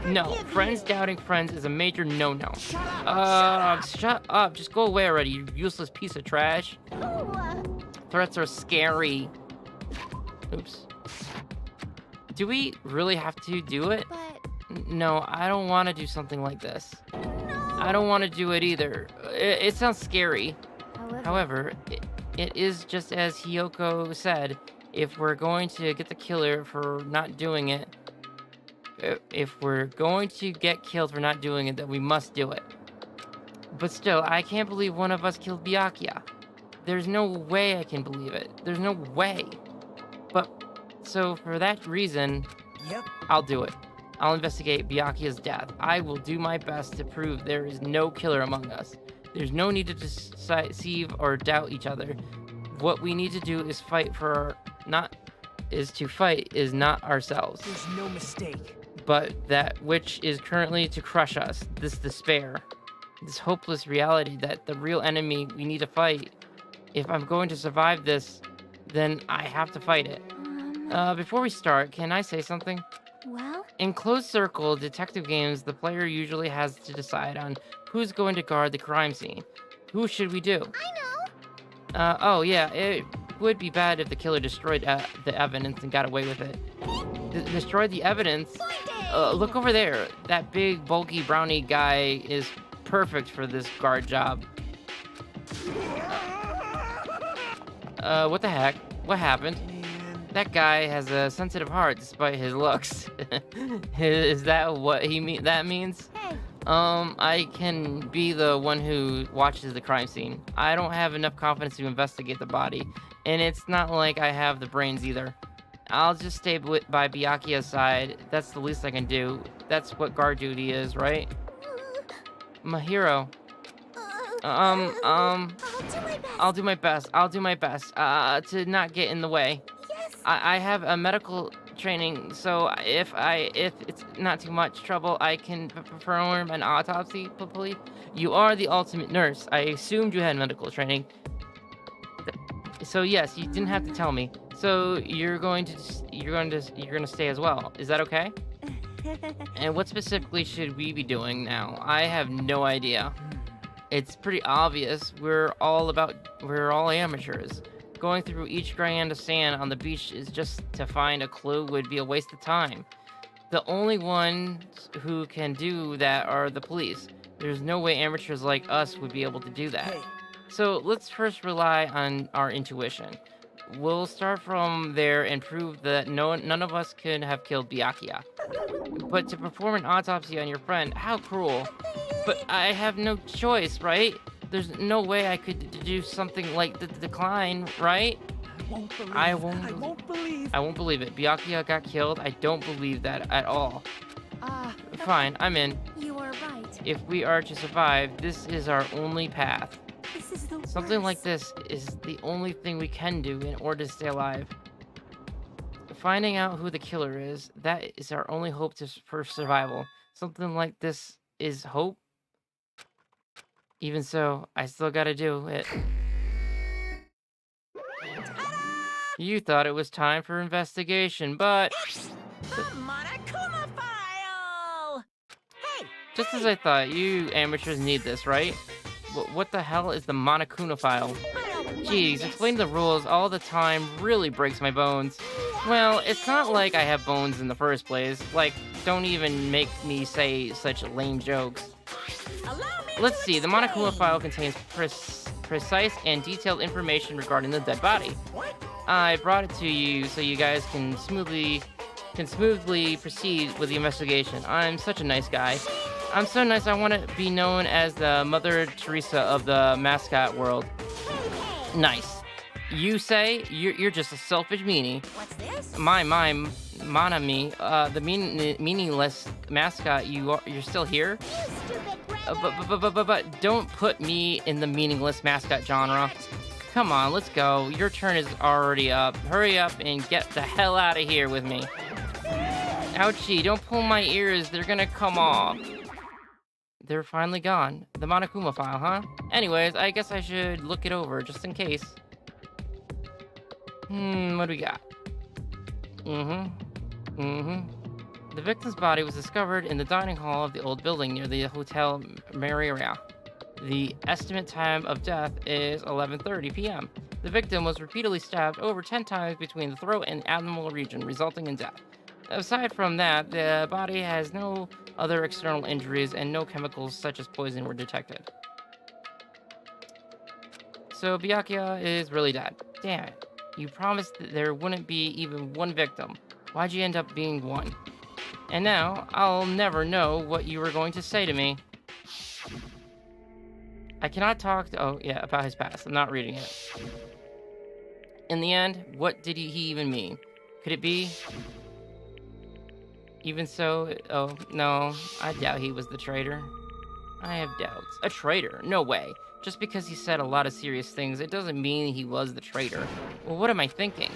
S1: No, friends doubting friends is a major no-no. Shut up. Just go away already, you useless piece of trash. Threats are scary. Oops. Do we really have to do it? No, I don't want to do something like this. I don't want to do it either. It sounds scary. However, it is just as Hiyoko said. If we're going to get the killer for not doing it, if we're going to get killed for not doing it, then we must do it. But still, I can't believe one of us killed Byakuya. There's no way I can believe it. There's no way. But, so for that reason, I'll do it. I'll investigate Byakuya's death. I will do my best to prove there is no killer among us. There's no need to deceive or doubt each other. What we need to do is fight is not ourselves.
S2: There's no mistake.
S1: But that which is currently to crush us, this despair, this hopeless reality that the real enemy we need to fight. If I'm going to survive this, then I have to fight it. Before we start, can I say something?
S4: Well?
S1: In closed circle detective games, the player usually has to decide on who's going to guard the crime scene. Who should we do? Oh yeah, it would be bad if the killer destroyed the evidence and got away with it. Destroyed the evidence? Look over there. That big, bulky brownie guy is perfect for this guard job. What the heck? What happened? That guy has a sensitive heart despite his looks. Is that what that means? I can be the one who watches the crime scene. I don't have enough confidence to investigate the body, and it's not like I have the brains either. I'll just stay by Byakuya's side. That's the least I can do. That's what guard duty is, right? My hero. I'll do my best. I'll do my best to not get in the way. I have a medical training, so if it's not too much trouble, I can perform an autopsy, please. You are the ultimate nurse. I assumed you had medical training. So yes, you didn't have to tell me. So you're going to stay as well. Is that okay? And what specifically should we be doing now? I have no idea. It's pretty obvious. We're all amateurs. Going through each grain of sand on the beach is just to find a clue would be a waste of time. The only ones who can do that are the police. There's no way amateurs like us would be able to do that. So let's first rely on our intuition. We'll start from there and prove that none of us could have killed Byakuya. But to perform an autopsy on your friend, how cruel. But I have no choice, right? There's no way I could do something like the decline, right? I won't believe it. Byakuya got killed. I don't believe that at all. Fine, I'm in.
S4: You are right.
S1: If we are to survive, this is our only path.
S4: This is the
S1: Something like
S4: worst.
S1: this is the only thing we can do in order to stay alive. Finding out who the killer is, that is our only hope for survival. Something like this is hope. Even so, I still gotta do it. You thought it was time for investigation, but
S12: The Monokuma file! Hey!
S1: just as I thought, you amateurs need this, right? What the hell is the Monokuma file? Jeez, explaining the rules all the time really breaks my bones. Well, it's not like I have bones in the first place. Like, don't even make me say such lame jokes. Let's see, the Monokuma file contains precise and detailed information regarding the dead body. I brought it to you so you guys can smoothly proceed with the investigation. I'm such a nice guy. I'm so nice I want to be known as the Mother Teresa of the mascot world. Nice. You say you're just a selfish meanie.
S12: What's this?
S1: My Monami, the meaningless mascot. You're still here? But don't put me in the meaningless mascot genre. Come on, let's go. Your turn is already up. Hurry up and get the hell out of here with me. Ouchie, don't pull my ears. They're gonna come off. They're finally gone. The Monokuma file, huh? Anyways, I guess I should look it over just in case. What do we got? The victim's body was discovered in the dining hall of the old building near the Hotel Marriott. The estimate time of death is 11:30 p.m. The victim was repeatedly stabbed over 10 times between the throat and abdominal region, resulting in death. Aside from that, the body has no other external injuries and no chemicals such as poison were detected. So Byakuya is really dead. Damn it. You promised that there wouldn't be even one victim. Why'd you end up being one? And now, I'll never know what you were going to say to me. I cannot talk about his past. I'm not reading it. In the end, what did he even mean? Could it be? Even so, oh, no, I doubt he was the traitor. I have doubts. A traitor? No way. Just because he said a lot of serious things, it doesn't mean he was the traitor. Well, what am I thinking?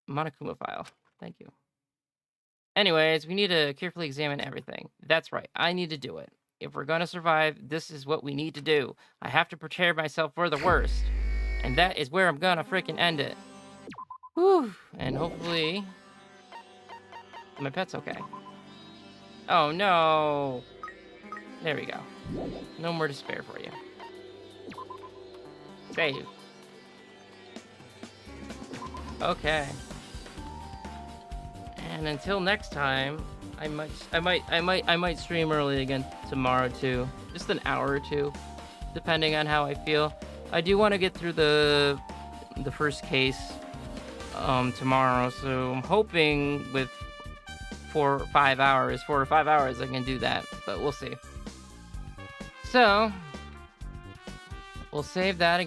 S1: Monokuma file. Thank you. Anyways, we need to carefully examine everything. That's right, I need to do it. If we're gonna survive, this is what we need to do. I have to prepare myself for the worst. And that is where I'm gonna freaking end it. Whew. And hopefully my pet's okay. Oh no! There we go. No more despair for you. Save. Okay. And until next time, I might stream early again tomorrow too. Just an hour or two, depending on how I feel. I do want to get through the first case tomorrow, so I'm hoping with 4 or 5 hours I can do that, but we'll see. So we'll save that again.